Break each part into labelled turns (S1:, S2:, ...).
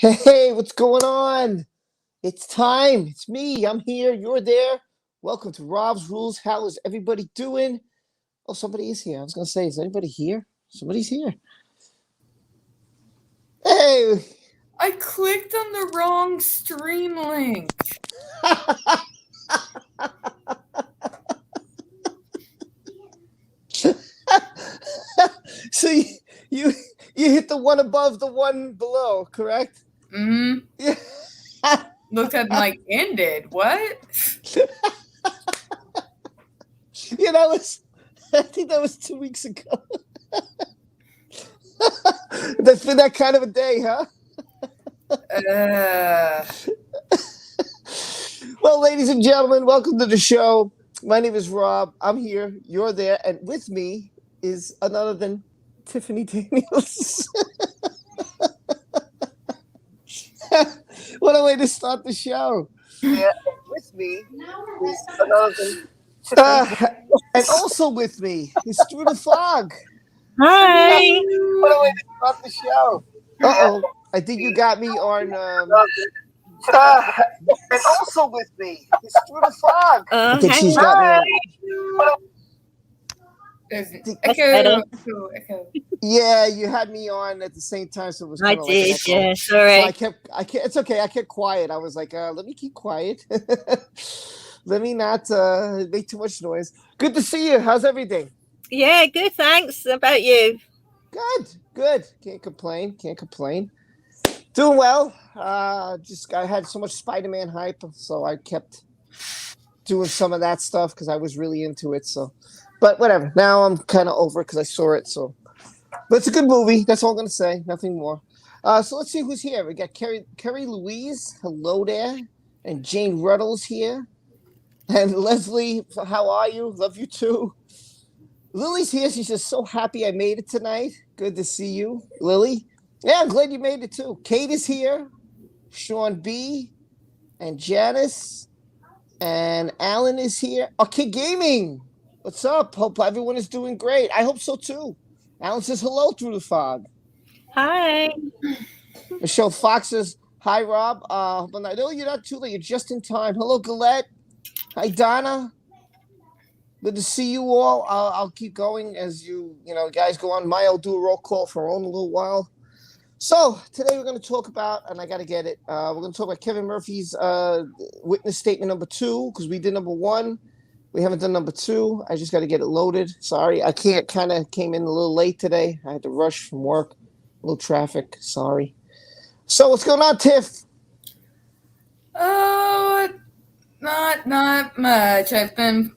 S1: Hey, what's going on? It's time. It's me. I'm here. You're there. Welcome to Rob's Rules. How is everybody doing? Oh, somebody is here. I was going to say, is anybody here? Somebody's here. Hey.
S2: I clicked on the wrong stream link.
S1: So you hit the one above the one below, correct?
S2: Mm-hmm.
S1: Yeah.
S2: Looked at like ended. What?
S1: Yeah, I think that was 2 weeks ago. That's been that kind of a day, huh? Well, ladies and gentlemen, welcome to the show. My name is Rob. I'm here. You're there. And with me is none other than Tiffany Daniels. What a way to start the show. Yeah, with me is none other than Tiffany. And also with me is Through the Fog.
S3: Hi.
S1: What a way to start the show. Uh-oh. I think you got me on... and also with me is Through the Fog. I think she's got me on...
S2: Echo.
S1: Yeah, you had me on at the same time, so it was kind of like an echo.
S3: Yeah, sorry.
S1: So it's okay. I kept quiet. I was like, let me keep quiet. Let me not make too much noise. Good to see you. How's everything?
S3: Yeah, good, thanks. How about you?
S1: Good. Can't complain. Doing well. I had so much Spider-Man hype, so I kept doing some of that stuff because I was really into it. So, but whatever. Now I'm kind of over it because I saw it. So, but it's a good movie. That's all I'm gonna say. Nothing more. So let's see who's here. We got Carrie Louise. Hello there, and Jane Ruddles here, and Leslie. How are you? Love you too. Lily's here. She's just so happy I made it tonight. Good to see you, Lily. Yeah, I'm glad you made it too. Kate is here. Sean B. and Janice. And Alan is here. Okay, Gaming. What's up? Hope everyone is doing great. I hope so too. Alan says hello through the fog.
S3: Hi.
S1: Michelle Fox says, hi, Rob. No, you're not too late. You're just in time. Hello, Galette. Hi, Donna. Good to see you all. I'll keep going as you guys go on. I'll do a roll call for our own a little while. So today we're going to talk about, and I got to get it. We're going to talk about Kevin Murphy's witness statement number 2 because we did number 1. We haven't done number 2. I just got to get it loaded. Sorry, I can't. Kind of came in a little late today. I had to rush from work. A little traffic. Sorry. So what's going on, Tiff?
S2: Oh, not much. I've been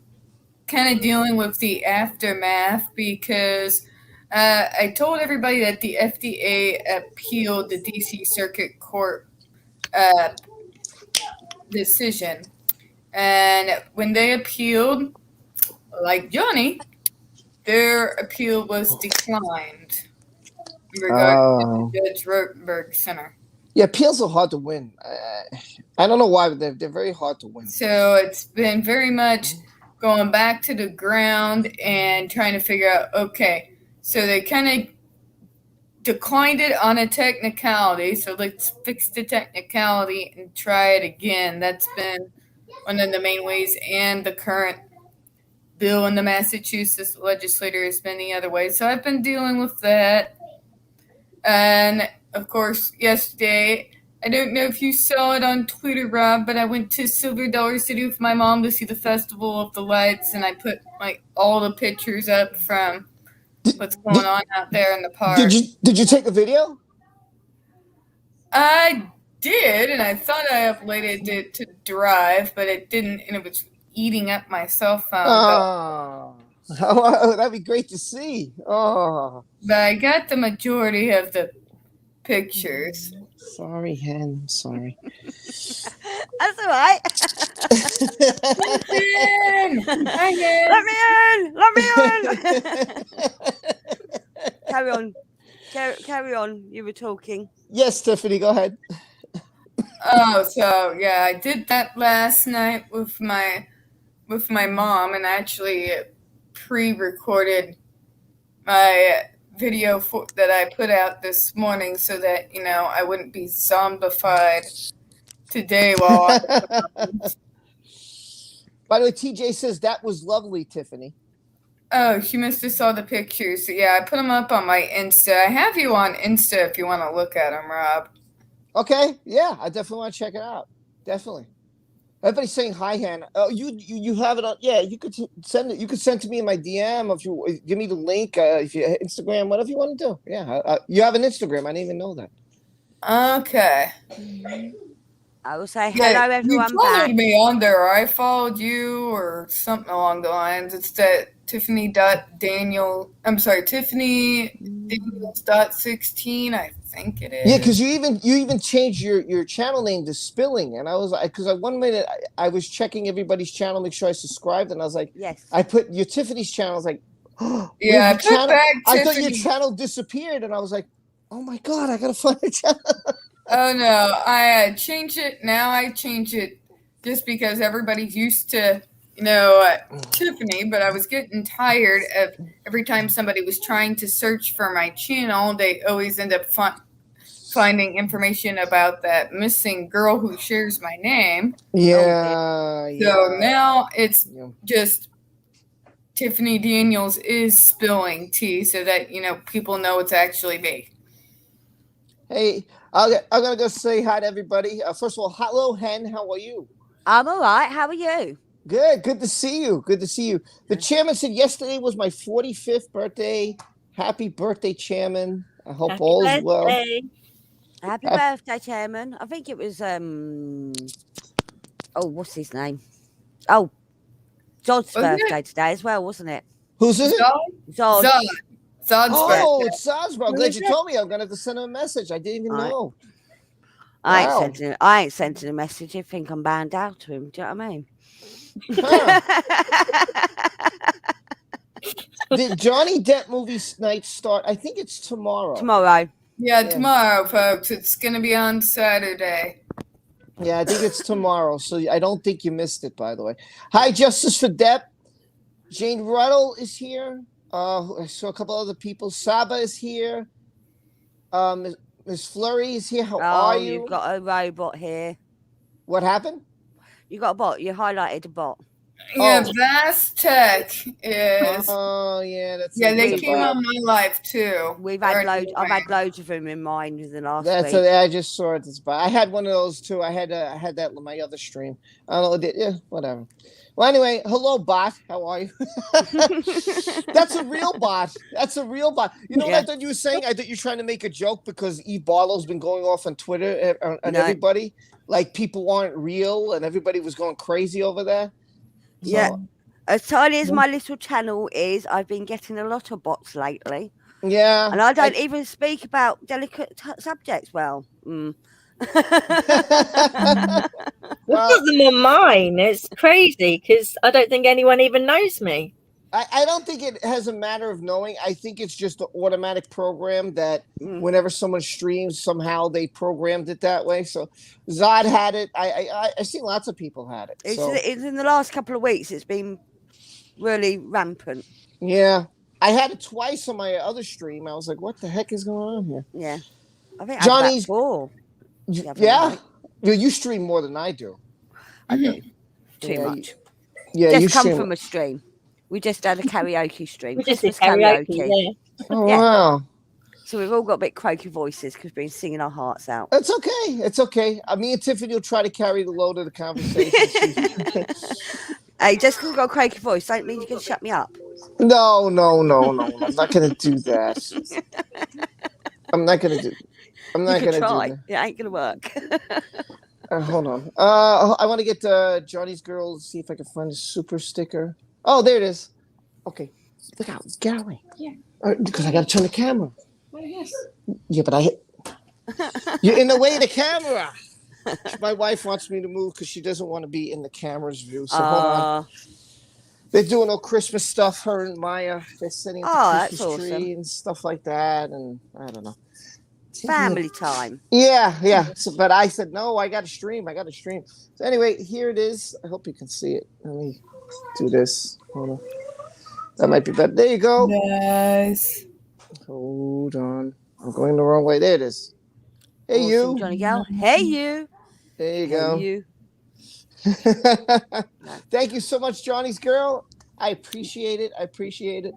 S2: kind of dealing with the aftermath because I told everybody that the FDA appealed the DC Circuit Court decision. And when they appealed, like Johnny, their appeal was declined in regard to the Judge Rotenberg Center.
S1: Yeah, appeals are hard to win. I don't know why, but they're very hard to win.
S2: So it's been very much going back to the ground and trying to figure out, okay, so they kind of declined it on a technicality, so let's fix the technicality and try it again. That's been one of the main ways, and the current bill in the Massachusetts legislature has been the other way. So I've been dealing with that. And, of course, yesterday, I don't know if you saw it on Twitter, Rob, but I went to Silver Dollar City with my mom to see the Festival of the Lights, and I put all the pictures up from what's going on out there in the park.
S1: Did you take a video?
S2: I did, and I thought I uploaded it to Drive, but it didn't, and it was eating up my cell phone.
S1: Oh, that'd be great to see. Oh,
S2: but I got the majority of the pictures.
S1: Sorry, Hen. Sorry.
S3: That's all right.
S2: Hi, Hen.
S3: Let me in. Carry on. You were talking.
S1: Yes, Tiffany, go ahead.
S2: Oh, so yeah, I did that last night with my mom, and actually pre-recorded my video that I put out this morning so that, I wouldn't be zombified today while
S1: By the way, TJ says that was lovely, Tiffany.
S2: Oh, you must have saw the pictures. Yeah, I put them up on my Insta. I have you on Insta if you want to look at them, Rob.
S1: Okay, yeah, I definitely want to check it out. Definitely. Everybody's saying hi, Hannah. Oh, you have it on. Yeah, you could send it. You could send to me in my DM if you give me the link. If you Instagram, whatever you want to do. Yeah, you have an Instagram. I didn't even know that.
S2: Okay.
S3: I will say hello, everyone.
S2: You followed me on there. I followed you or something along the lines. It's that Tiffany.Daniels.16, I think it is.
S1: Yeah, because you even changed your channel name to Spilling, and I was like, because 1 minute I was checking everybody's channel, make sure I subscribed, and I was like,
S3: yes,
S1: I put your Tiffany's channel. I was like, oh,
S2: yeah, I put back
S1: I thought your channel disappeared, and I was like, oh my god, I gotta find the channel.
S2: Oh no, I changed it. Now I change it just because everybody's used to, Tiffany, but I was getting tired of every time somebody was trying to search for my channel, they always end up finding information about that missing girl who shares my name.
S1: Yeah.
S2: So now it's just Tiffany Daniels is spilling tea so that, people know it's actually me.
S1: Hey, I'm gonna go say hi to everybody. First of all, hello, Hen. How are you?
S3: I'm all right. How are you?
S1: Good. Good to see you. Good to see you. The chairman said yesterday was my 45th birthday. Happy birthday, chairman. I hope all is well.
S3: Happy birthday, chairman. I think it was what's his name? Oh, Zod's birthday today as well, wasn't it?
S1: Who's it?
S3: Zod.
S2: Zod's birthday.
S1: It's Zod's birthday. I'm glad you told me. I'm gonna have to send him a message. I didn't even know.
S3: I ain't sending a message. I think I'm bound out to him. Do you know what I mean?
S1: Did Johnny Depp movie night start? I think it's tomorrow.
S2: Yeah, tomorrow, folks. It's going to be on Saturday.
S1: Yeah, I think it's tomorrow. So I don't think you missed it, by the way. Hi, Justice for Depp. Jane Ruddle is here. I saw a couple other people. Saba is here. Miss Flurry is here. How are you?
S3: You've got a robot here.
S1: What happened?
S3: You got a bot. You highlighted a bot.
S2: Yeah, Vast Tech is.
S1: Oh, yeah, that's.
S2: Yeah, they came on my life too.
S3: I've had loads of them in mind in the last week.
S1: I just saw it. I had one of those too. I had that on my other stream. I don't know. Yeah, whatever. Well, anyway, hello, bot. How are you? That's a real bot. You know what I thought you were saying? I thought you were trying to make a joke because Eve Barlow's been going off on Twitter and everybody. Like people aren't real and everybody was going crazy over there. So,
S3: yeah. As tiny as my little channel is, I've been getting a lot of bots lately.
S1: Yeah.
S3: And I don't even speak about delicate subjects well.
S4: Look at them on mine. It's crazy because I don't think anyone even knows me.
S1: I don't think it has a matter of knowing. I think it's just an automatic program that whenever someone streams, somehow they programmed it that way. So Zod had it. I've seen lots of people had it.
S3: It's in the last couple of weeks. It's been really rampant.
S1: Yeah. I had it twice on my other stream. I was like, what the heck is going on here?
S3: Yeah. I think
S1: Johnny's.
S3: Yeah.
S1: You stream more than I do.
S3: I do. Too much. Just come from a stream. We just had a karaoke stream.
S4: We just did karaoke. Yeah.
S1: Oh, wow.
S3: So we've all got a bit croaky voices because we've been singing our hearts out.
S1: It's okay. Me and Tiffany will try to carry the load of the conversation.
S3: Hey, just because I've got a croaky voice, don't mean you can shut me up.
S1: No. I'm not going to do that. I'm not going to do that.
S3: It ain't going to work.
S1: Hold on. I want to get Johnny's girl, see if I can find a super sticker. Oh, there it is. Okay. Look out. Get away. Yeah. Because I got to turn the camera.
S2: Oh, yes.
S1: Yeah, but you're in the way of the camera. My wife wants me to move because she doesn't want to be in the camera's view. So hold on. They're doing all Christmas stuff. Her and Maya. They're setting up the Christmas tree and stuff like that. And I don't know.
S3: Family time.
S1: Yeah. So, but I said, no, I got to stream. So anyway, here it is. I hope you can see it. Let me do this. Hold on. That might be better. There you go.
S2: Nice.
S1: Hold on. I'm going the wrong way. There it is. Hey,
S3: awesome,
S1: you.
S3: Johnny Gal. Hey, you.
S1: There you
S3: Hey,
S1: go.
S3: you.
S1: Thank you so much, Johnny's girl. I appreciate it. I appreciate it.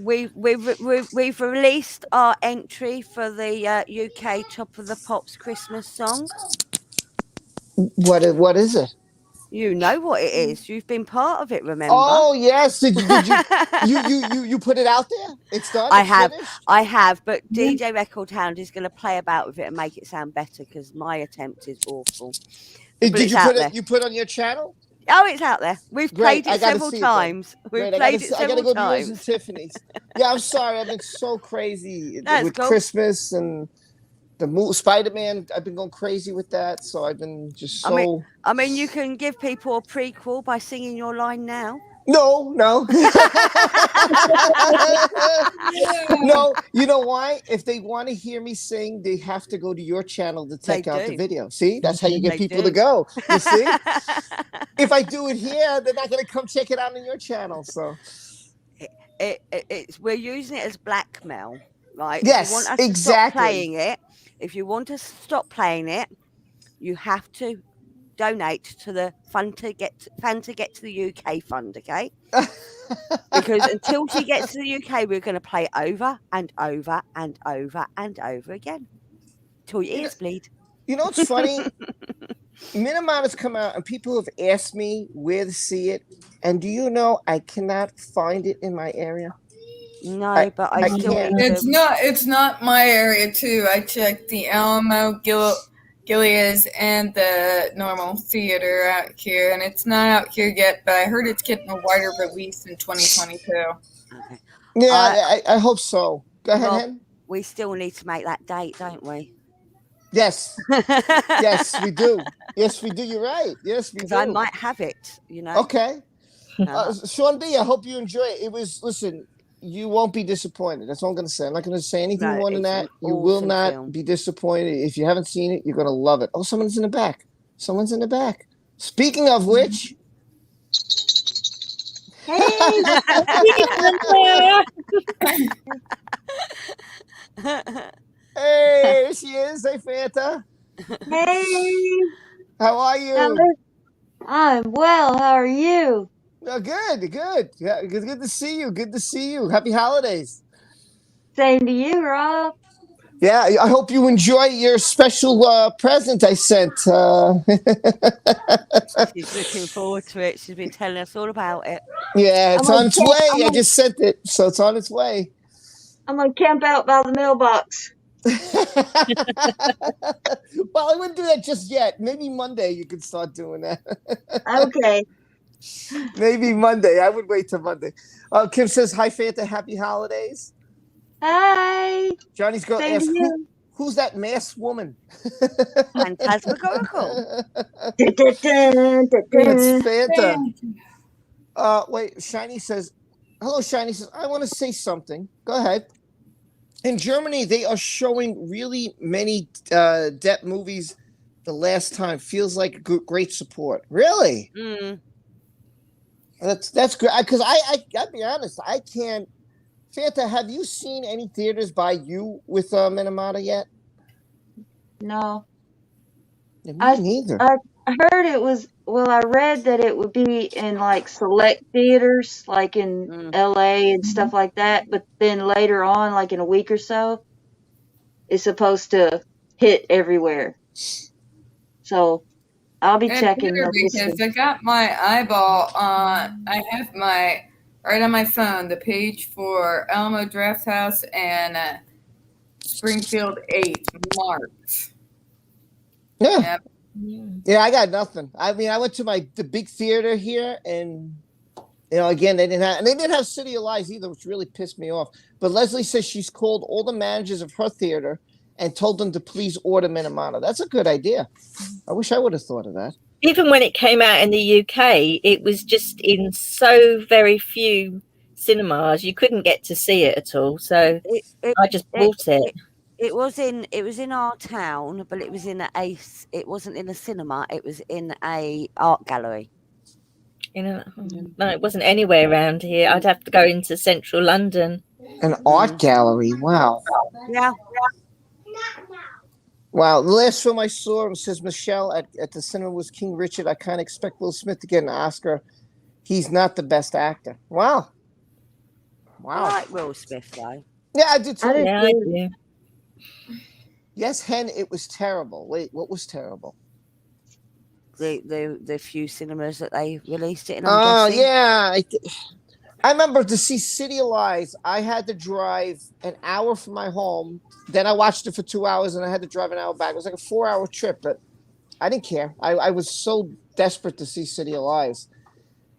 S3: We've released our entry for the UK Top of the Pops Christmas song.
S1: What is it?
S3: You know what it is. You've been part of it, remember?
S1: Oh yes. Did you put it out there? It's done.
S3: I
S1: It's
S3: have.
S1: finished?
S3: I have, but DJ Record Hound is going to play about with it and make it sound better because my attempt is awful.
S1: Did you put it? You put it on your channel?
S3: Oh, it's out there. We've played it several times. We've played it several times. I gotta go to yours
S1: and Tiffany's. Yeah, I'm sorry. I've been so crazy with
S3: cool.
S1: Christmas and the Spider-Man. I've been going crazy with that, so I've been just so.
S3: I mean, you can give people a prequel by singing your line now.
S1: No. No, you know why? If they want to hear me sing, they have to go to your channel to check out the video. See, that's how you get people to go. You see? If I do it here, they're not going to come check it out on your channel. So
S3: we're using it as blackmail, right?
S1: Yes,
S3: if you want us to stop playing it, if you want us to stop playing it, you have to donate to the fan to get to the UK fund, okay? Because until she gets to the UK, we're going to play over and over and over and over again till your ears bleed.
S1: You know what's funny? Minamata's come out and people have asked me where to see it, and do you know I cannot find it in my area?
S3: No, but I still
S1: can't.
S3: need to...
S2: It's not my area too. I checked the Alamo, Gilead's, and the normal theater out here, and it's not out here yet, but I heard it's getting a wider release in 2022.
S3: Okay.
S1: Yeah, I hope so. Go ahead, Hen.
S3: We still need to make that date, don't we?
S1: Yes. Yes, we do. Yes, we do. You're right. Yes, we do.
S3: I might have it, you know.
S1: Okay. Sean B, I hope you enjoy it. Listen, you won't be disappointed. That's all I'm going to say. I'm not going to say anything more than that. You will not be disappointed. If you haven't seen it, you're going to love it. Oh, someone's in the back. Speaking of which.
S4: Hey,
S1: hey, here she is. Hey, Fanta.
S5: Hey.
S1: How are you?
S5: I'm well. How are you?
S1: Oh, good. Yeah, good to see you. Good to see you. Happy holidays.
S5: Same to you, Rob.
S1: Yeah, I hope you enjoy your special present I sent.
S3: She's looking forward to it. She's been telling us all about it.
S1: Yeah, it's on its way. I just sent it, so it's on its way.
S5: I'm going to camp out by the mailbox.
S1: Well, I wouldn't do that just yet. Maybe Monday you could start doing that.
S5: Okay.
S1: Maybe Monday. I would wait till Monday. Kim says, hi, Fanta. Happy holidays.
S5: Hi.
S1: Johnny's going to ask, who's that masked woman?
S3: Phantasmagorical.
S1: It's Fanta. Wait, Shiny says, hello, Shiny says, I want to say something. Go ahead. In Germany, they are showing really many Depp movies the last time. Feels like great support. Really?
S3: Mm.
S1: That's great. Because I'll be honest, I can't. Fanta, have you seen any theaters by you with Minamata yet?
S5: No.
S1: Yeah, me neither.
S5: I heard it was, I read that it would be in like select theaters, like in LA and stuff like that. But then later on, like in a week or so, it's supposed to hit everywhere. So I'll be checking.
S2: Because I got my eyeball on, I have right on my phone, the page for Alamo Drafthouse and Springfield 8 marked.
S1: Yeah.
S2: Yep.
S1: Yeah, I got nothing. I mean, I went to the big theater here, and again, they didn't have City of Lies either, which really pissed me off. But Leslie says she's called all the managers of her theater and told them to please order Minamata. That's a good idea. I wish I would have thought of that.
S4: Even when it came out in the UK, it was just in so very few cinemas. You couldn't get to see it at all. So I just bought it.
S3: It was in our town, but it was in it wasn't in a cinema. It was in a art gallery.
S4: No, it wasn't anywhere around here. I'd have to go into central London.
S1: An art gallery. Wow.
S3: Yeah.
S1: Wow. The last film I saw says Michelle at the cinema was King Richard. I kind of expect Will Smith to get an Oscar. He's not the best actor. Wow.
S3: I
S1: Wow.
S3: like Will Smith though.
S1: Yeah, I do too.
S5: I do
S4: Yeah, I
S5: too.
S4: do.
S1: Yes, Hen, it was terrible. Wait, what was terrible?
S3: The few cinemas that they released it in.
S1: Oh,
S3: I'm guessing.
S1: yeah. I remember to see City of Lies, I had to drive an hour from my home. Then I watched it for 2 hours and I had to drive an hour back. It was like a 4-hour trip, but I didn't care. I was so desperate to see City of Lies.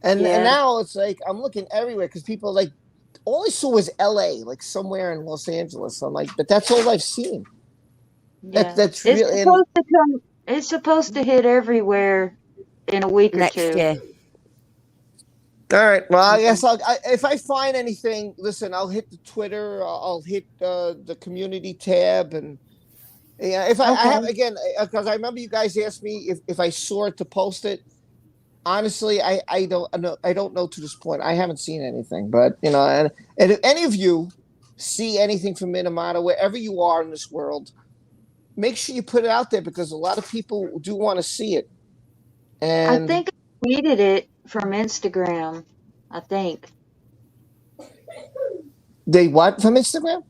S1: And
S5: Yeah.
S1: now it's like I'm looking everywhere because people like all I saw was LA, like somewhere in Los Angeles. I'm like, but that's all I've seen.
S5: Yeah.
S1: That's
S5: It's
S1: really
S5: supposed to come. It's supposed to hit everywhere in a week or
S3: Next
S5: two.
S3: year.
S1: all right. Well, I guess if I find anything, listen, I'll hit the Twitter. I'll hit the community tab, and yeah, if I have again, because I remember you guys asked me if I saw it to post it. Honestly, I don't know to this point. I haven't seen anything, but and if any of you see anything from Minamata, wherever you are in this world, make sure you put it out there because a lot of people do want to see it. And
S5: I think I tweeted it from Instagram. I think.
S1: they what from Instagram?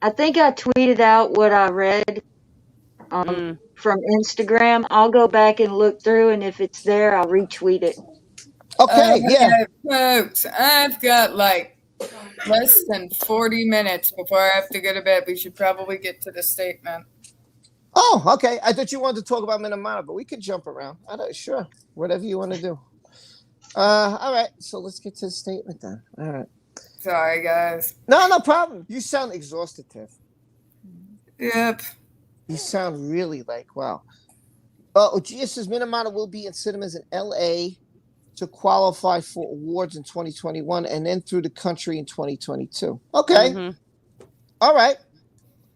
S5: I think I tweeted out what I read from Instagram. I'll go back and look through, and if it's there, I'll retweet it.
S1: Okay, yeah.
S2: Folks, I've got like less than 40 minutes before I have to go to bed. We should probably get to the statement.
S1: Oh, okay. I thought you wanted to talk about Minamata, but we could jump around. Sure, whatever you want to do. All right. So let's get to the statement then. All right.
S2: Sorry, guys.
S1: No problem. You sound exhausted, Tiff.
S2: Yep.
S1: You sound really like wow. Gia says Minamata will be in cinemas in LA to qualify for awards in 2021 and then through the country in 2022. Okay. All right.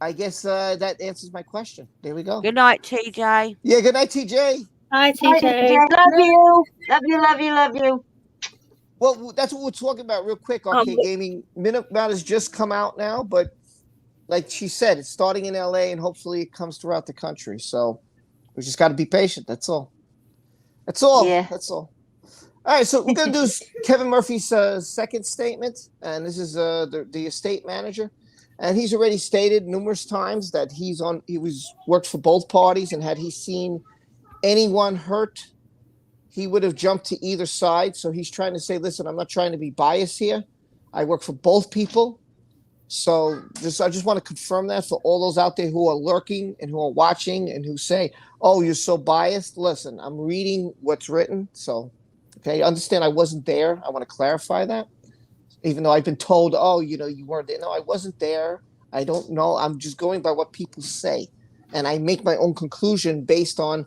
S1: I guess that answers my question. There we go.
S3: Good night, TJ.
S1: Yeah, good night, TJ.
S4: Hi,
S5: Bye,
S4: TJ.
S5: TJ. Love you. Love you. Love you. Love you.
S1: Well, that's what we're talking about real quick. Arcade gaming. Minamata has just come out now, but like she said, it's starting in LA and hopefully it comes throughout the country. So we just got to be patient. That's all. That's all.
S5: Yeah.
S1: That's all. All right, so we're gonna do Kevin Murphy's second statement, and this is the estate manager, and he's already stated numerous times that he worked for both parties, and had he seen anyone hurt, he would have jumped to either side. So he's trying to say, listen, I'm not trying to be biased here. I work for both people. So I just want to confirm that for all those out there who are lurking and who are watching and who say, oh, you're so biased. Listen, I'm reading what's written, so. Okay, understand I wasn't there. I want to clarify that. Even though I've been told, oh, you weren't there. No, I wasn't there. I don't know. I'm just going by what people say. And I make my own conclusion based on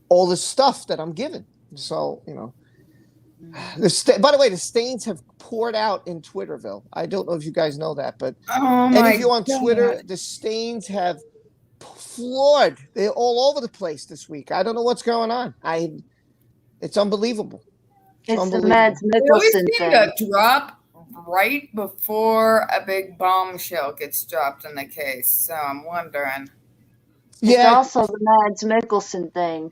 S1: all the stuff that I'm given. So, by the way, the stains have poured out in Twitterville. I don't know if you guys know that, but any of you on Twitter, the stains have floored. They're all over the place this week. I don't know what's going on. It's unbelievable.
S5: It's the Mads Mikkelsen
S2: thing. To drop right before a big bombshell gets dropped in the case. So I'm wondering.
S5: It's also the Mads Mikkelsen thing.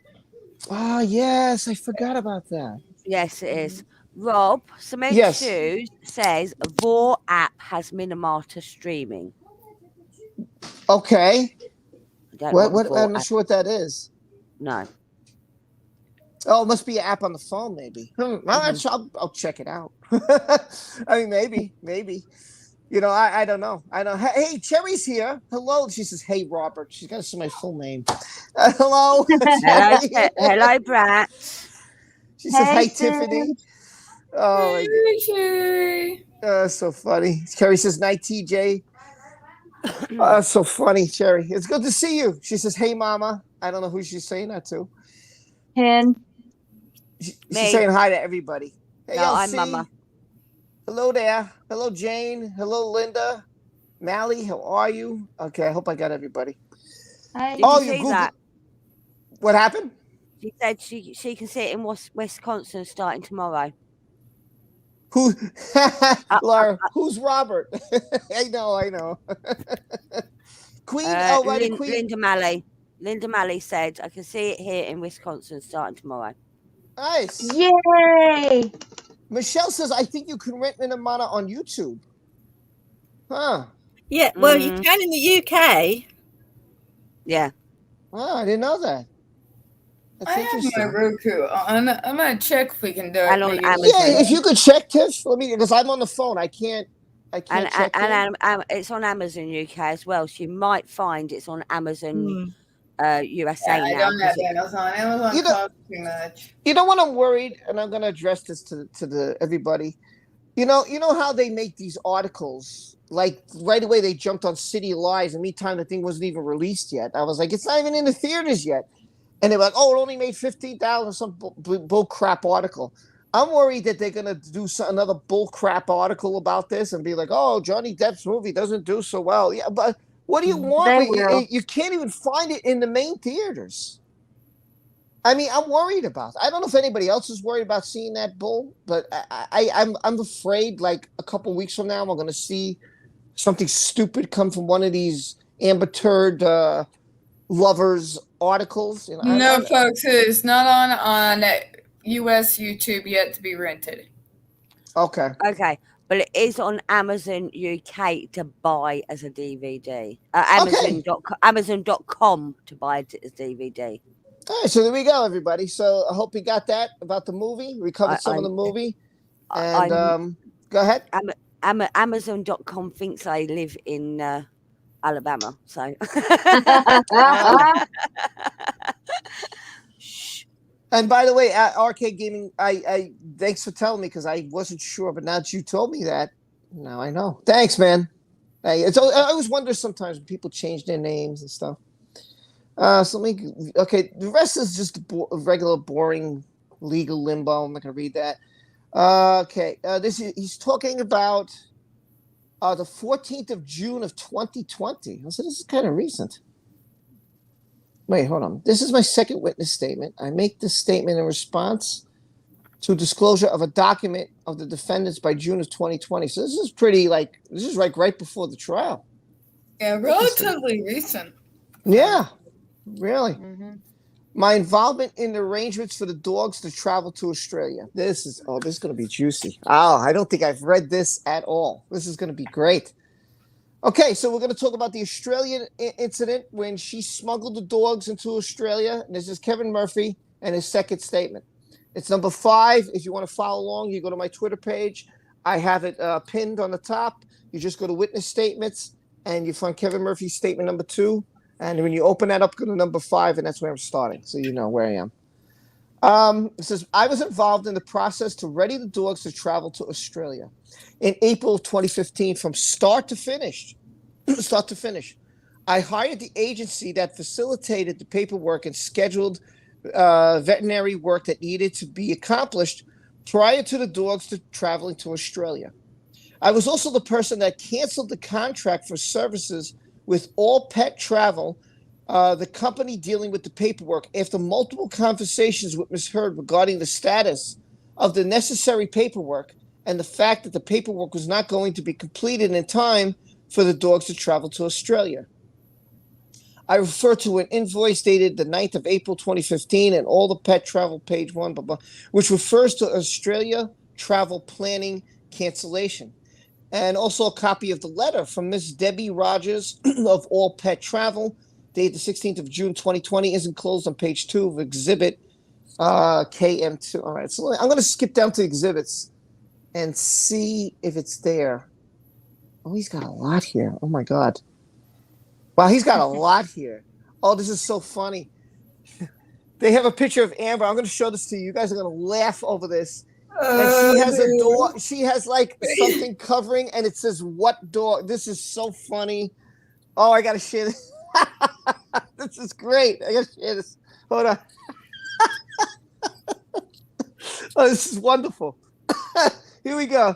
S1: Ah, yes, I forgot about that.
S3: Yes, it is. Rob, Cement Shoes says Vor app has Minamata streaming.
S1: Okay.
S3: What
S1: I'm not sure what that is.
S3: No.
S1: Oh, it must be an app on the phone, maybe. Well, I'll check it out. I mean, maybe. I don't know. Hey, Cherry's here. Hello. She says, hey, Robert. She's got to say my full name. Hello.
S3: Hello, Brat.
S1: She says, hey, Tiffany. Oh,
S2: hey, Cherry.
S1: So funny. Cherry says, night, TJ. So funny, Cherry. It's good to see you. She says, hey, Mama. I don't know who she's saying that to.
S5: Hen.
S1: She's saying hi to everybody. Hey,
S3: no, I'm Mama.
S1: Hello there. Hello, Jane. Hello, Linda. Mally, how are you? Okay, I hope I got everybody.
S5: Hi.
S3: Did you see Google that?
S1: What happened?
S3: She said she can see it in Wisconsin starting tomorrow.
S1: Who, Laura? Who's Robert? I know. Queen. Oh, right, Queen.
S3: Linda Malley. Linda Malley said, "I can see it here in Wisconsin starting tomorrow."
S1: Nice.
S5: Yay!
S1: Michelle says, I think you can rent Minamata on YouTube. Huh.
S4: Yeah, well, you can in the UK.
S3: Yeah.
S1: Oh, I didn't know that. That's
S2: I have
S1: interesting.
S2: my Roku on. I'm gonna check if we can do it.
S3: And on
S2: maybe.
S3: Amazon.
S1: Yeah, if you could check, Tiff, let me, because I'm on the phone. I can't check it.
S3: And it's on Amazon UK as well, so you might find it's on Amazon USA
S2: I
S3: now.
S2: don't have Amazon. Amazon costs too much.
S1: You know what I'm worried, and I'm going to address this to everybody. You know how they make these articles, like right away they jumped on City Lies, and meantime the thing wasn't even released yet. I was like, it's not even in the theaters yet. And they were like, oh, it only made 15,000, some bull crap article. I'm worried that they're going to do another bull crap article about this and be like, oh, Johnny Depp's movie doesn't do so well. Yeah, but what do you want? You can't even find it in the main theaters. I mean, I'm worried about it. I don't know if anybody else is worried about seeing that bull, but I'm afraid like a couple weeks from now, we're going to see something stupid come from one of these Amber Turd lovers articles. You know,
S2: no, folks, it is not on US YouTube yet to be rented.
S1: Okay.
S3: Okay. But it is on Amazon UK to buy as a DVD. Amazon.com to buy it as DVD.
S1: All right, so there we go, everybody. So I hope you got that about the movie. We covered some of the movie. And go ahead.
S3: Amazon.com thinks I live in Alabama, so.
S1: And by the way, Arcade Gaming, I thanks for telling me because I wasn't sure, but now that you told me that, now I know. Thanks, man. I always wonder sometimes when people change their names and stuff. So the rest is just regular boring legal limbo. I'm not going to read that. Okay, he's talking about the 14th of June of 2020. So this is kind of recent. Wait, hold on. This is my second witness statement. I make this statement in response to disclosure of a document of the defendants by June of 2020. So this is like right before the trial.
S2: Yeah, relatively recent.
S1: Yeah, really. Mm-hmm. My involvement in the arrangements for the dogs to travel to Australia. This is going to be juicy. Oh, I don't think I've read this at all. This is going to be great. Okay, so we're going to talk about the Australian incident when she smuggled the dogs into Australia. And this is Kevin Murphy and his second statement. It's number 5. If you want to follow along, you go to my Twitter page. I have it pinned on the top. You just go to witness statements, and you find Kevin Murphy's statement number 2. And when you open that up, go to number 5, and that's where I'm starting, so you know where I am. It says, I was involved in the process to ready the dogs to travel to Australia in April of 2015 from start to finish. I hired the agency that facilitated the paperwork and scheduled veterinary work that needed to be accomplished prior to the dogs traveling to Australia. I was also the person that canceled the contract for services with All Pet Travel, the company dealing with the paperwork, after multiple conversations with Ms. Heard regarding the status of the necessary paperwork and the fact that the paperwork was not going to be completed in time for the dogs to travel to Australia. I refer to an invoice dated the 9th of April 2015 and All the Pet Travel page 1, blah, blah, which refers to Australia travel planning cancellation. And also a copy of the letter from Miss Debbie Rogers of All Pet Travel, dated the 16th of June 2020, is enclosed on page 2 of Exhibit KM2. All right, so I'm going to skip down to exhibits and see if it's there. Oh, he's got a lot here. Oh, my God. Wow, he's got a lot here. Oh, this is so funny. They have a picture of Amber. I'm going to show this to you. You guys are going to laugh over this. And she has a door. She has like something covering, and it says "What door?" This is so funny. Oh, I gotta share this. This is great. I gotta share this. Hold on. Oh, this is wonderful. Here we go.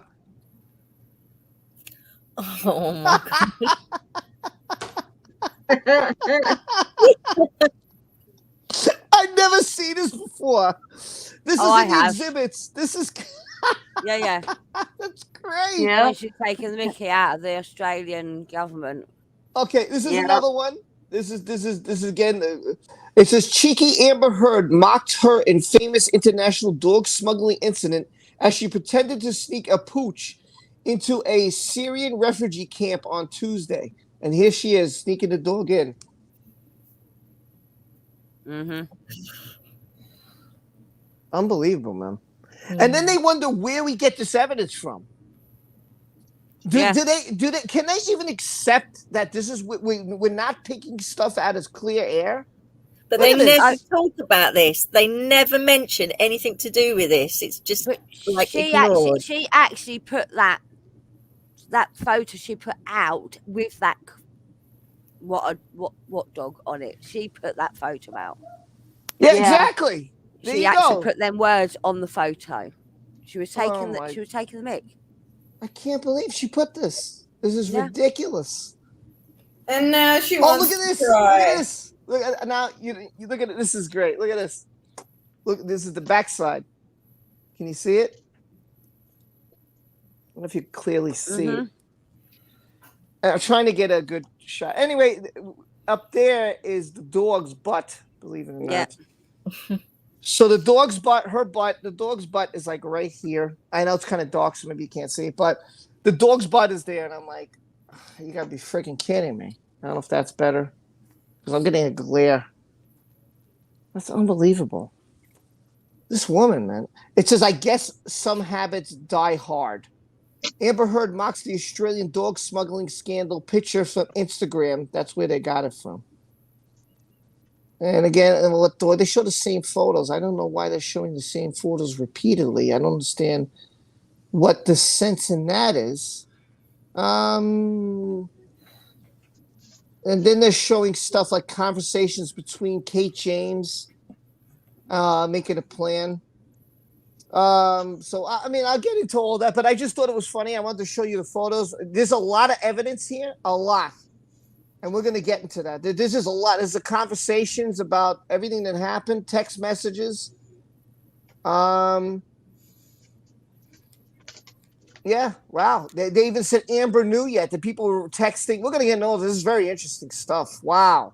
S4: Oh my God.
S1: I never seen this before. This is
S3: I
S1: in the
S3: have.
S1: exhibits. This is
S3: Yeah.
S1: that's great.
S5: Yeah.
S3: When she's taking the mickey out of the Australian government.
S1: Okay, this is
S5: Yeah.
S1: another one. This is again. It says cheeky Amber Heard mocked her in famous international dog smuggling incident as she pretended to sneak a pooch into a Syrian refugee camp on Tuesday, and here she is sneaking the dog in.
S3: Mm-hmm.
S1: Unbelievable, man. And then they wonder where we get this evidence from. Do they can they even accept that this is we're not picking stuff out as clear air?
S4: But
S1: Look
S4: they
S1: at this.
S4: never talk about this. They never mention anything to do with this. It's just
S3: But
S4: like
S3: she
S4: ignored.
S3: actually put that photo she put out with that what dog on it. She put that photo out.
S1: Yeah,
S5: Yeah.
S1: exactly. There
S3: She
S1: you
S3: actually
S1: go.
S3: put them words on the photo. She was taking
S1: Oh my-
S3: she was taking the mic.
S1: I can't believe she put this. This is
S3: Yeah.
S1: ridiculous.
S2: And now she
S1: Oh,
S2: wants
S1: look at this.
S2: to
S1: Look
S2: try.
S1: at this. Look at now you look at it. This is great. Look at this. Look, this is the backside. Can you see it? I don't know if you clearly see it. I'm trying to get a good shot. Anyway, up there is the dog's butt, believe it or not. So the dog's butt, the dog's butt is like right here. I know it's kind of dark, so maybe you can't see it, but the dog's butt is there, and I'm like, you gotta be freaking kidding me. I don't know if that's better, because I'm getting a glare. That's unbelievable. This woman, man. It says, I guess some habits die hard. Amber Heard mocks the Australian dog smuggling scandal picture from Instagram. That's where they got it from. And again, they show the same photos. I don't know why they're showing the same photos repeatedly. I don't understand what the sense in that is. And then they're showing stuff like conversations between Kate James, making a plan. So I mean, I'll get into all that, but I just thought it was funny. I wanted to show you the photos. There's a lot of evidence here, a lot. And we're going to get into that. This is a lot. There's the conversations about everything that happened, text messages. Yeah, wow. They even said Amber knew yet. The people were texting. We're going to get into all this. This is very interesting stuff. Wow.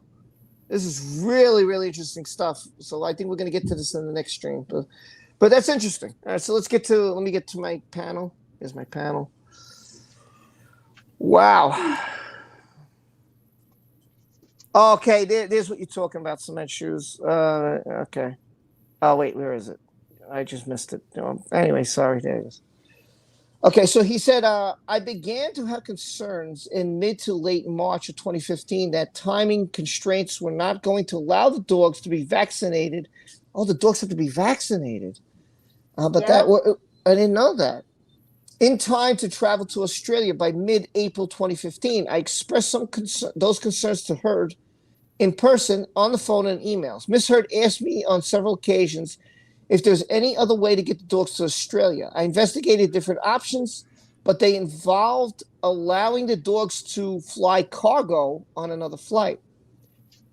S1: This is really, really interesting stuff. So I think we're going to get to this in the next stream. But that's interesting. All right, so let me get to my panel. Here's my panel. Wow. Okay, there's what you're talking about, cement shoes. Okay. Oh, wait, where is it? I just missed it. Anyway, sorry, there it is. Okay, so he said, I began to have concerns in mid to late March of 2015 that timing constraints were not going to allow the dogs to be vaccinated. Oh, the dogs have to be vaccinated. But I didn't know that. In time to travel to Australia by mid-April 2015, I expressed those concerns to Heard in person, on the phone, and emails. Miss Heard asked me on several occasions if there's any other way to get the dogs to Australia. I investigated different options, but they involved allowing the dogs to fly cargo on another flight.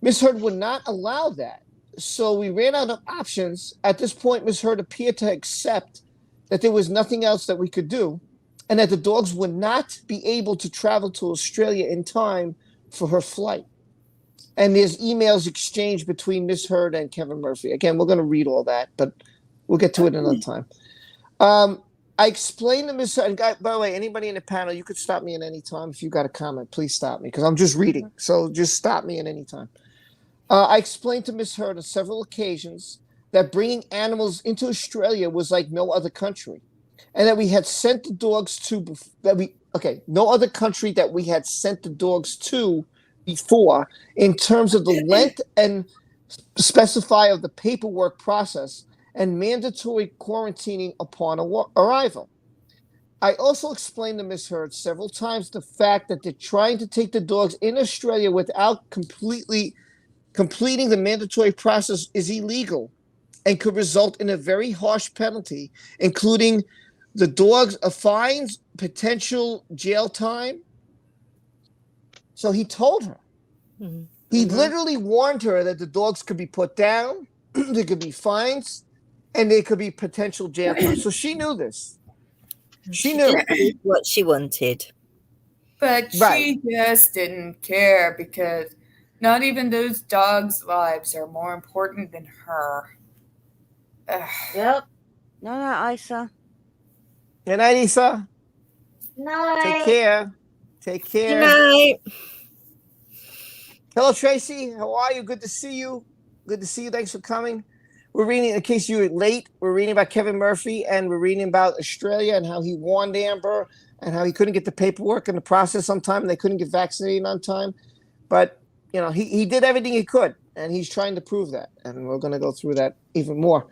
S1: Miss Heard would not allow that. So we ran out of options. At this point, Miss Heard appeared to accept that there was nothing else that we could do, and that the dogs would not be able to travel to Australia in time for her flight. And there's emails exchanged between Miss Heard and Kevin Murphy. Again, we're going to read all that, but we'll get to it another time. I explained to Miss Heard, and by the way, anybody in the panel, you could stop me at any time. If you got a comment, please stop me, because I'm just reading. So just stop me at any time. I explained to Miss Heard on several occasions that bringing animals into Australia was like no other country, and that we had sent the dogs to no other country that we had sent the dogs to before in terms of the length and specify of the paperwork process and mandatory quarantining upon arrival. I also explained to Miss Heard several times the fact that they're trying to take the dogs in Australia without completing the mandatory process is illegal and could result in a very harsh penalty, including the dogs, fines, potential jail time. So he told her. He literally warned her that the dogs could be put down, there could be fines, and there could be potential jail time. So she knew this. She knew
S4: just did what she wanted.
S2: But
S1: Right.
S2: she just didn't care because not even those dogs' lives are more important than her. Ugh.
S5: Yep.
S3: No, Isa.
S1: Good night, Issa.
S5: Night.
S1: Take care. Take
S4: Good
S1: care.
S4: night.
S1: Hello, Tracy. How are you? Good to see you. Good to see you. Thanks for coming. We're reading, in case you were late, we're reading about Kevin Murphy, and we're reading about Australia and how he warned Amber and how he couldn't get the paperwork and the process on time, and they couldn't get vaccinated on time. But, you know, he did everything he could, and he's trying to prove that. And we're going to go through that even more.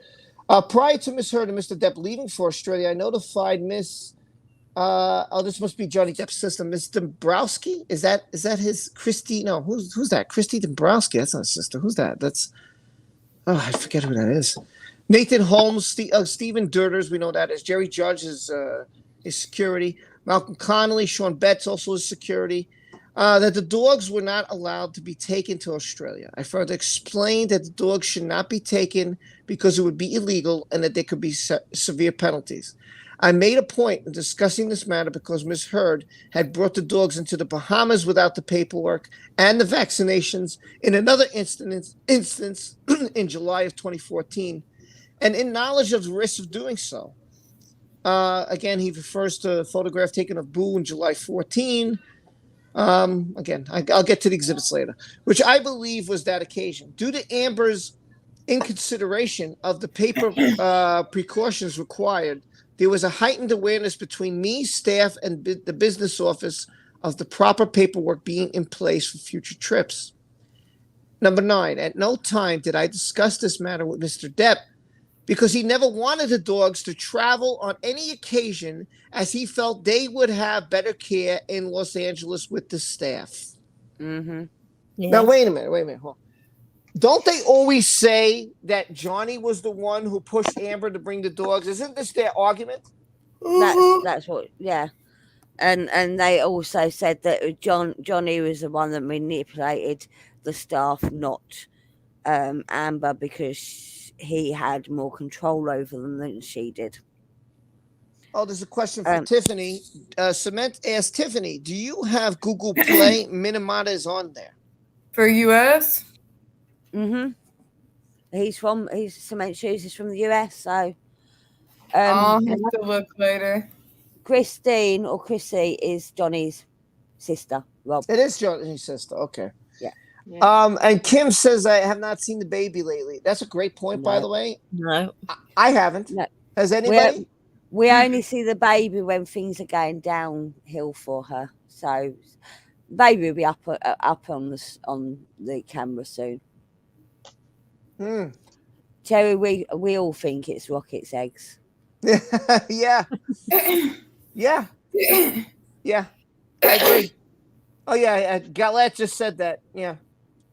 S1: Prior to Miss Heard and Mr. Depp leaving for Australia, I notified Miss this must be Johnny Depp's sister, Miss Dombrowski. Is that his Christy? No, who's that? Christy Dombrowski. That's not his sister. Who's that? I forget who that is. Nathan Holmes, Stephen Durters, we know that is. Jerry Judge is security. Malcolm Connolly, Sean Betts also is security. That the dogs were not allowed to be taken to Australia. I further explained that the dogs should not be taken because it would be illegal and that there could be severe penalties. I made a point in discussing this matter because Ms. Heard had brought the dogs into the Bahamas without the paperwork and the vaccinations in another instance in July of 2014, and in knowledge of the risk of doing so. Again, he refers to a photograph taken of Boo in July 14. Again, I'll get to the exhibits later, which I believe was that occasion. Due to Amber's inconsideration of the paper precautions required, there was a heightened awareness between me, staff, and the business office of the proper paperwork being in place for future trips. Number 9, at no time did I discuss this matter with Mr. Depp because he never wanted the dogs to travel on any occasion, as he felt they would have better care in Los Angeles with the staff.
S3: Mm-hmm.
S4: Yeah.
S1: Now, wait a minute. Hold on. Don't they always say that Johnny was the one who pushed Amber to bring the dogs? Isn't this their argument?
S3: That's what, yeah. And they also said that Johnny was the one that manipulated the staff, not Amber, because he had more control over them than she did.
S1: Oh, there's a question for Tiffany. Cement asked Tiffany, do you have Google Play? Minamata is on there.
S2: For US?
S3: Mm-hmm. Cement Shoes is from the US, so
S2: I'll have to look later.
S3: Christine or Chrissy is Johnny's sister, Rob.
S1: It is Johnny's sister. Okay.
S3: Yeah.
S1: And Kim says, I have not seen the baby lately. That's a great point, by the way.
S4: No.
S1: I haven't.
S3: No.
S1: Has anybody?
S3: We only see the baby when things are going downhill for her. So baby will be up on the camera soon. Cherry, we all think it's Rocket's eggs.
S1: Yeah. Yeah. Yeah. I agree. Oh, yeah. Galette just said that. Yeah.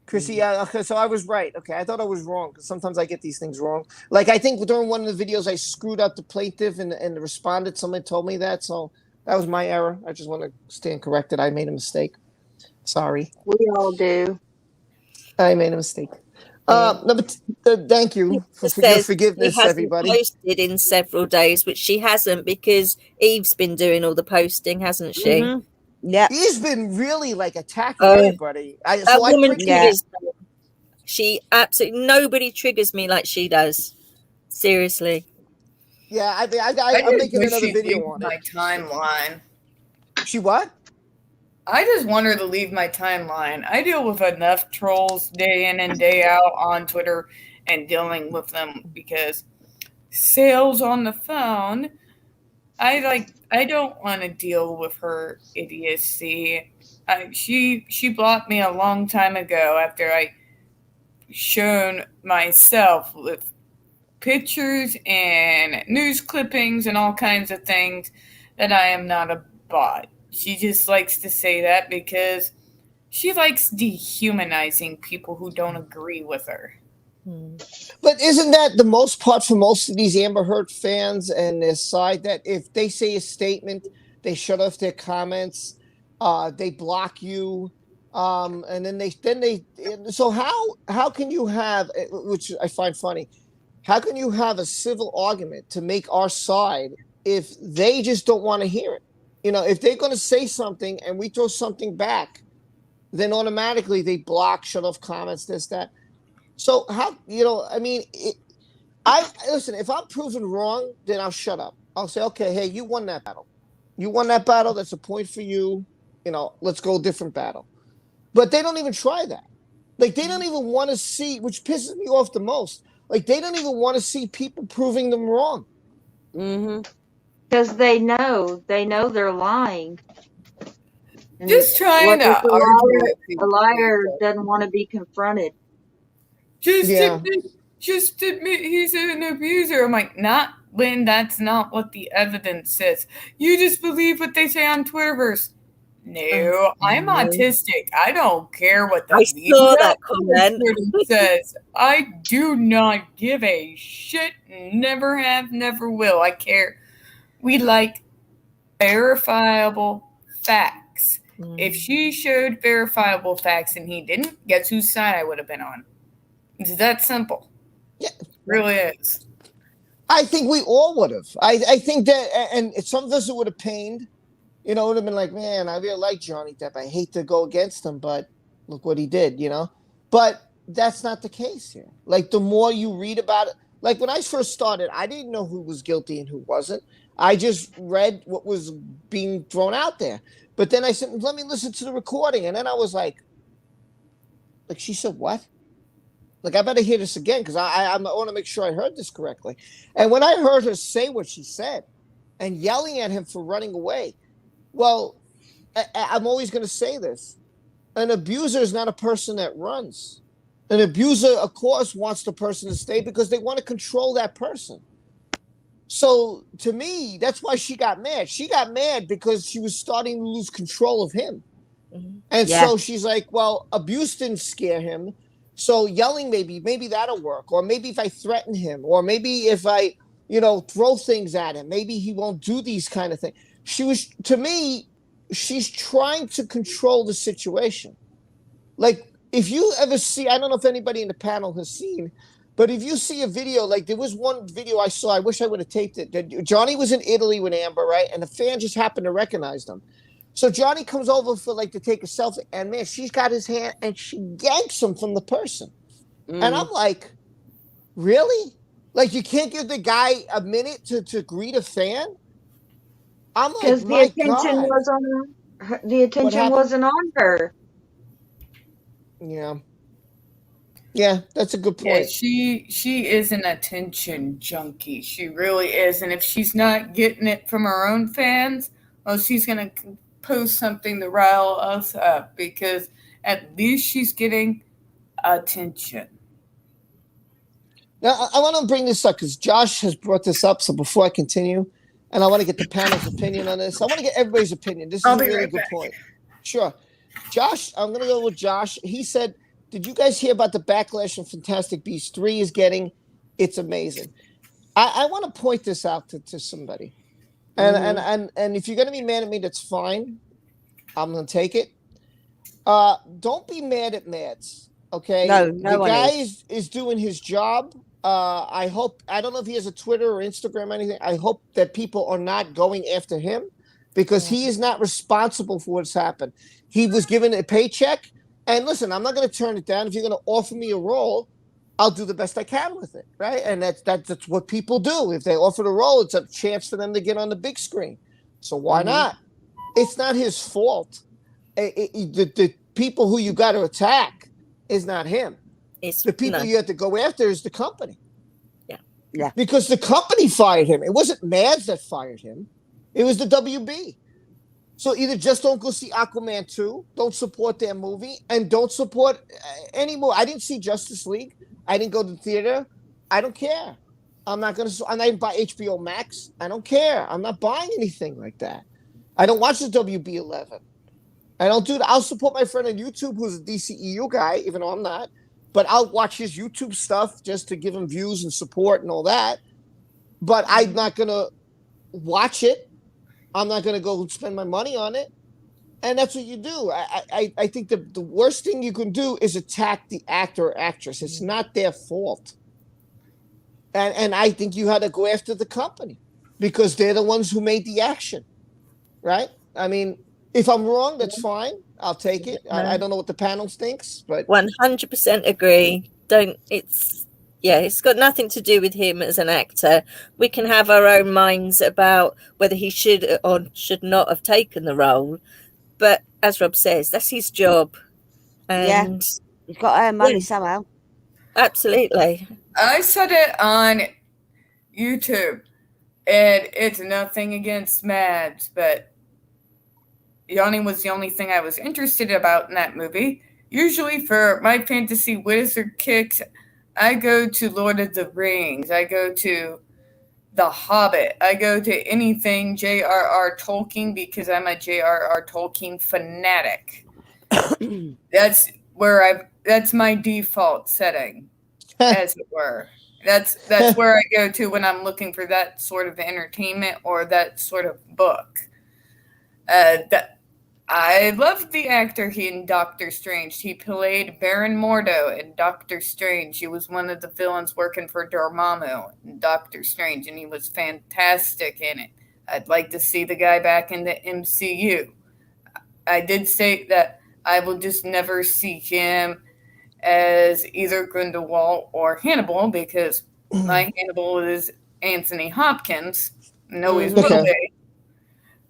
S1: Chrissy, okay, so I was right. Okay, I thought I was wrong because sometimes I get these things wrong. Like, I think during one of the videos, I screwed up the plaintiff and the respondent. Somebody told me that, so that was my error. I just want to stand corrected. I made a mistake. Sorry.
S5: We all do.
S1: I made a mistake. Thank you for your forgiveness, everybody.
S4: Posted in several days, which she hasn't because Eve's been doing all the posting, hasn't she?
S3: Mm-hmm. Yeah,
S1: He's been really like attacking everybody.
S4: She absolutely nobody triggers me like she does. Seriously.
S1: Yeah, I'm making another video on
S2: my timeline.
S1: She what?
S2: I just want her to leave my timeline. I deal with enough trolls day in and day out on Twitter and dealing with them because sales on the phone. I don't want to deal with her idiocy. She blocked me a long time ago after I shown myself with pictures and news clippings and all kinds of things that I am not a bot. She just likes to say that because she likes dehumanizing people who don't agree with her.
S1: But isn't that the most part for most of these Amber Heard fans and their side, that if they say a statement, they shut off their comments, they block you, And so how can you have, which I find funny, how can you have a civil argument to make our side if they just don't want to hear it? If they're going to say something and we throw something back, then automatically they block, shut off comments, this, that. So how, listen, if I'm proven wrong, then I'll shut up. I'll say, okay, hey, you won that battle. You won that battle. That's a point for you. Let's go a different battle. But they don't even try that. Like, they don't even want to see, which pisses me off the most. Like, they don't even want to see people proving them wrong.
S5: Because they know they're lying. And
S2: Just trying to argue with
S5: a liar doesn't want to be confronted.
S2: Just admit he's an abuser. I'm like, not Lynn, that's not what the evidence says. You just believe what they say on Twitterverse. No, I'm autistic. I don't care what the
S4: saw that comment
S2: says. I do not give a shit. Never have, never will. I care. We like verifiable facts. If she showed verifiable facts and he didn't, guess whose side I would have been on? It's that simple.
S1: Yeah.
S2: It really is.
S1: I think we all would have. I think that, and some of us would have pained. It would have been like, man, I really like Johnny Depp. I hate to go against him, but look what he did, But that's not the case here. Like, the more you read about it, like when I first started, I didn't know who was guilty and who wasn't. I just read what was being thrown out there. But then I said, let me listen to the recording. And then I was like, she said what? Like, I better hear this again because I want to make sure I heard this correctly. And when I heard her say what she said and yelling at him for running away, well, I'm always going to say this. An abuser is not a person that runs. An abuser, of course, wants the person to stay because they want to control that person. So, to me, that's why she got mad. She got mad because she was starting to lose control of him. And so she's like, well, abuse didn't scare him. So yelling, maybe that'll work. Or maybe if I threaten him, or maybe if I, throw things at him, maybe he won't do these kind of things. To me, she's trying to control the situation. Like, if you ever see, I don't know if anybody in the panel has seen, but if you see a video, like there was one video I saw, I wish I would have taped it. That Johnny was in Italy with Amber, right? And the fan just happened to recognize them. So Johnny comes over to take a selfie, and man, she's got his hand and she yanks him from the person. And I'm like, really? Like, you can't give the guy a minute to greet a fan? I'm like,
S5: because the attention was on her. The attention wasn't on her.
S1: Yeah, that's a good point.
S2: Yeah, she is an attention junkie. She really is. And if she's not getting it from her own fans, well, she's going to post something to rile us up because at least she's getting attention.
S1: Now, I want to bring this up because Josh has brought this up. So before I continue, and I want to get the panel's opinion on this. I want to get everybody's opinion. This is a really good point. Sure. Josh, I'm going to go with Josh. He said, did you guys hear about the backlash of Fantastic Beasts 3 is getting? It's amazing. I want to point this out to somebody. And if you're going to be mad at me, that's fine. I'm going to take it. Don't be mad at Mads. Okay?
S3: No
S1: the
S3: one
S1: guy is doing his job. I don't know if he has a Twitter or Instagram or anything. I hope that people are not going after him because he is not responsible for what's happened. He was given a paycheck. And listen, I'm not going to turn it down. If you're going to offer me a role, I'll do the best I can with it, right? And that's what people do. If they offer a role, it's a chance for them to get on the big screen. So why not? It's not his fault. The people who you got to attack is not him. The people you have to go after is the company.
S3: Yeah.
S1: Because the company fired him. It wasn't Mads that fired him. It was the WB. So either just don't go see Aquaman 2, don't support their movie, and don't support any movie. I didn't see Justice League. I didn't go to the theater. I don't care. I'm not going buy HBO Max. I don't care. I'm not buying anything like that. I don't watch the WB 11. I don't do that. I'll support my friend on YouTube who's a DCEU guy, even though I'm not. But I'll watch his YouTube stuff just to give him views and support and all that. But I'm not going to watch it. I'm not going to go spend my money on it. And that's what you do. I think the worst thing you can do is attack the actor or actress. It's not their fault. And I think you had to go after the company because they're the ones who made the action, right? I mean, if I'm wrong, that's fine. I'll take it. I don't know what the panel thinks, but
S4: 100% agree. It's got nothing to do with him as an actor. We can have our own minds about whether he should or should not have taken the role. But as Rob says, that's his job. And
S3: he's got to earn money somehow.
S4: Absolutely.
S2: I said it on YouTube, and it's nothing against Mads, but Yanni was the only thing I was interested about in that movie. Usually for my fantasy wizard kicks, I go to Lord of the Rings. I go to The Hobbit. I go to anything J.R.R. Tolkien because I'm a J.R.R. Tolkien fanatic. That's my default setting, as it were. That's where I go to when I'm looking for that sort of entertainment or that sort of book. I loved the actor in Doctor Strange. He played Baron Mordo in Doctor Strange. He was one of the villains working for Dormammu in Doctor Strange, and he was fantastic in it. I'd like to see the guy back in the MCU. I did say that I will just never see him as either Grindelwald or Hannibal because my Hannibal is Anthony Hopkins. No, he's will be.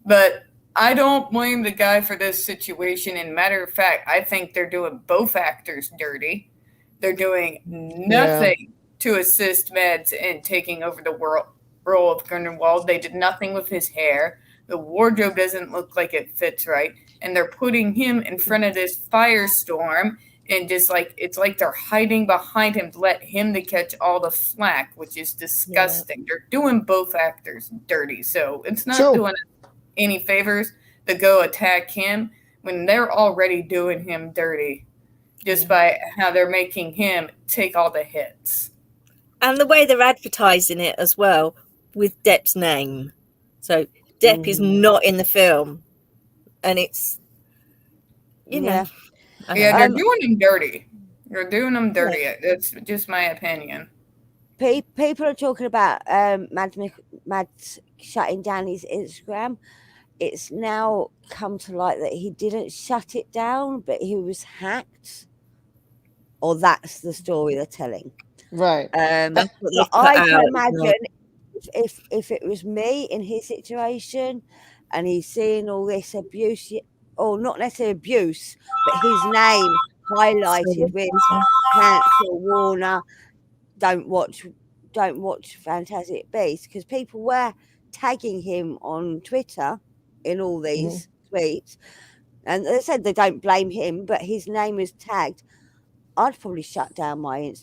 S2: But I don't blame the guy for this situation. And matter of fact, I think they're doing both actors dirty. They're doing nothing to assist Mads in taking over the role of Grindelwald. They did nothing with his hair. The wardrobe doesn't look like it fits right. And they're putting him in front of this firestorm. And just like it's like they're hiding behind him to let him to catch all the flack, which is disgusting. Yeah. They're doing both actors dirty. So it's not doing any favors to go attack him when they're already doing him dirty just by how they're making him take all the hits.
S4: And the way they're advertising it as well with Depp's name. So Depp is not in the film. And it's, you know.
S2: Yeah, they're doing him dirty. They're doing him dirty. Yeah. That's just my opinion.
S3: People are talking about Mads shutting down his Instagram. It's now come to light that he didn't shut it down, but he was hacked. Or that's the story they're telling.
S1: Right.
S3: I can imagine if it was me in his situation and he's seeing all this abuse, or not necessarily abuse, but his name highlighted with cancel, Warner, don't watch Fantastic Beasts, because people were tagging him on Twitter in all these tweets, and they said they don't blame him, but his name is tagged. I'd probably shut down my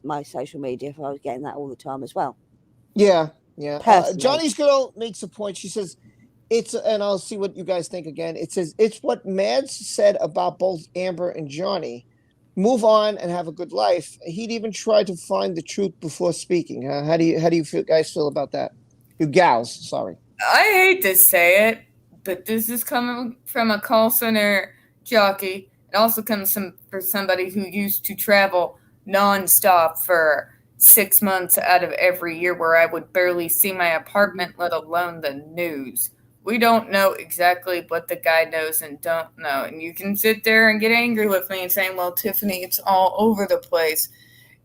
S3: my social media if I was getting that all the time as well.
S1: Yeah. Johnny's Girl makes a point. She says, and I'll see what you guys think again. It says, it's what Mads said about both Amber and Johnny. Move on and have a good life. He'd even try to find the truth before speaking. How do you guys feel about that? You gals, sorry.
S2: I hate to say it, but this is coming from a call center jockey. It also comes from somebody who used to travel nonstop for 6 months out of every year where I would barely see my apartment, let alone the news. We don't know exactly what the guy knows and don't know. And you can sit there and get angry with me and saying, well, Tiffany, it's all over the place.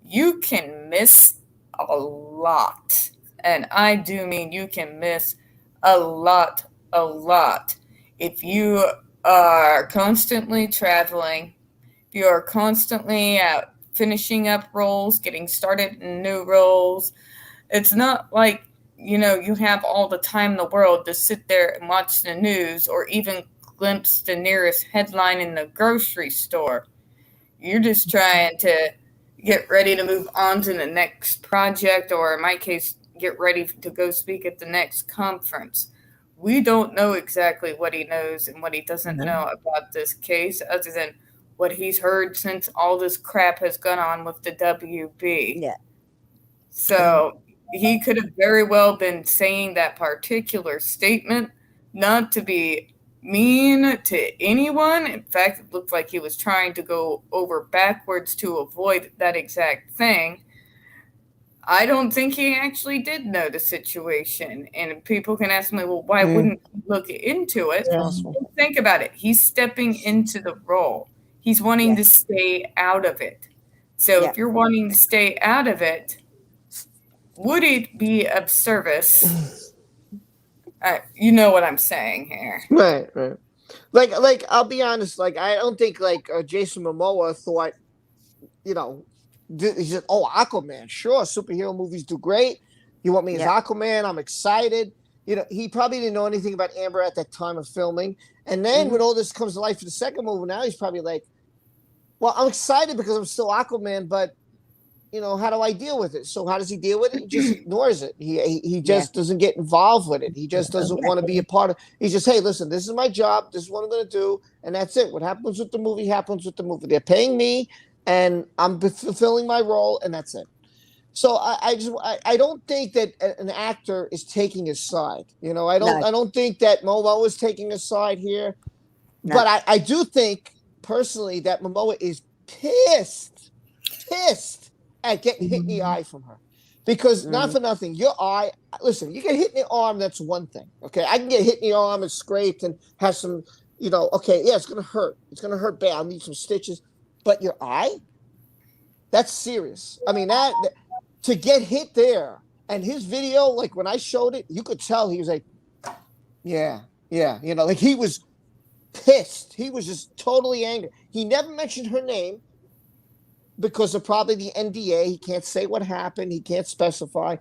S2: You can miss a lot. And I do mean you can miss a lot. If you are constantly traveling, if you are constantly out finishing up roles, getting started in new roles, it's not like, you have all the time in the world to sit there and watch the news or even glimpse the nearest headline in the grocery store. You're just trying to get ready to move on to the next project, or in my case, get ready to go speak at the next conference. We don't know exactly what he knows and what he doesn't know about this case, other than what he's heard since all this crap has gone on with the WB.
S3: Yeah.
S2: So he could have very well been saying that particular statement, not to be, mean to anyone. In fact, it looked like he was trying to go over backwards to avoid that exact thing. I don't think he actually did know the situation. And people can ask me, well, why wouldn't he look into it? Think about it. He's stepping into the role. He's wanting to stay out of it. So if you're wanting to stay out of it, would it be of service? You know what I'm saying here.
S1: Right. Like I'll be honest. Like I don't think like Jason Momoa thought, you know, he said, "Oh, Aquaman, sure, superhero movies do great. You want me as Aquaman? I'm excited." You know, he probably didn't know anything about Amber at that time of filming. And then when all this comes to life for the second movie, now he's probably like, "Well, I'm excited because I'm still Aquaman, but you know, how do I deal with it?" So how does he deal with it? He just ignores it. He just doesn't get involved with it. He just doesn't want to be a part of. He just, hey, listen, this is my job. This is what I'm going to do, and that's it. What happens with the movie happens with the movie. They're paying me, and I'm fulfilling my role, and that's it. So I don't think that an actor is taking his side. You know, I don't think that Momoa is taking a side here, but I do think personally that Momoa is pissed at getting hit in the eye from her. Because not for nothing, your eye, listen, you get hit in the arm, that's one thing. Okay. I can get hit in the arm and scraped and have some, you know, okay, yeah, it's gonna hurt. It's gonna hurt bad. I'll need some stitches. But your eye? That's serious. I mean, that to get hit there, and his video, like when I showed it, you could tell he was like, yeah, you know, like he was pissed. He was just totally angry. He never mentioned her name, because of probably the NDA. He can't say what happened. He can't specify.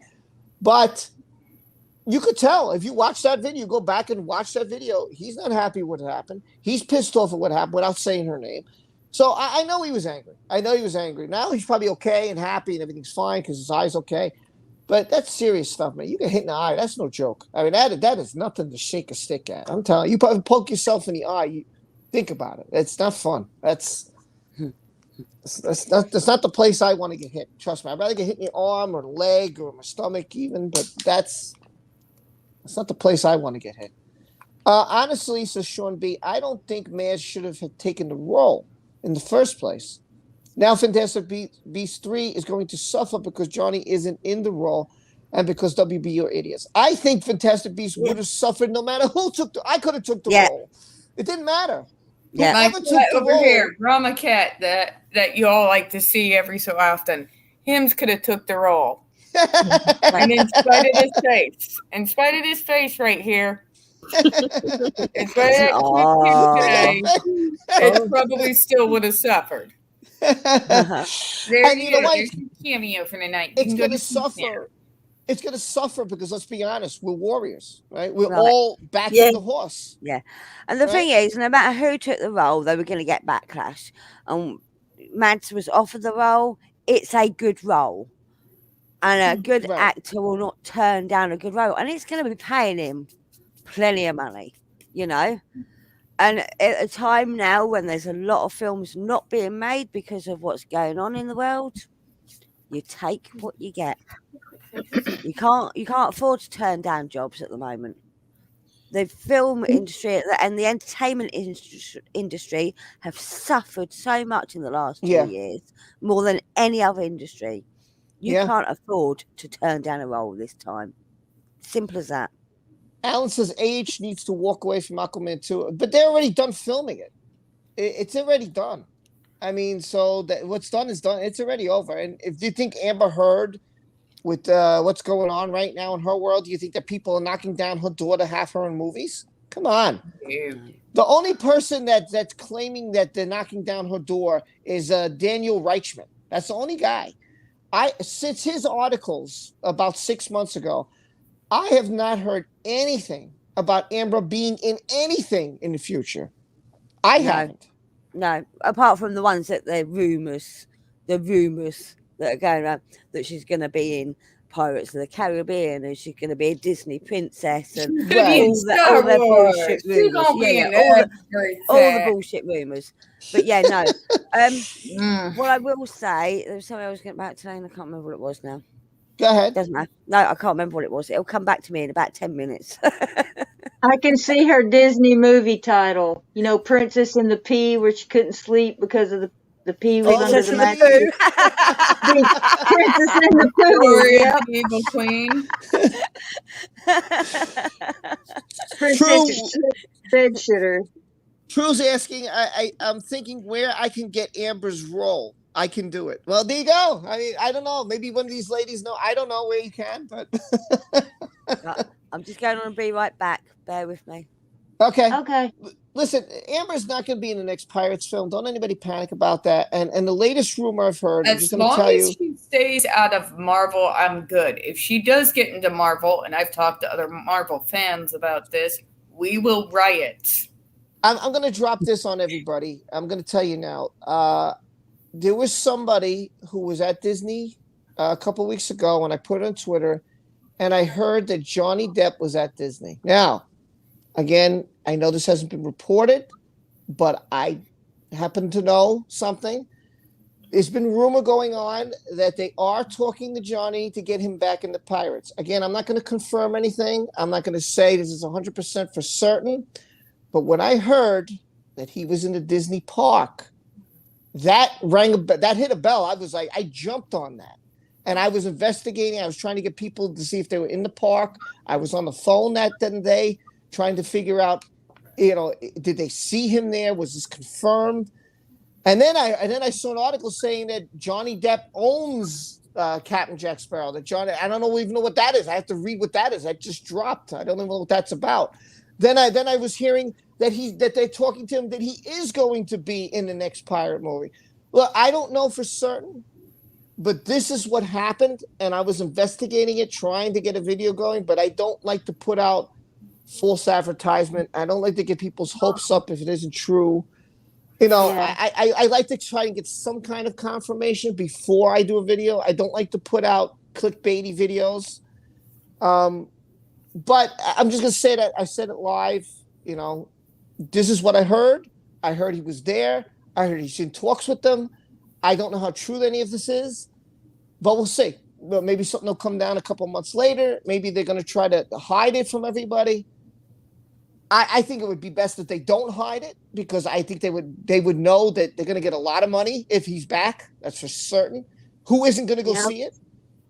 S1: But you could tell if you watch that video, go back and watch that video. He's not happy with what happened. He's pissed off at what happened without saying her name. So I know he was angry. Now he's probably okay and happy and everything's fine because his eye's okay. But that's serious stuff, man. You get hit in the eye. That's no joke. I mean, that is nothing to shake a stick at. I'm telling you, you probably poke yourself in the eye. You think about it. It's not fun. That's not the place I want to get hit. Trust me. I'd rather get hit in the arm or the leg or my stomach even, but that's not the place I want to get hit. Honestly, says Sean B., I don't think Maz should have taken the role in the first place. Now Fantastic Beasts 3 is going to suffer because Johnny isn't in the role and because WB are idiots. I think Fantastic Beasts would have suffered no matter who took I could have took the role. It didn't matter.
S2: Yeah, like over here, Drama Cat that you all like to see every so often. Hims could have took the role. And in spite of his face right here, in spite of that it probably still would have suffered. There you go. There's your cameo for the night.
S1: It's going to suffer. It's going to suffer because, let's be honest, we're warriors, right? We're all backing the horse.
S3: Yeah. And the thing is, no matter who took the role, they were going to get backlash. Mads was offered the role. It's a good role. And a good actor will not turn down a good role. And it's going to be paying him plenty of money, you know? And at a time now when there's a lot of films not being made because of what's going on in the world, you take what you get. You can't afford to turn down jobs at the moment. The film industry and the entertainment industry have suffered so much in the last 2 years, more than any other industry. You can't afford to turn down a role this time. Simple as that.
S1: Alan says AH needs to walk away from Aquaman 2, but they're already done filming it. It's already done. I mean, so that what's done is done. It's already over. And if you think Amber Heard, with what's going on right now in her world, do you think that people are knocking down her door to have her in movies? Come on. The only person that's claiming that they're knocking down her door is Daniel Reichman. That's the only guy. Since his articles about 6 months ago, I have not heard anything about Amber being in anything in the future. I haven't.
S3: No, apart from the ones that the rumors that are going around that she's going to be in Pirates of the Caribbean and she's going to be a Disney princess and all the bullshit rumors. All the bullshit rumors. But yeah, no. What I will say, there was something I was getting back today and I can't remember what it was now.
S1: Go ahead.
S3: Doesn't matter. No, I can't remember what it was. It'll come back to me in about 10 minutes.
S5: I can see her Disney movie title. You know, Princess and the Pea, where she couldn't sleep because of the pea was under
S3: Princess
S5: the
S3: and the
S5: mattress. Princess and the Pooh.
S2: Glory
S5: Yep.
S2: of the Evil Queen.
S5: Princess
S1: True.
S5: bed shitter.
S1: True's asking. I'm thinking where I can get Amber's role. I can do it. Well, there you go. I mean, I don't know. Maybe one of these ladies know. I don't know where you can, but
S3: Right, I'm just going on and be right back. Bear with me.
S1: okay.
S5: Okay.
S1: Listen, Amber's not going to be in the next Pirates film. Don't anybody panic about that. And the latest rumor I've heard, I'm just
S2: As
S1: going to
S2: long
S1: tell
S2: as
S1: you.
S2: she stays out of Marvel, I'm good. If she does get into Marvel, and I've talked to other Marvel fans about this, we will riot.
S1: I'm going to drop this on everybody. I'm going to tell you now. There was somebody who was at Disney a couple of weeks ago, and I put it on Twitter, and I heard that Johnny Depp was at Disney. Now, again, I know this hasn't been reported, but I happen to know something. There's been rumor going on that they are talking to Johnny to get him back in the Pirates. Again, I'm not going to confirm anything. I'm not going to say this is 100% for certain. But when I heard that he was in the Disney park, that hit a bell. I was like, I jumped on that. And I was investigating. I was trying to get people to see if they were in the park. I was on the phone that day trying to figure out, did they see him there? Was this confirmed? And then I saw an article saying that Johnny Depp owns Captain Jack Sparrow. That I don't even know what that is. I have to read what that is. That just dropped. I don't even know what that's about. Then I was hearing that they're talking to him that he is going to be in the next pirate movie. Well, I don't know for certain, but this is what happened, and I was investigating it, trying to get a video going. But I don't like to put out false advertisement. I don't like to get people's hopes up if it isn't true.
S5: Yeah.
S1: I like to try and get some kind of confirmation before I do a video. I don't like to put out clickbaity videos. But I'm just going to say that I said it live. This is what I heard. I heard he was there. I heard he's in talks with them. I don't know how true any of this is, but we'll see. Well, maybe something will come down a couple months later. Maybe they're going to try to hide it from everybody. I think it would be best if they don't hide it, because I think they would know that they're going to get a lot of money if he's back. That's for certain. Who isn't going to go see it,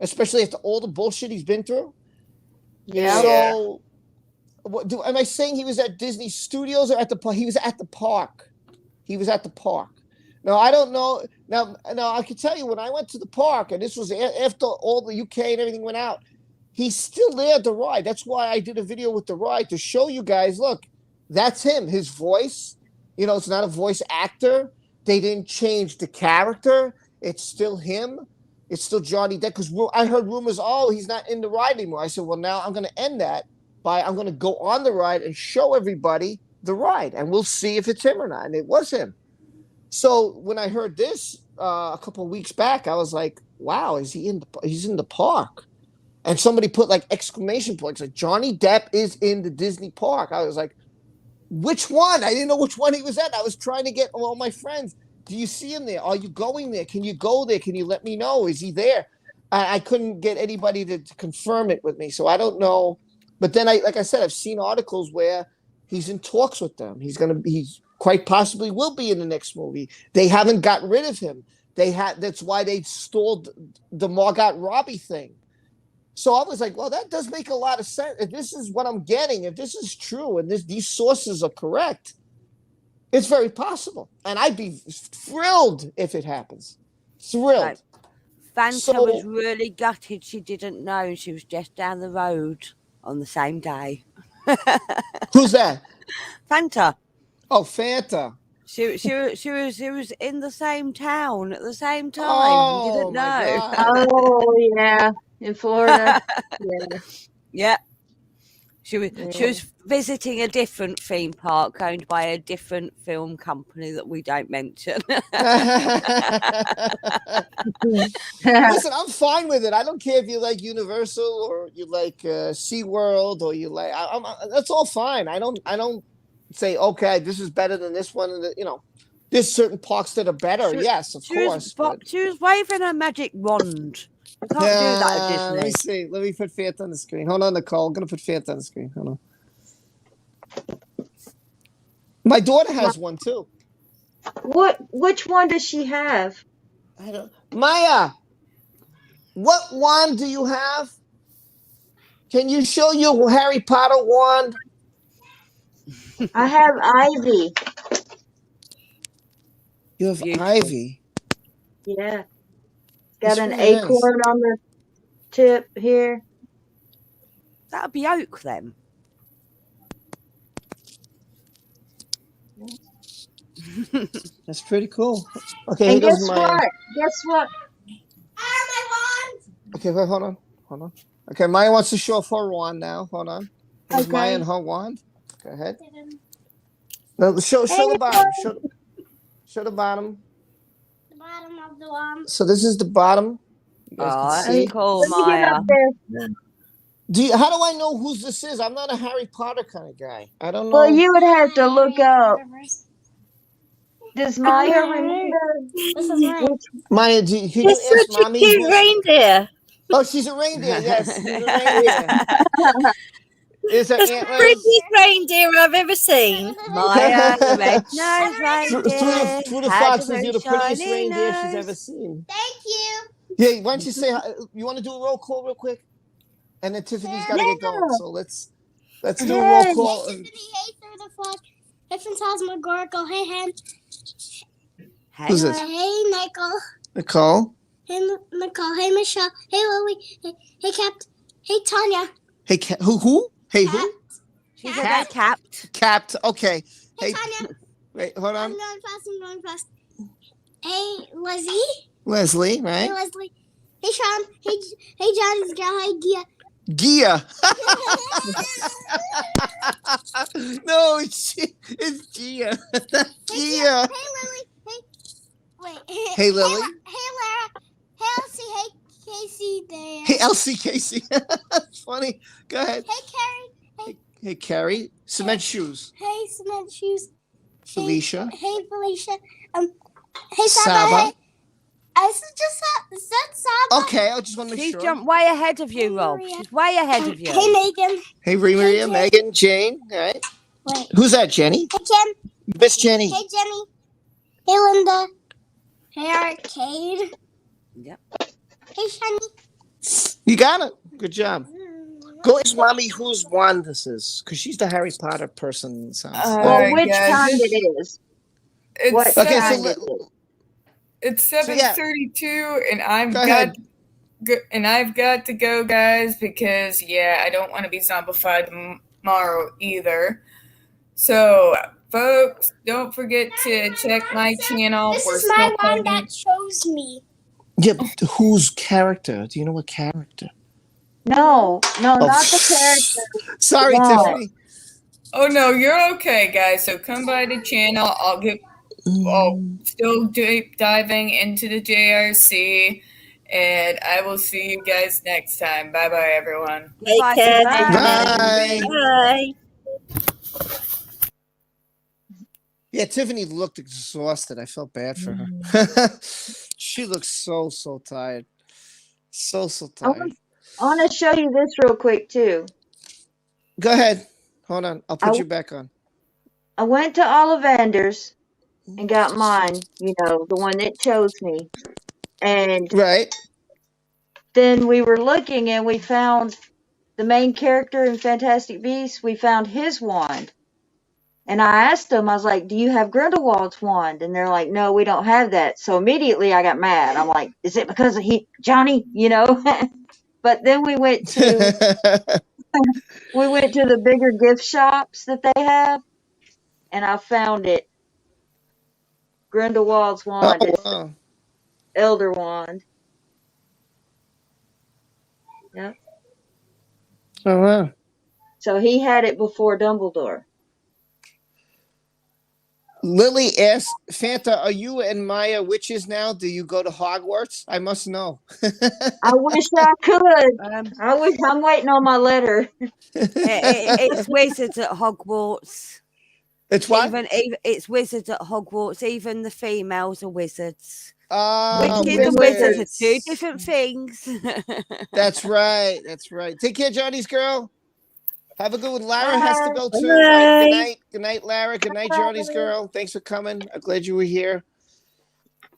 S1: especially after all the bullshit he's been through?
S5: Yeah.
S1: So, am I saying he was at Disney Studios or at the park? He was at the park. He was at the park. Now, I don't know. Now, I can tell you when I went to the park, and this was after all the UK and everything went out, he's still there at the ride. That's why I did a video with the ride to show you guys, look, that's him. His voice, it's not a voice actor. They didn't change the character. It's still him. It's still Johnny Depp. Because I heard rumors, he's not in the ride anymore. I said, well, now I'm going to end that by I'm going to go on the ride and show everybody the ride, and we'll see if it's him or not. And it was him. So when I heard this a couple of weeks back, I was like, wow, he's in the park. And somebody put like exclamation points, like Johnny Depp is in the Disney park. I was like, which one? I didn't know which one he was at. I was trying to get all my friends. Do you see him there? Are you going there? Can you go there? Can you let me know? Is he there? I couldn't get anybody to confirm it with me. So I don't know. But then like I said, I've seen articles where he's in talks with them. He's quite possibly will be in the next movie. They haven't got rid of him. That's why they stalled the Margot Robbie thing. So I was like, well, that does make a lot of sense. If this is what I'm getting, if this is true, and these sources are correct, it's very possible. And I'd be thrilled if it happens. Thrilled.
S3: Fanta was really gutted she didn't know, and she was just down the road on the same day.
S1: Who's that?
S3: Fanta.
S1: Oh, Fanta.
S3: She was in the same town at the same time.
S1: Oh,
S3: You didn't know.
S5: Oh, yeah. In Florida.
S3: Yeah. She was visiting a different theme park owned by a different film company that we don't mention.
S1: Listen, I'm fine with it. I don't care if you like Universal or you like SeaWorld or you like. That's all fine. I don't say okay, this is better than this one. There's certain parks that are better. Yes, of course.
S3: She was waving her magic wand. You can't do that at Disney.
S1: Let me see. Let me put Fanta on the screen. Hold on, Nicole. I'm going to put Fanta on the screen. Hold on. My daughter has one too.
S5: Which one does she have?
S1: I don't. Maya, what wand do you have? Can you show your Harry Potter wand?
S5: I have Ivy.
S1: You have
S3: Beautiful.
S1: Ivy.
S5: Yeah.
S1: That's
S5: Got an
S1: really nice.
S5: acorn on the tip here.
S3: That'll be oak then.
S1: That's pretty cool. Okay,
S5: And
S1: here goes
S5: guess
S1: Maya.
S5: what? Guess what?
S1: Okay, wait, hold on. Okay, Maya wants to show off her wand now. Hold on. Here's Maya
S5: Okay.
S1: and her wand. Go ahead. No, show the bottom. Show the bottom.
S6: The bottom of the wand.
S1: So this is the bottom. You guys
S3: Oh,
S1: can
S3: that's
S1: see.
S3: cool,
S5: Let me get
S3: Maya.
S5: up there.
S1: How do I know whose this is? I'm not a Harry Potter kind of guy. I don't know.
S5: Well, you would have to look up. Does Maya remember?
S6: This is mine.
S1: Maya, can you
S4: It's
S1: ask
S4: such a
S1: mommy?
S4: cute reindeer.
S1: Oh, she's a reindeer. Yes, she's a reindeer. Is her
S4: That's the
S1: antlers?
S4: prettiest reindeer I've ever seen.
S3: Maya, the red-nosed reindeer,
S1: Through the
S3: had
S1: foxes,
S3: a
S1: you're the prettiest
S3: shiny
S1: reindeer she's
S3: nose.
S1: ever seen.
S6: Thank you.
S1: Yeah, why don't you say you want to do a roll call real quick, and then Tiffany's got to get going. So let's do a roll call.
S6: Hey, Tiffany, hey, through the flock. Hey, Phantasmagorical. Hey, Hen.
S3: Hey,
S1: Who's this?
S6: Hey, Nicole.
S1: Nicole.
S6: Hey, Nicole. Hey, Michelle. Hey, Lily. Hey, Capt. Hey, Tanya.
S1: Hey, who? Hey,
S6: Cat.
S1: who?
S3: She's a red capped.
S1: Capped. Okay.
S6: Hey,
S1: Hey,
S6: Tanya.
S1: wait, hold
S6: I'm
S1: on.
S6: going fast. Hey, Leslie.
S1: Leslie,
S6: Hey,
S1: right?
S6: Leslie. Hey, Sean. Hey, Johnny's girl. Hey, Gia.
S1: Gia. No, it's Gia. Gia.
S6: Hey, Lily. Hey, wait.
S1: Hey, Lily.
S6: Hey, Lara. Hey, Elsie. Hey, Casey. There.
S1: Hey, Elsie Casey. That's funny. Go ahead.
S6: Hey, Carrie.
S1: Hey, Carrie. Cement shoes.
S6: Hey, Cement Shoes.
S1: Felicia.
S6: Hey, Felicia. Hey, Saba.
S1: Saba.
S6: Hey. Is that Saba?
S1: Okay, I just want to make
S3: She
S1: sure.
S3: jumped way ahead of you,
S6: Hey,
S3: Rob.
S6: Maria.
S3: She's way ahead of you.
S6: Hey, Megan.
S1: Hey, Maria,
S6: Jane.
S1: Megan, Jane. All right.
S6: Wait.
S1: Who's that, Jenny?
S6: Hey, Kim.
S1: Miss Jenny.
S6: Hey, Jenny. Hey, Linda. Hey, Arcade.
S3: Yep.
S6: Hey, Shani.
S1: You got it. Good job. Go ask mommy whose wand this is, because she's the Harry Potter person. Sounds.
S2: All
S5: Well,
S2: right,
S5: which
S2: guys,
S5: kind it is? What
S2: It's
S1: Okay,
S5: kind
S1: so
S5: it is?
S2: it's
S1: So, yeah.
S2: 7:32, and I've
S1: Go ahead.
S2: got to go, guys, because I don't want to be zombified tomorrow either. So, folks, don't forget to check my channel.
S6: This
S2: We're
S6: is my
S2: still
S6: wand that chose me.
S1: Yeah, but whose character? Do you know what character?
S5: No, not the
S1: Oh,
S5: character.
S1: sorry,
S5: Wand.
S1: Tiffany.
S2: Oh no, you're okay, guys. So come by the channel. I'll still deep diving into the JRC, and I will see you guys next time. Bye bye, everyone.
S4: Take
S3: Bye,
S4: care.
S3: Tiffany.
S1: Bye.
S4: Bye.
S1: Yeah, Tiffany looked exhausted. I felt bad for her. She looks so tired. So tired.
S5: I want to show you this real quick too.
S1: Go ahead. Hold on. I'll put
S5: I-
S1: you back on.
S5: I went to Ollivander's and got mine, the one that chose me. And
S1: Right.
S5: then we were looking and we found the main character in Fantastic Beasts. We found his wand. And I asked them, I was like, do you have Grindelwald's wand? And they're like, no, we don't have that. So immediately I got mad. I'm like, is it because of Johnny, But then we went to the bigger gift shops that they have. And I found it. Grindelwald's wand is the
S1: wow.
S5: Elder Wand. Yep.
S1: Oh wow.
S5: So he had it before Dumbledore.
S1: Lily asked Fanta, are you and Maya witches now? Do you go to Hogwarts? I must know.
S5: I wish I could. I'm waiting on my letter.
S3: It's wizards at Hogwarts.
S1: It's what?
S3: Even it's wizards at Hogwarts. Even the females are wizards.
S5: Witches
S3: Witches and wizards are
S1: wizards.
S3: two different things.
S1: That's right. That's right. Take care, Johnny's girl. Have a good one. Lara has to go too.
S4: Bye.
S1: Right. Good night. Good night, Lara. Good night, Johnny's girl. Thanks for coming. I'm glad you were here.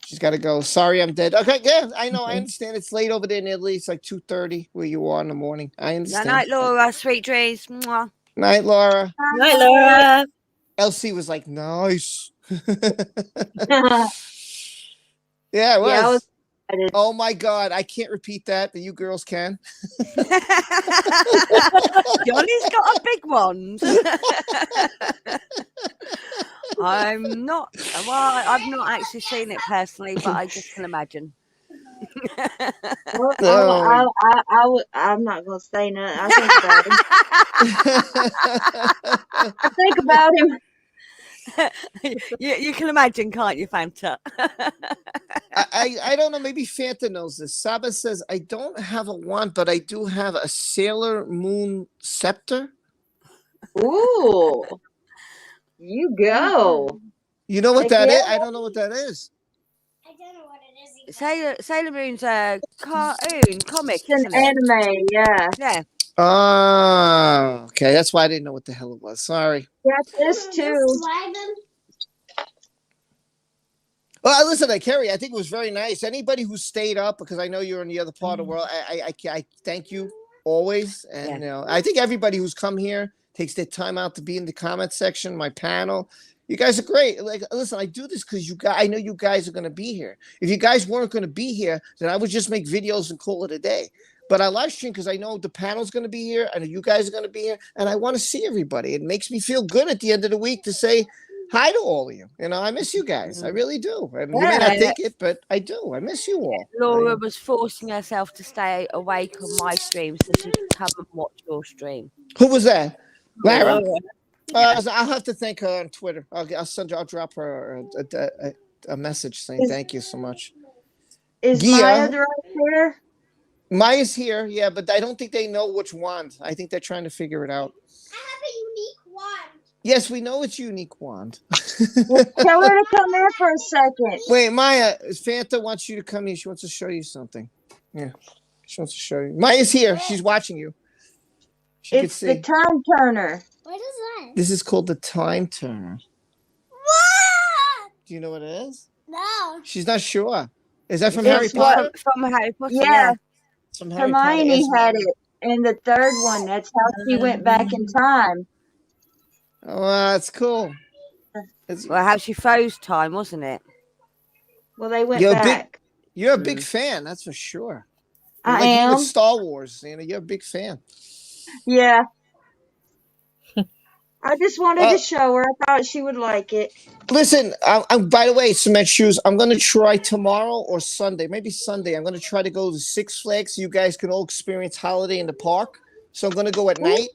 S1: She's got to go. Sorry, I'm dead. Okay, yeah, I know. I understand. It's late over there in Italy. It's like 2:30 where you are in the morning. I
S3: Night,
S1: understand.
S3: night, Laura. Sweet dreams. Mwah.
S1: Night, Laura.
S4: Night, Laura.
S1: Elsie was like, nice.
S5: Yeah,
S1: Yeah, it was.
S5: I was excited.
S1: Oh my God. I can't repeat that, but you girls can.
S3: Johnny's got a big one. I'm not. Well, I've not actually seen it personally, but I just can imagine.
S5: Well,
S1: Oh.
S5: I'm not gonna say nothing. I think about him.
S3: You can imagine, can't you, Fanta?
S1: I don't know. Maybe Fanta knows this. Saba says, I don't have a wand, but I do have a Sailor Moon scepter.
S5: Ooh, you go.
S1: You know what
S5: Heck
S1: that is?
S5: yeah.
S1: I don't know what that is.
S6: I don't know what it is either.
S3: Sailor Moon's a cartoon comic,
S5: It's an
S3: isn't it?
S5: anime, yeah.
S3: Yeah.
S1: Oh, okay. That's why I didn't know what the hell it was. Sorry.
S5: Got this too.
S6: Slide them.
S1: Well, listen, Carrie, I think it was very nice. Anybody who stayed up, because I know you're in the other part of the world, I thank you always. And, you know, I think everybody who's come here takes their time out to be in the comment section, my panel. You guys are great. Like, listen, I do this because I know you guys are going to be here. If you guys weren't going to be here, then I would just make videos and call it a day. But I live stream because I know the panel's going to be here. I know you guys are going to be here. And I want to see everybody. It makes me feel good at the end of the week to say hi to all of you. You know, I miss you guys. I really do. I mean, you may not think it, but I do. I miss you all.
S3: Laura was forcing herself to stay awake on my stream so she could come and watch your stream.
S1: Who was that? Lara?
S3: Laura.
S1: I'll have to thank her on Twitter. I'll drop her a message saying thank you so much.
S5: Is
S1: Gia.
S5: Maya right here?
S1: Maya's here, yeah, but I don't think they know which wand. I think they're trying to figure it out.
S6: I have a unique wand.
S1: Yes, we know it's unique wand.
S5: Well, tell her to come here for a second.
S1: Wait, Maya, Fanta wants you to come here. She wants to show you something. Yeah, she wants to show you. Maya's here. She's watching you. She can
S5: It's
S1: see.
S5: the time turner.
S6: What is that?
S1: This is called the time turner.
S6: What?
S1: Do you know what it is?
S6: No.
S1: She's not sure. Is that from
S5: It's
S1: Harry Potter?
S3: From Harry Potter.
S5: Yeah,
S1: From Harry Potter.
S5: Hermione
S1: Yes,
S5: had it in the third one. That's how she went back in time.
S1: Oh, that's cool.
S3: Well, how she froze time, wasn't it?
S5: Well, they went
S1: You're
S5: back.
S1: You're a big fan, that's for sure.
S5: I
S1: like you
S5: am.
S1: with Star Wars, you know, you're a big fan.
S5: Yeah. I just wanted to show her. I thought she would like it.
S1: Listen, I'm by the way, Cement Shoes, I'm going to try tomorrow or Sunday, maybe Sunday. I'm going to try to go to Six Flags so you guys can all experience holiday in the park. So I'm going to go at night,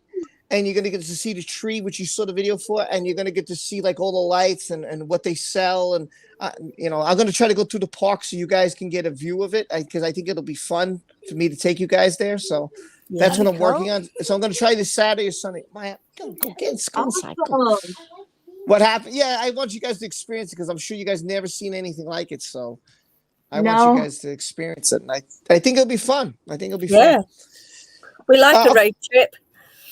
S1: and you're going to get to see the tree, which you saw the video for, and you're going to get to see like all the lights and what they sell. And, you know, I'm going to try to go through the park so you guys can get a view of it because I think it'll be fun for me to take you guys there. So that's what I'm working on. So I'm going to try this Saturday or Sunday. Maya, go get in school.
S5: Awesome.
S1: What happened? Yeah, I want you guys to experience it because I'm sure you guys never seen anything like it. So I want you guys to experience it. And I think it'll be fun. I think it'll be fun.
S4: We like a road trip.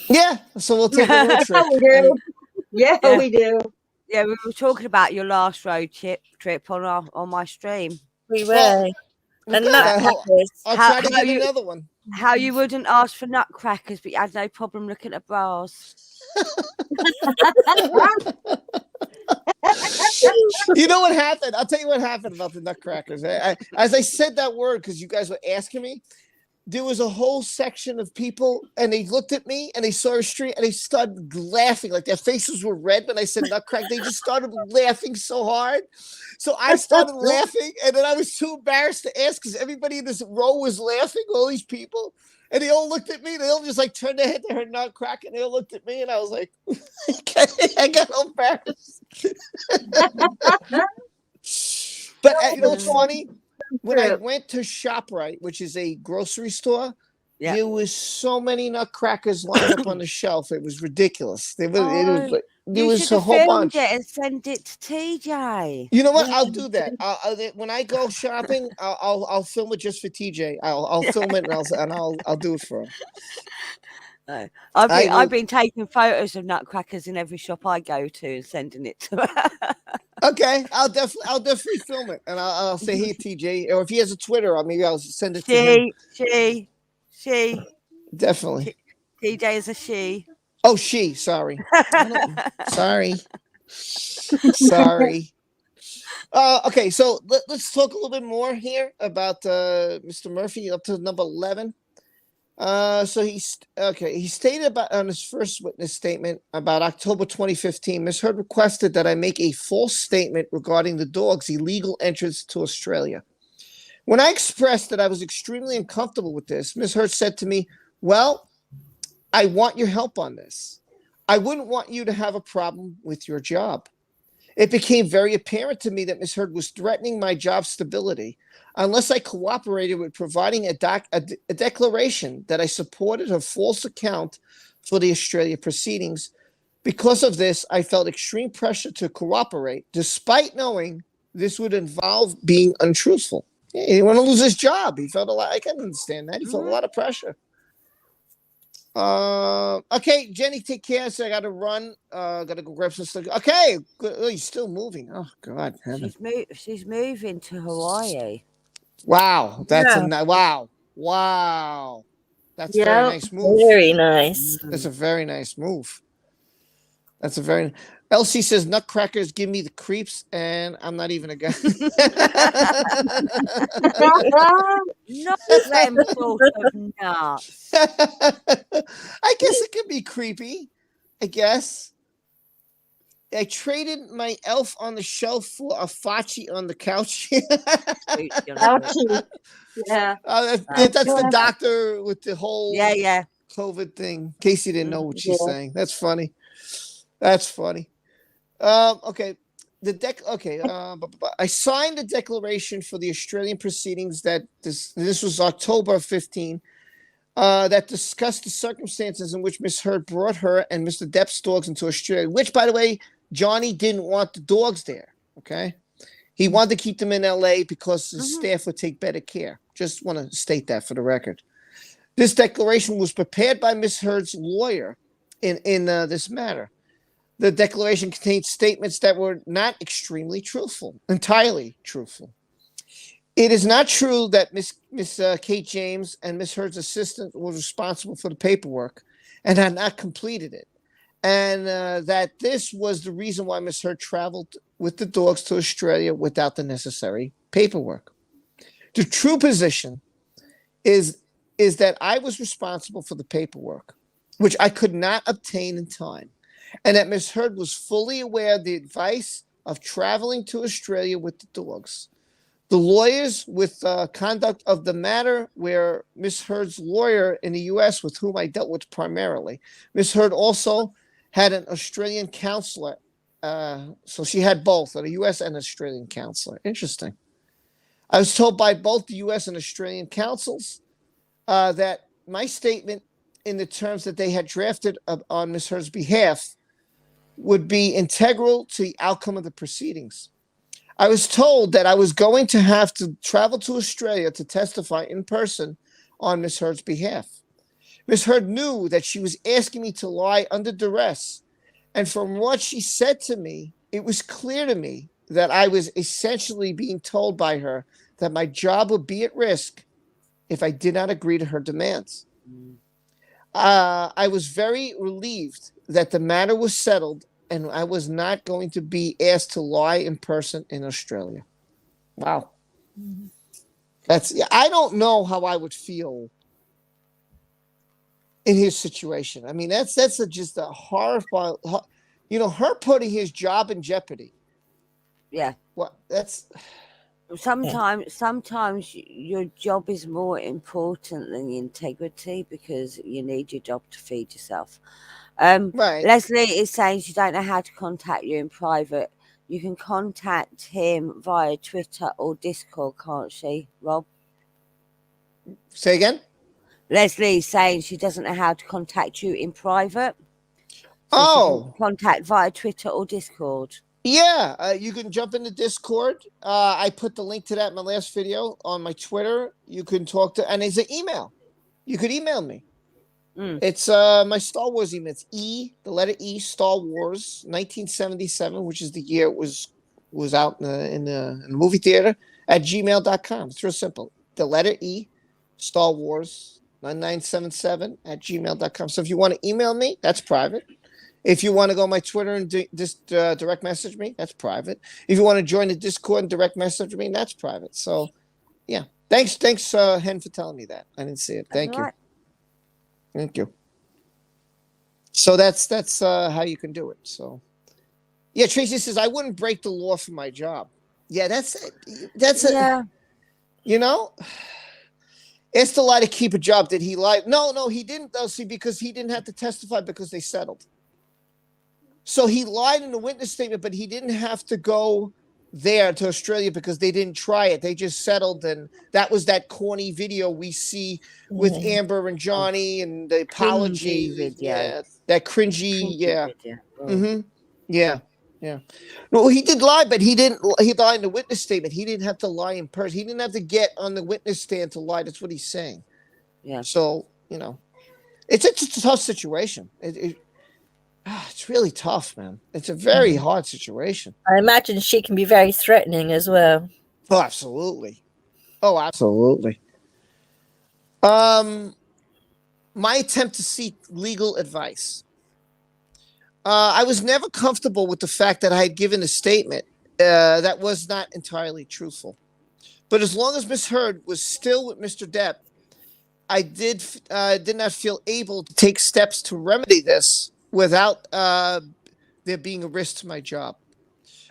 S1: Yeah, so we'll take a road trip.
S5: We do. Yeah, we do.
S3: Yeah, we were talking about your last road trip on my stream.
S4: We were.
S1: Well,
S4: and
S1: good. I'll try to get another one.
S3: How you wouldn't ask for nutcrackers, but you had no problem looking at bras.
S1: You know what happened? I'll tell you what happened about the nutcrackers. As I said that word, because you guys were asking me, there was a whole section of people, and they looked at me, and they saw a street, and they started laughing. Like their faces were red when I said nutcracker. They just started laughing so hard. So I started laughing, and then I was too embarrassed to ask because everybody in this row was laughing, all these people. And they all looked at me. They all just like turned their head to her nutcracker, and they all looked at me, and I was like, I got embarrassed. But you know what's funny? When I went to ShopRite, which is a grocery store, there was so many nutcrackers lined up on the shelf. It was ridiculous. There was a whole bunch.
S3: It and send it to TJ.
S1: You know what? I'll do that. When I go shopping, I'll film it just for TJ. I'll film it and I'll do it for him.
S3: No.
S1: I
S3: I've
S1: will.
S3: been taking photos of nutcrackers in every shop I go to and sending it to her.
S1: Okay, I'll definitely film it, and I'll say, hey, TJ, or if he has a Twitter, maybe I'll send it to him.
S3: She.
S1: Definitely.
S3: TJ is a she.
S1: Oh, she. Sorry. Sorry. Sorry. Okay, so let's talk a little bit more here about Mr. Murphy up to number 11. So he stated about on his first witness statement about October 2015, Ms. Heard requested that I make a false statement regarding the dog's illegal entrance to Australia. When I expressed that I was extremely uncomfortable with this, Ms. Heard said to me, well, I want your help on this. I wouldn't want you to have a problem with your job. It became very apparent to me that Ms. Heard was threatening my job stability unless I cooperated with providing a declaration that I supported her false account for the Australia proceedings. Because of this, I felt extreme pressure to cooperate, despite knowing this would involve being untruthful. Yeah, he didn't want to lose his job. He felt a lot. I can understand that. He felt a lot of pressure. Okay, Jenny, take care. So I got to run. Got to go grab some stuff. Okay, good. Oh, he's still moving. Oh God,
S3: She's moving to Hawaii.
S1: wow, that's
S4: Yeah.
S1: wow. That's a very
S5: Yep.
S1: nice move.
S4: Very nice.
S1: That's a very nice move. That's a very. Elsie says nutcrackers give me the creeps, and I'm not even a guy.
S3: Not them sort of nuts.
S1: I guess it could be creepy. I guess. I traded my elf on the shelf for a Fachi on the couch.
S5: Ouchie. Yeah.
S1: That's the doctor with the whole
S3: Yeah.
S1: COVID thing. In case you didn't know what she's
S5: Yeah.
S1: saying. That's funny. That's funny. Okay. I signed the declaration for the Australian proceedings that this was October 15, that discussed the circumstances in which Miss Heard brought her and Mr. Depp's dogs into Australia, which, by the way, Johnny didn't want the dogs there. Okay. He wanted to keep them in LA because his staff would take better care. Just want to state that for the record. This declaration was prepared by Miss Heard's lawyer in this matter. The declaration contained statements that were not entirely truthful. It is not true that Miss Kate James and Miss Heard's assistant was responsible for the paperwork and had not completed it, and that this was the reason why Miss Heard traveled with the dogs to Australia without the necessary paperwork. The true position is that I was responsible for the paperwork, which I could not obtain in time, and that Miss Heard was fully aware of the advice of traveling to Australia with the dogs. The lawyers with conduct of the matter were Miss Heard's lawyer in the U.S. with whom I dealt with primarily. Miss Heard also had an Australian counselor. So she had both, a U.S. and Australian counselor. Interesting. I was told by both the U.S. and Australian counsels that my statement in the terms that they had drafted on Miss Heard's behalf would be integral to the outcome of the proceedings. I was told that I was going to have to travel to Australia to testify in person on Miss Heard's behalf. Miss Heard knew that she was asking me to lie under duress, and from what she said to me, it was clear to me that I was essentially being told by her that my job would be at risk if I did not agree to her demands. I was very relieved that the matter was settled and I was not going to be asked to lie in person in Australia. Wow. I don't know how I would feel in his situation. I mean, that's just a horrifying, her putting his job in jeopardy.
S3: Yeah.
S1: What? That's
S3: sometimes your job is more important than integrity because you need your job to feed yourself.
S1: right.
S3: Leslie is saying she don't know how to contact you in private. You can contact him via Twitter or Discord, can't she, Rob?
S1: Say again?
S3: Leslie is saying she doesn't know how to contact you in private.
S1: So
S3: she can contact via Twitter or Discord.
S1: Yeah, you can jump into Discord. I put the link to that in my last video on my Twitter. You can talk to, and there's an email. You could email me. It's my Star Wars email. It's the letter E, Star Wars, 1977, which is the year it was out in the movie theater, at gmail.com. It's real simple. The letter E, Star Wars, 1977 at gmail.com. So if you want to email me, that's private. If you want to go on my Twitter and just direct message me, that's private. If you want to join the Discord and direct message me, that's private. So, yeah. Thanks, Hen, for telling me that. I didn't see it. Thank you.
S3: Right.
S1: Thank you. So that's how you can do it. So, yeah, Tracy says I wouldn't break the law for my job. Yeah, that's
S3: Yeah.
S1: you know, asked to lie to keep a job. Did he lie? No, he didn't though. See, because he didn't have to testify because they settled. So he lied in the witness statement, but he didn't have to go there to Australia because they didn't try it. They just settled, and that was that corny video we see with Amber and Johnny and the apology
S3: Cringy video.
S1: Yeah, that cringy. Yeah.
S3: Video.
S1: Mm-hmm. Yeah. Yeah. No, he did lie, but he didn't. He lied in the witness statement. He didn't have to lie in person. He didn't have to get on the witness stand to lie. That's what he's saying.
S3: Yeah.
S1: So it's a tough situation. It's really tough, man. It's a very hard situation.
S4: I imagine she can be very threatening as well.
S1: Oh, absolutely. Oh, absolutely. My attempt to seek legal advice. I was never comfortable with the fact that I had given a statement that was not entirely truthful. But as long as Miss Heard was still with Mr. Depp, I did not feel able to take steps to remedy this without there being a risk to my job.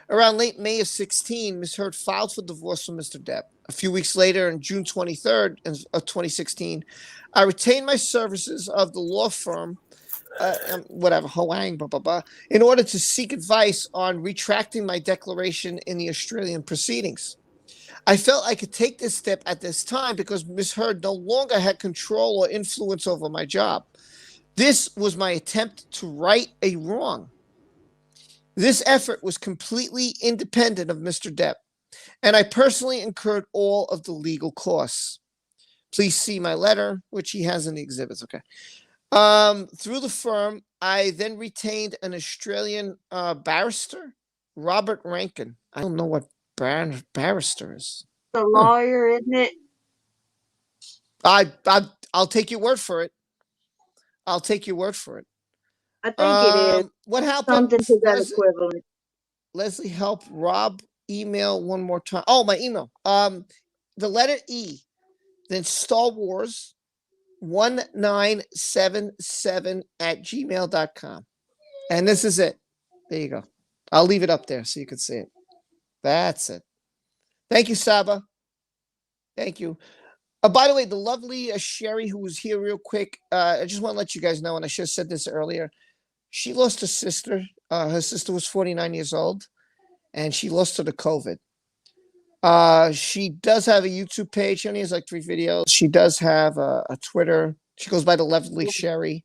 S1: Around late May of 16, Ms. Heard filed for divorce from Mr. Depp. A few weeks later, on June 23rd of 2016, I retained my services of the law firm, Hoang, blah, blah, blah, in order to seek advice on retracting my declaration in the Australian proceedings. I felt I could take this step at this time because Ms. Heard no longer had control or influence over my job. This was my attempt to right a wrong. This effort was completely independent of Mr. Depp, and I personally incurred all of the legal costs. Please see my letter, which he has in the exhibits. Okay. Through the firm, I then retained an Australian barrister, Robert Rankin. I don't know what barrister is.
S5: The lawyer, isn't it?
S1: I'll take your word for it. I'll take your word for it.
S5: I think it is.
S1: What happened?
S5: Something to that equivalent.
S1: Leslie, help Rob email one more time. Oh, my email. The letter E, then Star Wars 1977 at gmail.com. And this is it. There you go. I'll leave it up there so you can see it. That's it. Thank you, Saba. Thank you. By the way, the lovely Sherry, who was here real quick, I just want to let you guys know, and I should have said this earlier, she lost a sister. Her sister was 49 years old, and she lost her to COVID. She does have a YouTube page. She only has like 3 videos. She does have a Twitter. She goes by the lovely Sherry.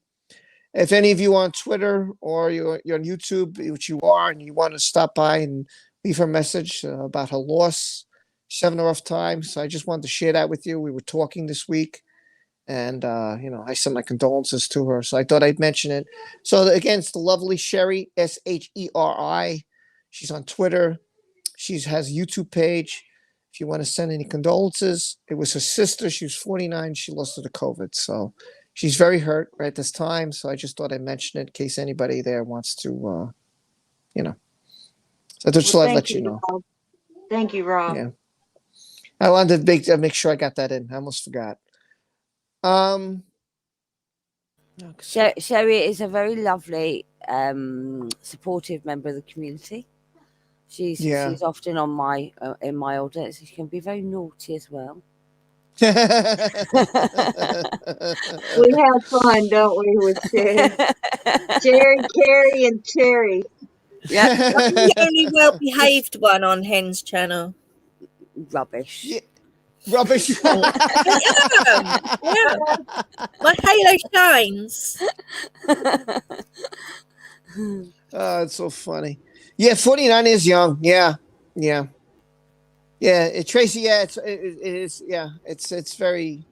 S1: If any of you are on Twitter or you're on YouTube, which you are, and you want to stop by and leave her a message about her loss, she's having a rough time. So I just wanted to share that with you. We were talking this week, and I sent my condolences to her. So I thought I'd mention it. So again, it's the lovely Sherry, Sheri. She's on Twitter. She has a YouTube page. If you want to send any condolences, it was her sister. She was 49. She lost her to COVID. So she's very hurt right at this time. So I just thought I'd mention it in case anybody there wants to, So I just thought I'd let you know.
S5: Rob. Thank you, Rob.
S1: Yeah. I wanted to make sure I got that in. I almost forgot.
S3: Sherry is a very lovely, supportive member of the community. She's often on my in my audience. She can be very naughty as well.
S5: We have fun, don't we, with Cherry? Cherry, Carrie, and Cherry.
S3: Yeah,
S4: I'm the only well-behaved one on Hen's channel.
S3: Rubbish.
S1: Yeah. Rubbish.
S4: Yeah. My halo shines.
S1: Oh, it's so funny. Yeah, 49 is young. Yeah. Tracy. Yeah, it is. Yeah, it's very.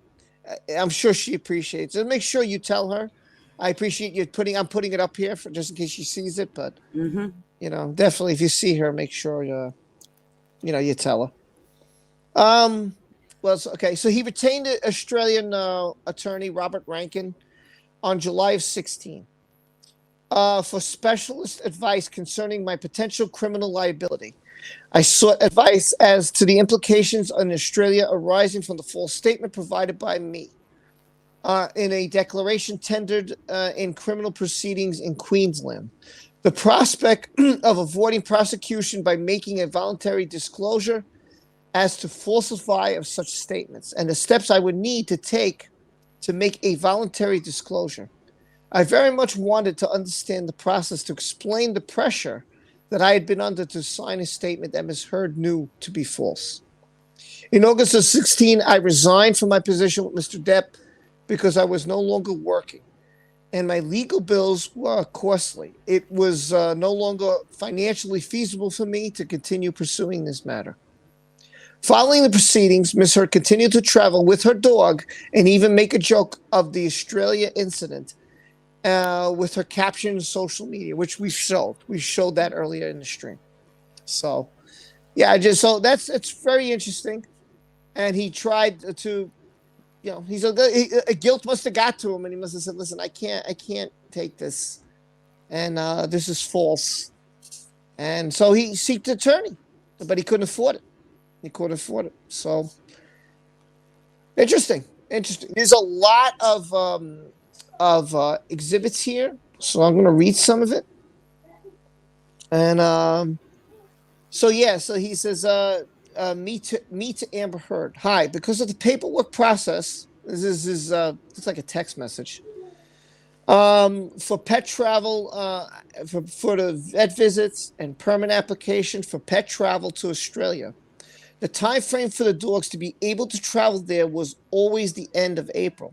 S1: I'm sure she appreciates it. Make sure you tell her. I appreciate you I'm putting it up here for just in case she sees it. But definitely if you see her, make sure you tell her. Well, okay. So he retained the Australian attorney Robert Rankin on July of 16 for specialist advice concerning my potential criminal liability. I sought advice as to the implications in Australia arising from the false statement provided by me in a declaration tendered in criminal proceedings in Queensland. The prospect of avoiding prosecution by making a voluntary disclosure as to falsify of such statements and the steps I would need to take to make a voluntary disclosure. I very much wanted to understand the process to explain the pressure that I had been under to sign a statement that Ms. Heard knew to be false. In August of 16, I resigned from my position with Mr. Depp because I was no longer working, and my legal bills were costly. It was no longer financially feasible for me to continue pursuing this matter. Following the proceedings, Ms. Heard continued to travel with her dog and even make a joke of the Australia incident with her caption on social media, which we showed. We showed that earlier in the stream. So, yeah, it's very interesting. And he tried to, a guilt must have got to him, and he must have said, "Listen, I can't take this, and this is false." And so he sought an attorney, but he couldn't afford it. So interesting. There's a lot of exhibits here, so I'm going to read some of it. And so he says, meet to Amber Heard. Hi, because of the paperwork process, this is it's like a text message. For pet travel, for the vet visits and permit application for pet travel to Australia. The time frame for the dogs to be able to travel there was always the end of April.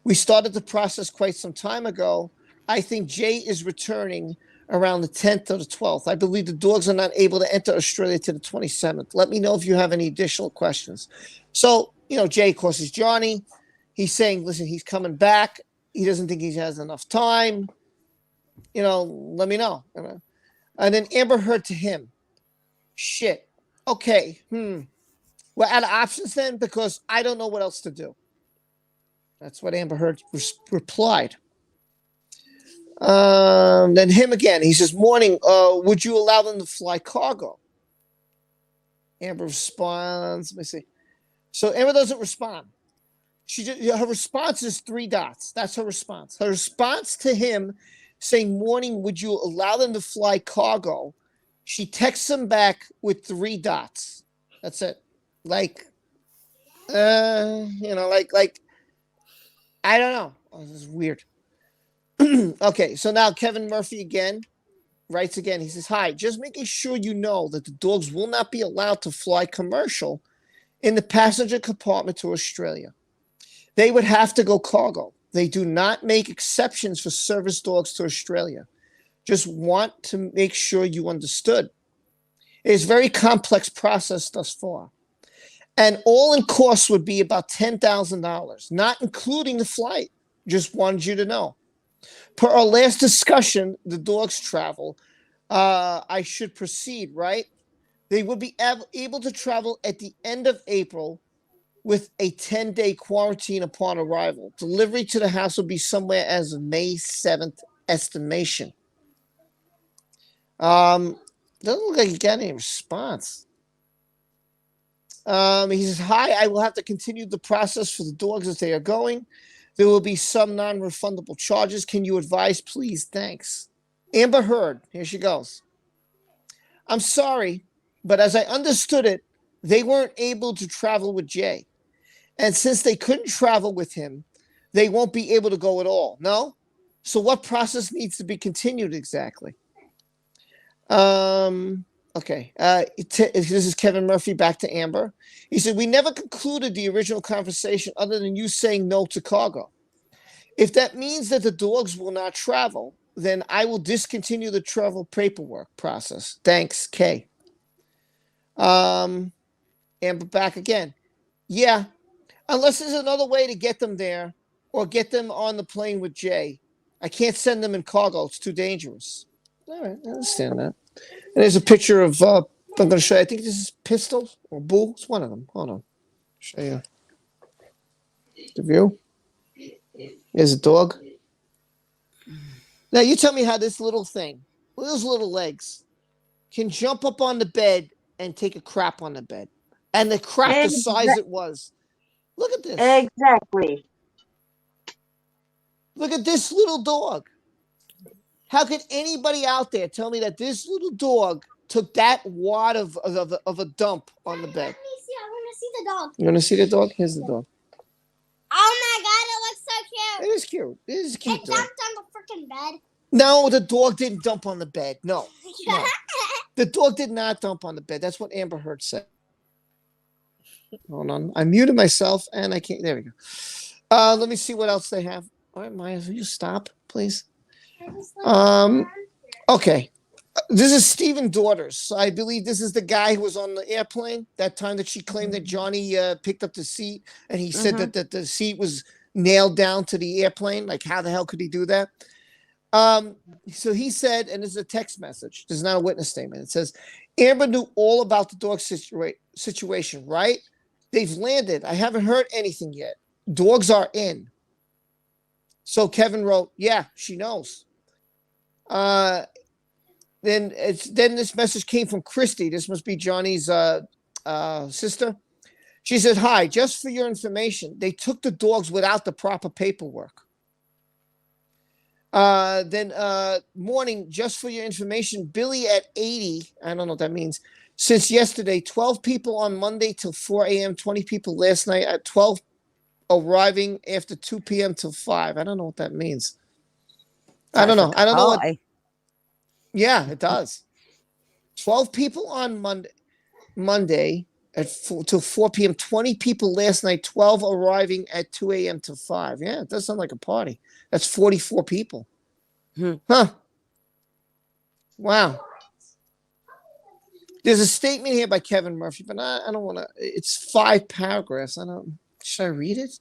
S1: We started the process quite some time ago. I think Jay is returning around the 10th or the 12th. I believe the dogs are not able to enter Australia to the 27th. Let me know if you have any additional questions. So, Jay, of course, is Johnny. He's saying, listen, he's coming back. He doesn't think he has enough time. Let me know. And then Amber Heard to him. Shit. Okay. We're out of options then because I don't know what else to do. That's what Amber Heard replied. Then him again. He says, morning, would you allow them to fly cargo? Amber responds. Let me see. So Amber doesn't respond. Her response is 3 dots. That's her response. Her response to him saying, morning, would you allow them to fly cargo? She texts him back with 3 dots. That's it. Like, I don't know. Oh, this is weird. Okay, so now Kevin Murphy again writes again. He says, hi, just making sure you know that the dogs will not be allowed to fly commercial in the passenger compartment to Australia. They would have to go cargo. They do not make exceptions for service dogs to Australia. Just want to make sure you understood. It is a very complex process thus far. And all in costs would be about $10,000, not including the flight. Just wanted you to know. Per our last discussion, the dogs travel. I should proceed, right? They would be able to travel at the end of April with a 10-day quarantine upon arrival. Delivery to the house will be somewhere as of May 7th estimation. Doesn't look like he got any response. He says, hi, I will have to continue the process for the dogs as they are going. There will be some non-refundable charges. Can you advise, please? Thanks. Amber Heard, here she goes. I'm sorry, but as I understood it, they weren't able to travel with Jay. And since they couldn't travel with him, they won't be able to go at all. No? So what process needs to be continued exactly? Okay. This is Kevin Murphy back to Amber. He said, we never concluded the original conversation other than you saying no to cargo. If that means that the dogs will not travel, then I will discontinue the travel paperwork process. Thanks, Kay. Amber back again. Yeah. Unless there's another way to get them there or get them on the plane with Jay. I can't send them in cargo. It's too dangerous. All right, I understand that. And there's a picture of, I'm going to show you, I think this is Pistol or Boo. It's one of them. Hold on. Show you the view. There's a dog. Now, you tell me how this little thing, with those little legs, can jump up on the bed and take a crap on the bed. And the crap the size it was. Look at this.
S5: Exactly.
S1: Look at this little dog. How could anybody out there tell me that this little dog took that wad of a dump on the bed?
S6: Let me see. I want to see the dog.
S1: You want to see the dog? Here's the dog.
S6: Oh my god, it looks so cute.
S1: It is cute. It is a cute
S6: It
S1: dog.
S6: jumped on the freaking bed.
S1: No, the dog didn't dump on the bed. No. No. The dog did not dump on the bed. That's what Amber Heard said. Hold on. I muted myself and I can't. There we go. Let me see what else they have. All right, Maya, will you stop, please? Okay. This is Stephen Daughters. I believe this is the guy who was on the airplane that time that she claimed that Johnny picked up the seat and he said that the seat was nailed down to the airplane. Like, how the hell could he do that? So he said, and this is a text message. This is not a witness statement. It says, Amber knew all about the dog situation, right? They've landed. I haven't heard anything yet. Dogs are in. So Kevin wrote, yeah, she knows. Then this message came from Christy. This must be Johnny's sister. She said, hi, just for your information, they took the dogs without the proper paperwork. Then morning, just for your information, Billy at 80, I don't know what that means, since yesterday, 12 people on Monday till 4 a.m., 20 people last night at 12 arriving after 2 p.m. till 5. I don't know what that means. I don't know. I don't know what. Yeah, it does. 12 people on Monday at till 4 p.m., 20 people last night, 12 arriving at 2 a.m. to 5. Yeah, it does sound like a party. That's 44 people. Huh. Wow. There's a statement here by Kevin Murphy, but I don't want to. It's 5 paragraphs. Should I read it?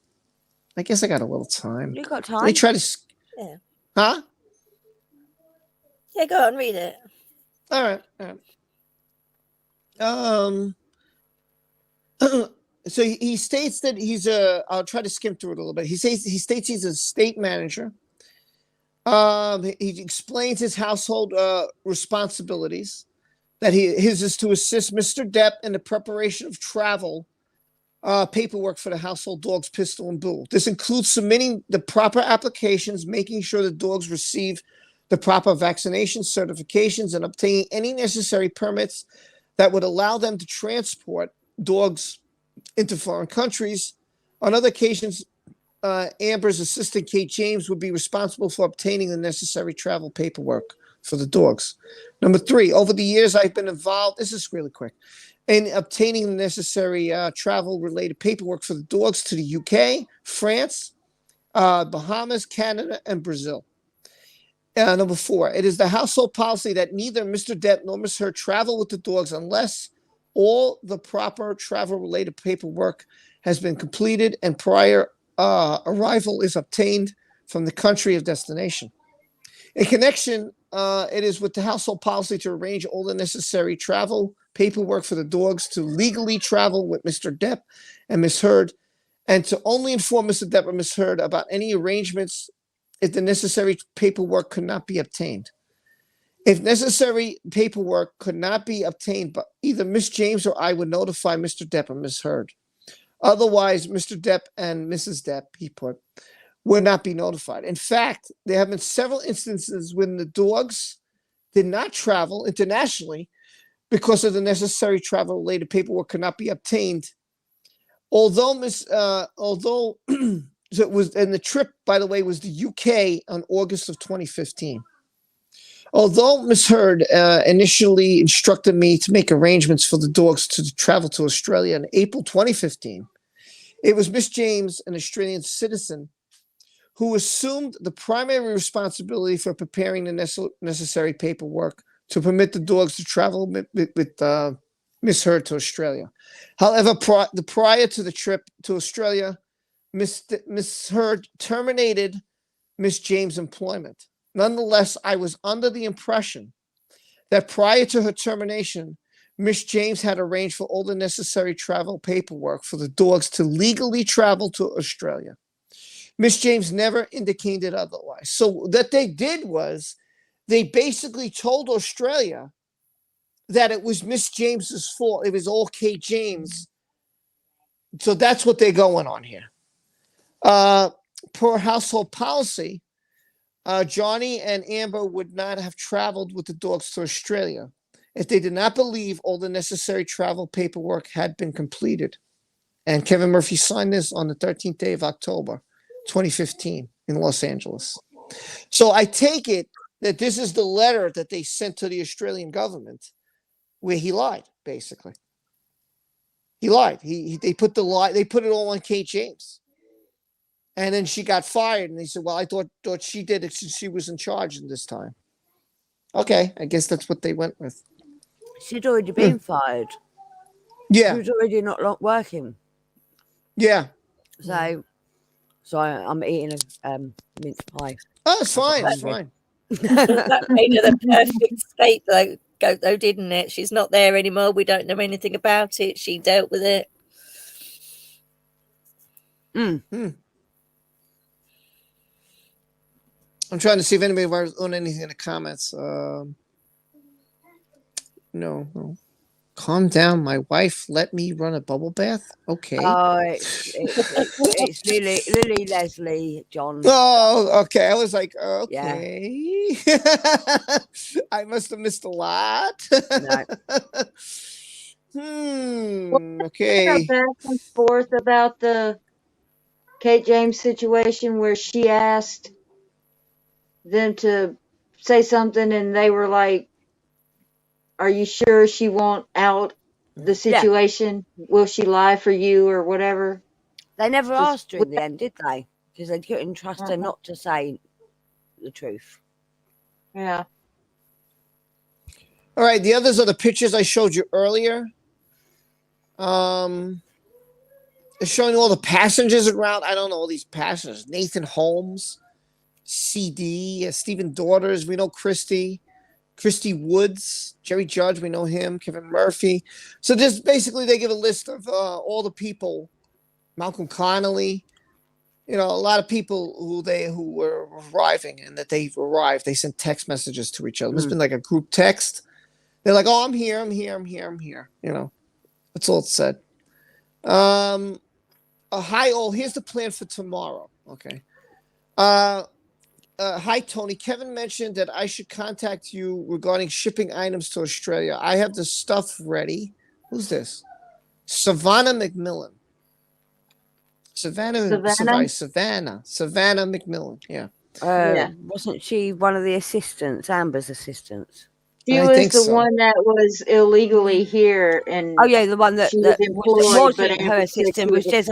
S1: I guess I got a little time.
S3: You got time?
S1: They try to.
S4: Yeah.
S1: Huh?
S4: Yeah, go on, read it.
S1: All right. So he states that he's I'll try to skim through it a little bit. He states he's a state manager. He explains his household responsibilities, that his is to assist Mr. Depp in the preparation of travel paperwork for the household dogs, Pistol and Boo. This includes submitting the proper applications, making sure the dogs receive the proper vaccination certifications, and obtaining any necessary permits that would allow them to transport dogs into foreign countries. On other occasions, Amber's assistant, Kate James, would be responsible for obtaining the necessary travel paperwork for the dogs. Number 3, over the years, I've been involved, this is really quick, in obtaining the necessary travel-related paperwork for the dogs to the UK, France, Bahamas, Canada, and Brazil. Number 4, it is the household policy that neither Mr. Depp nor Ms. Heard travel with the dogs unless all the proper travel-related paperwork has been completed and prior arrival is obtained from the country of destination. In connection, it is with the household policy to arrange all the necessary travel paperwork for the dogs to legally travel with Mr. Depp and Ms. Heard, and to only inform Mr. Depp or Ms. Heard about any arrangements if the necessary paperwork could not be obtained. If necessary paperwork could not be obtained, but either Miss James or I would notify Mr. Depp or Ms. Heard. Otherwise, Mr. Depp and Mrs. Depp, he put, would not be notified. In fact, there have been several instances when the dogs did not travel internationally because of the necessary travel-related paperwork could not be obtained. Although it was, and the trip, by the way, was the UK on August of 2015. Although Ms. Heard initially instructed me to make arrangements for the dogs to travel to Australia in April 2015, it was Miss James, an Australian citizen, who assumed the primary responsibility for preparing the necessary paperwork to permit the dogs to travel with misheard to Australia. However, prior to the trip to Australia, Miss Heard terminated Miss James' employment. Nonetheless, I was under the impression that prior to her termination, Miss James had arranged for all the necessary travel paperwork for the dogs to legally travel to Australia. Miss James never indicated otherwise. So what they did was they basically told Australia that it was Miss James's fault. It was all Kate James. So that's what they're going on here. Per household policy, Johnny and Amber would not have traveled with the dogs to Australia if they did not believe all the necessary travel paperwork had been completed. And Kevin Murphy signed this on the 13th day of October, 2015 in Los Angeles. So I take it that this is the letter that they sent to the Australian government where he lied, basically. He lied. They put it all on Kate James. And then she got fired, and they said, well, I thought she did it since she was in charge in this time. Okay, I guess that's what they went with.
S3: She'd already been fired.
S1: Yeah.
S3: She was already not working.
S1: Yeah.
S3: So, I'm eating a mince pie.
S1: Oh, it's fine. It's fine.
S4: That made her the perfect scapegoat, though, didn't it? She's not there anymore. We don't know anything about it. She dealt with it.
S1: I'm trying to see if anybody was on anything in the comments. No. Calm down. My wife let me run a bubble bath. Okay.
S3: Oh, it's Lily Leslie, John.
S1: Oh, okay. I was like, okay. Yeah. I must have missed a lot.
S3: No.
S1: Okay.
S5: Back and forth about the Kate James situation where she asked them to say something and they were like, are you sure she won't out the situation? Yeah. Will she lie for you or whatever?
S3: They never asked her in the end, did they? Because they couldn't trust her not to say the truth.
S5: Yeah.
S1: All right. The others are the pictures I showed you earlier. It's showing all the passengers around. I don't know all these passengers. Nathan Holmes, CD, Stephen Daughters. We know Christy Woods, Jerry Judge. We know him. Kevin Murphy. So just basically they give a list of all the people. Malcolm Connolly. You know, a lot of people who were arriving and that they've arrived. They sent text messages to each other. It's been like a group text. They're like, "Oh, I'm here. You know, that's all it said. Hi, all. Here's the plan for tomorrow. Okay. Hi, Tony. Kevin mentioned that I should contact you regarding shipping items to Australia. I have the stuff ready. Who's this? Savannah McMillan. Savannah McMillan. Yeah.
S3: Wasn't she one of the assistants, Amber's assistants?
S5: She was the one that was illegally here, and
S3: the one that wasn't her assistant. Was just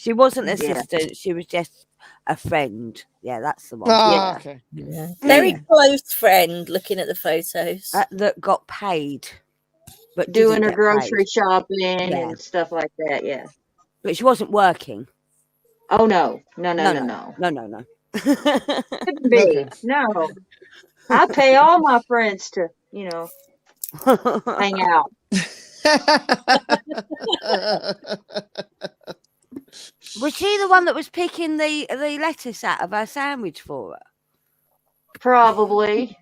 S3: she wasn't assistant. She was just a friend. Yeah, that's the one.
S1: Okay.
S4: Yeah. Very close friend. Looking at the photos,
S3: that got paid, but
S5: doing her grocery shopping and stuff like that. Yeah,
S3: but she wasn't working.
S5: Oh no. Couldn't be. No. I pay all my friends to, hang out.
S3: Was she the one that was picking the lettuce out of her sandwich for her?
S5: Probably.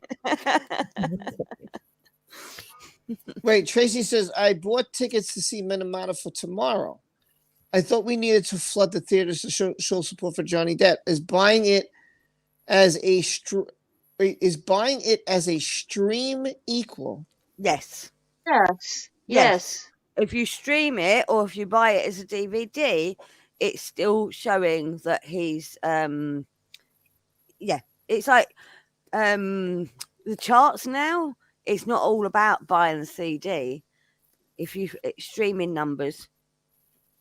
S1: Wait, Tracy says, I bought tickets to see Minamata for tomorrow. I thought we needed to flood the theaters to show support for Johnny Depp. Is buying it as a stream equal?
S3: Yes.
S5: Yes.
S3: If you stream it or if you buy it as a DVD, it's still showing that he's it's like the charts now. It's not all about buying the CD. If you streaming numbers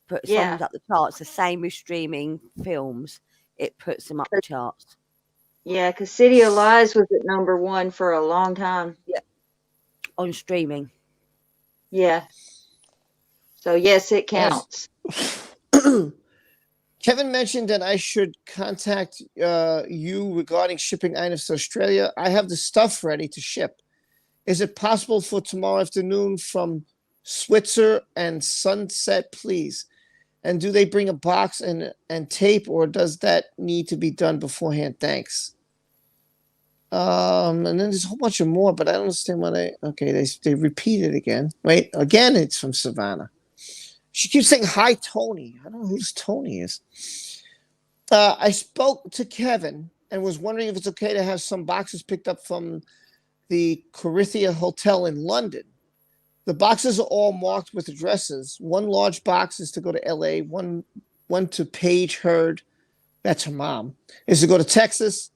S3: put songs up the charts, the same with streaming films, it puts them up the charts.
S5: Yeah, because City of Lies was at #1 for a long time.
S3: Yeah, on streaming.
S5: Yeah. So yes, it counts.
S1: Kevin mentioned that I should contact you regarding shipping items to Australia. I have the stuff ready to ship. Is it possible for tomorrow afternoon from Switzer and Sunset, please? And do they bring a box and tape, or does that need to be done beforehand? Thanks. And then there's a whole bunch of more, but I don't understand why they repeat it again. Wait, again, it's from Savannah. She keeps saying, hi, Tony. I don't know who this Tony is. I spoke to Kevin and was wondering if it's okay to have some boxes picked up from the Corinthia Hotel in London. The boxes are all marked with addresses. One large box is to go to LA, one to Paige Heard, that's her mom, is to go to Texas,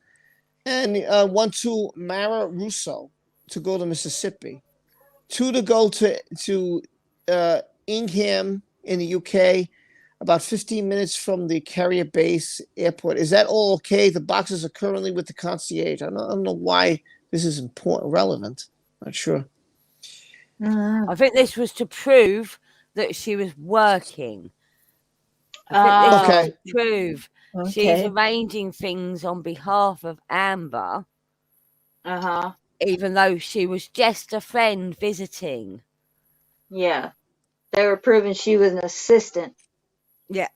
S1: and one to Mara Russo to go to Mississippi. Two to go to Ingham in the UK, about 15 minutes from the Carrier Base Airport. Is that all okay? The boxes are currently with the concierge. I don't know why this is relevant. Not sure.
S3: I think this was to prove that she was working. I think this was to prove she's arranging things on behalf of Amber. Even though she was just a friend visiting.
S5: Yeah. They were proving she was an assistant.
S3: Yeah.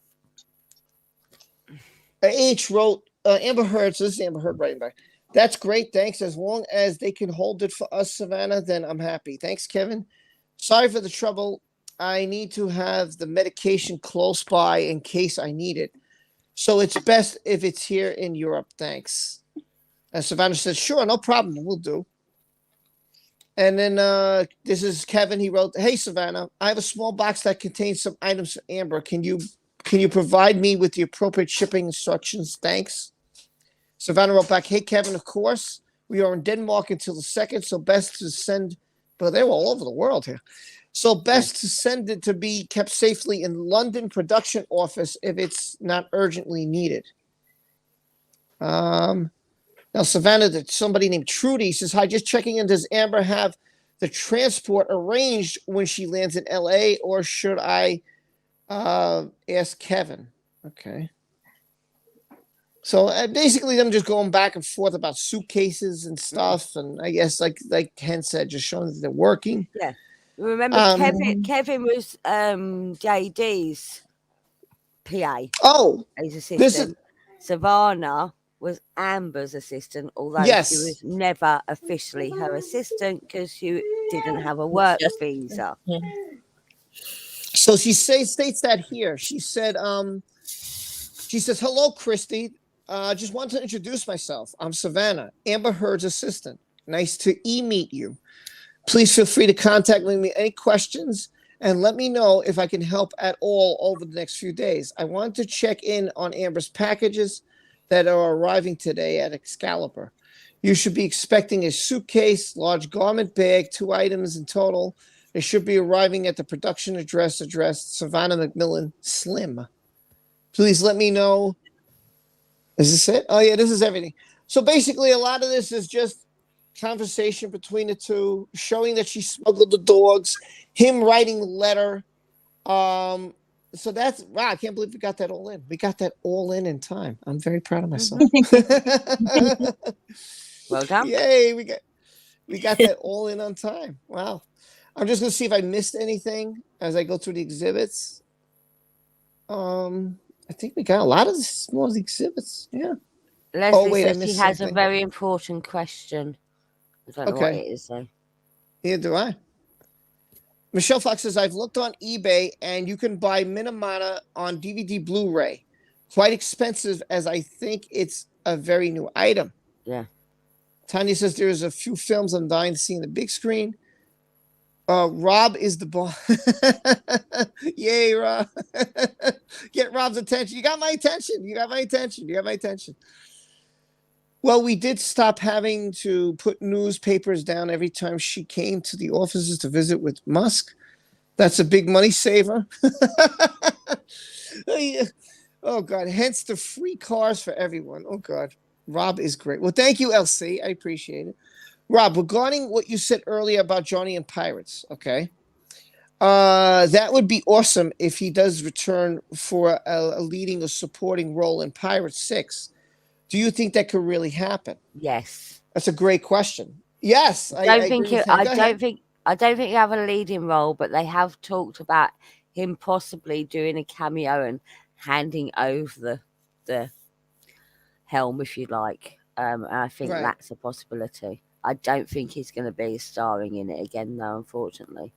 S1: H wrote, Amber Heard, so this is Amber Heard writing back. That's great, thanks. As long as they can hold it for us, Savannah, then I'm happy. Thanks, Kevin. Sorry for the trouble. I need to have the medication close by in case I need it. So it's best if it's here in Europe. Thanks. And Savannah said, sure, no problem. We'll do. And then this is Kevin. He wrote, hey, Savannah, I have a small box that contains some items for Amber. Can you provide me with the appropriate shipping instructions? Thanks. Savannah wrote back, hey, Kevin, of course. We are in Denmark until the 2nd, so best to send, but they were all over the world here. So best to send it to be kept safely in London production office if it's not urgently needed. Now, Savannah, somebody named Trudy says, hi, just checking in. Does Amber have the transport arranged when she lands in LA, or should I ask Kevin? Okay. So basically them just going back and forth about suitcases and stuff. And I guess like Ken said, just showing that they're working.
S3: Yeah. Remember, Kevin was JD's PA.
S1: Oh,
S3: his assistant. Savannah was Amber's assistant, although she was never officially her assistant because she didn't have a work visa.
S4: Yeah.
S1: So she states that here. She said, hello, Christy. Just wanted to introduce myself. I'm Savannah, Amber Heard's assistant. Nice to meet you. Please feel free to contact me with any questions and let me know if I can help at all over the next few days. I want to check in on Amber's packages that are arriving today at Excalibur. You should be expecting a suitcase, large garment bag, 2 items in total. They should be arriving at the production address addressed Savannah McMillan Slim. Please let me know. Is this it? Oh, yeah, this is everything. So basically, a lot of this is just conversation between the two, showing that she smuggled the dogs, him writing the letter. So that's, wow, I can't believe we got that all in. We got that all in time. I'm very proud of myself.
S3: Well done.
S1: Yay, we got that all in on time. Wow. I'm just going to see if I missed anything as I go through the exhibits. I think we got a lot of more of the exhibits. Yeah.
S3: Leslie says she has a very important question. I don't know what it is, though.
S1: Neither do I. Michelle Fox says, I've looked on eBay and you can buy Minamata on DVD Blu-ray. Quite expensive, as I think it's a very new item.
S3: Yeah.
S1: Tanya says there's a few films I'm dying to see in the big screen. Rob is the boss. Yay, Rob. Get Rob's attention. You got my attention. Well, we did stop having to put newspapers down every time she came to the offices to visit with Musk. That's a big money saver. Oh, God. Hence the free cars for everyone. Oh, God. Rob is great. Well, thank you, LC. I appreciate it. Rob, regarding what you said earlier about Johnny and Pirates, okay? That would be awesome if he does return for a leading or supporting role in Pirates 6. Do you think that could really happen?
S3: Yes.
S1: That's a great question. Yes, I agree with him.
S3: I
S1: Go ahead.
S3: don't think you have a leading role, but they have talked about him possibly doing a cameo and handing over the helm, if you like. And I think
S1: Right.
S3: that's a possibility. I don't think he's going to be starring in it again, though, unfortunately.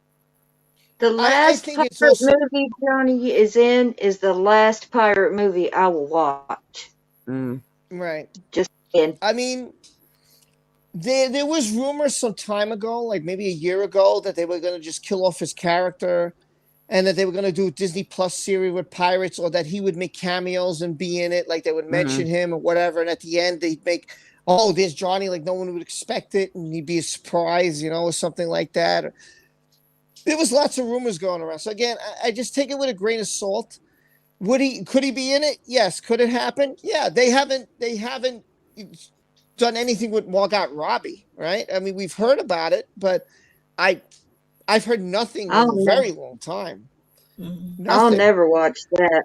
S5: The last
S1: think
S5: pirate
S1: it's also
S5: movie Johnny is in is the last pirate movie I will watch.
S1: right.
S5: Just in.
S1: I mean, there was rumors some time ago, like maybe a year ago, that they were going to just kill off his character, and that they were going to do a Disney Plus series with pirates, or that he would make cameos and be in it, like they would mention him or whatever, and at the end they'd make, oh, there's Johnny, like no one would expect it, and he'd be a surprise, you know, or something like that. There was lots of rumors going around. So again, I just take it with a grain of salt. Could he be in it? Yes. Could it happen? Yeah. They haven't done anything with Margot Robbie, right? I mean, we've heard about it, but I've heard nothing in a very long time.
S5: I'll never watch that.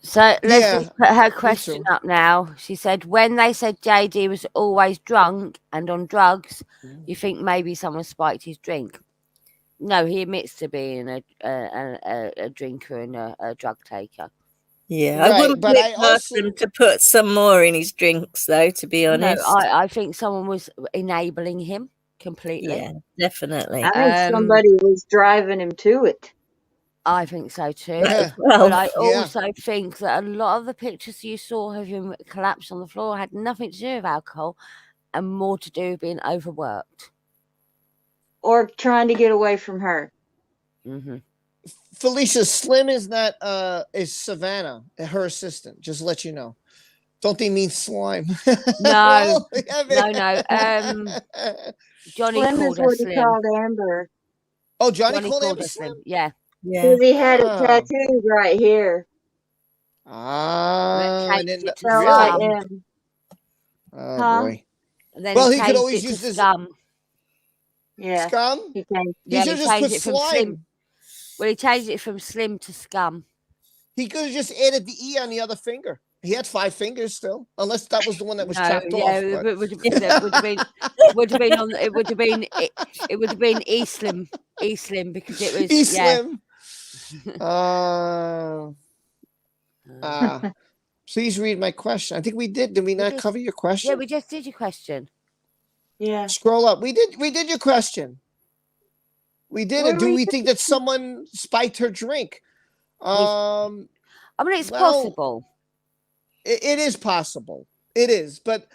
S3: So Leslie put her question up now. She said, when they said JD was always drunk and on drugs, you think maybe someone spiked his drink? No, he admits to being a drinker and a drug taker.
S4: Yeah, I wouldn't put it past him to put some more in his drinks, though, to be honest.
S3: No, I think someone was enabling him completely.
S4: Yeah, definitely.
S5: I think somebody was driving him to it.
S3: I think so too.
S4: Well,
S3: but I also think that a lot of the pictures you saw of him collapsed on the floor had nothing to do with alcohol and more to do with being overworked.
S5: Or trying to get away from her.
S1: Felicia, Slim is not is Savannah, her assistant, just to let you know. Don't they mean slime?
S3: No. Johnny
S5: Slim
S3: called
S5: is
S3: her
S5: what
S3: Slim.
S5: he called Amber.
S1: Oh, Johnny called Amber Slim?
S3: Yeah.
S5: Because he had it tattooed right here.
S1: I didn't know.
S5: So
S1: Really?
S5: Oh,
S1: boy.
S3: And then
S1: well, he could always use this
S3: scum.
S5: Yeah.
S1: Scum?
S5: He
S1: should just put
S3: it from
S1: slime.
S3: Slim. Well, he changed it from Slim to Scum.
S1: He could have just added the E on the other finger. He had 5 fingers still, unless that was the one that was chopped off.
S3: It would have been E-Slim because it was
S1: E-Slim. Please read my question. I think we did. Did we not cover your question?
S3: Yeah, we just did your question.
S5: Yeah.
S1: Scroll up. We did your question. We did it. Do we think that someone spiked her drink?
S3: I mean, it's possible.
S1: It is possible. It is, but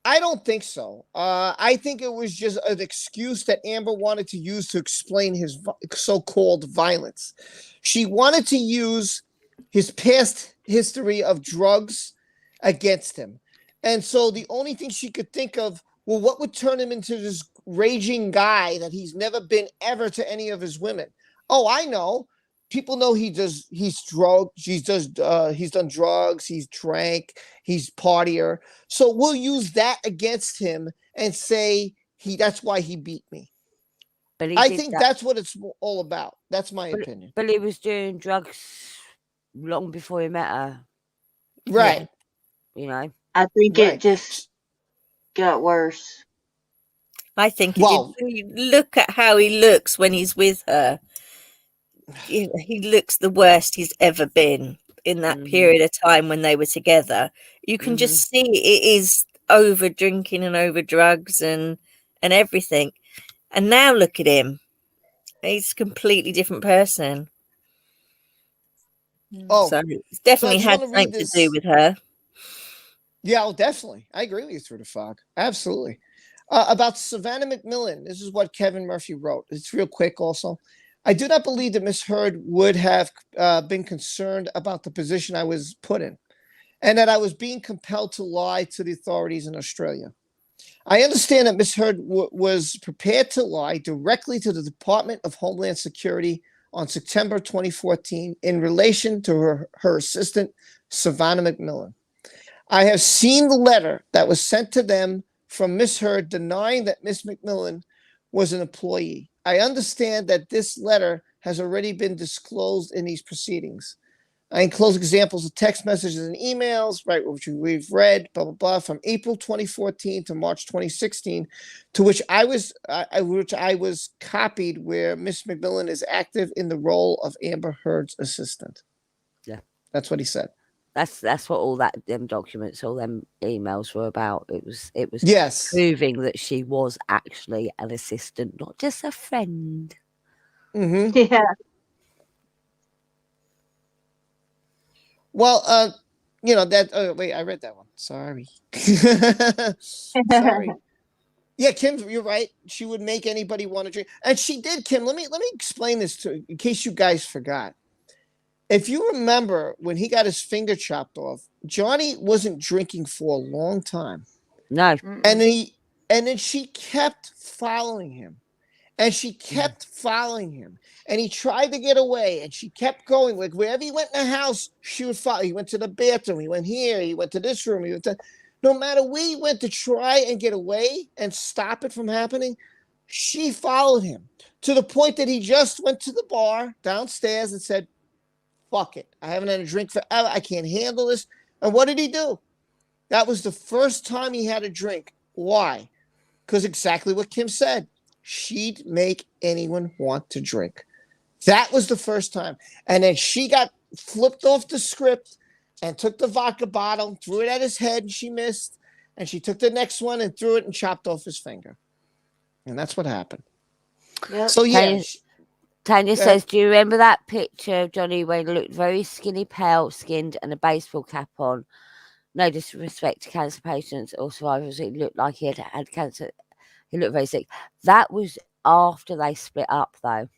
S1: I don't think so. I think it was just an excuse that Amber wanted to use to explain his so-called violence. She wanted to use his past history of drugs against him. And so the only thing she could think of, well, what would turn him into this raging guy that he's never been ever to any of his women? Oh, I know. People know he's done drugs, he's drank, he's partier. So we'll use that against him and say that's why he beat me. But I think that's what it's all about. That's my opinion.
S3: But he was doing drugs long before he met her.
S1: Right.
S3: You know.
S5: I think it just got worse.
S4: I think look at how he looks when he's with her. He looks the worst he's ever been in that period of time when they were together. You can just see it is over drinking and over drugs and everything. And now look at him. He's a completely different person.
S1: Oh,
S4: so it's definitely had something to do with her.
S1: Yeah, definitely. I agree with you, Through the Fog. Absolutely. About Savannah McMillan, this is what Kevin Murphy wrote. It's real quick also. I do not believe that Miss Heard would have been concerned about the position I was put in, and that I was being compelled to lie to the authorities in Australia. I understand that Miss Heard was prepared to lie directly to the Department of Homeland Security on September 2014 in relation to her assistant, Savannah McMillan. I have seen the letter that was sent to them from Miss Heard denying that Miss McMillan was an employee. I understand that this letter has already been disclosed in these proceedings. I enclose examples of text messages and emails, right, which we've read, blah, blah, blah, from April 2014 to March 2016, to which I was copied, where Miss McMillan is active in the role of Amber Heard's assistant.
S3: Yeah.
S1: That's what he said.
S3: That's what all them documents, all them emails were about. It was
S1: Yes.
S3: proving that she was actually an assistant, not just a friend.
S1: Mm-hmm.
S5: Yeah.
S1: Well, that. Oh, wait, I read that one. Sorry. Sorry. Yeah, Kim, you're right. She would make anybody want to drink, and she did. Kim, let me explain this in case you guys forgot. If you remember when he got his finger chopped off, Johnny wasn't drinking for a long time.
S3: No.
S1: And then she kept following him. And she kept following him. And he tried to get away. And she kept going. Like wherever he went in the house, she would follow. He went to the bathroom. He went here. He went to this room. He went to... No matter where he went to try and get away and stop it from happening, she followed him to the point that he just went to the bar downstairs and said, fuck it. I haven't had a drink forever. I can't handle this. And what did he do? That was the first time he had a drink. Why? Because exactly what Kim said. She'd make anyone want to drink. That was the first time. And then she got flipped off the script and took the vodka bottle, threw it at his head, and she missed. And she took the next one and threw it and chopped off his finger. And that's what happened.
S5: Yep.
S1: So, yeah.
S3: Tanya says, do you remember that picture of Johnny when he looked very skinny, pale-skinned, and a baseball cap on? No disrespect to cancer patients or survivors. It looked like he had cancer. He looked very sick. That was after they split up, though.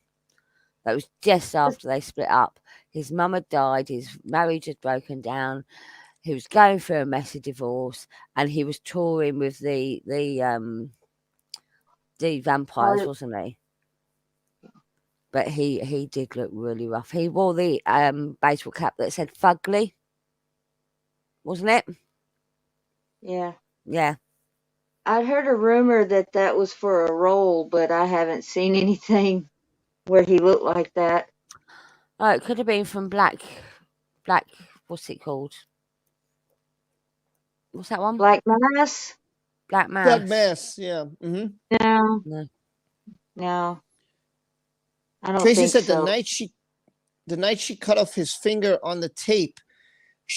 S3: That was just after they split up. His mum had died. His marriage had broken down. He was going through a messy divorce, and he was touring with the vampires, wasn't he? But he did look really rough. He wore the baseball cap that said "Fugly," wasn't it?
S5: Yeah.
S3: Yeah.
S5: I'd heard a rumor that was for a role, but I haven't seen anything where he looked like that.
S3: Oh, it could have been from Black. What's it called? What's that one?
S5: Black Mass?
S3: Black Mass.
S1: Black Mass, yeah. Mm-hmm.
S5: No. I don't
S1: Tracy
S5: think
S1: said
S5: so.
S1: the night she cut off his finger on the tape,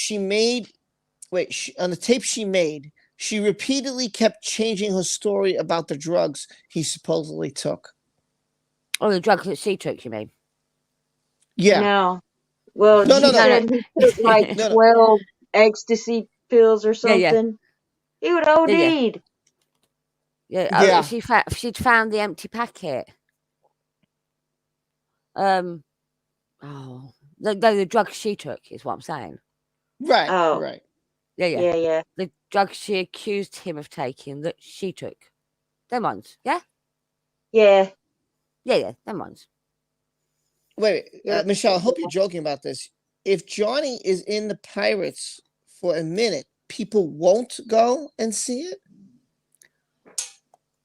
S1: on the tape she made, she repeatedly kept changing her story about the drugs he supposedly took.
S3: Oh, the drugs that she took, you mean?
S1: Yeah.
S5: No. Well,
S1: No.
S5: she said he took like 12 ecstasy pills or something.
S3: Yeah.
S5: He would OD'd.
S3: Yeah. She'd found the empty packet. The drugs she took is what I'm saying.
S1: Right.
S5: Oh.
S1: Right.
S5: Yeah.
S3: The drugs she accused him of taking that she took. Them ones, yeah?
S5: Yeah.
S3: Yeah, them ones.
S1: Wait, Michelle, I hope you're joking about this. If Johnny is in the Pirates for a minute, people won't go and see it?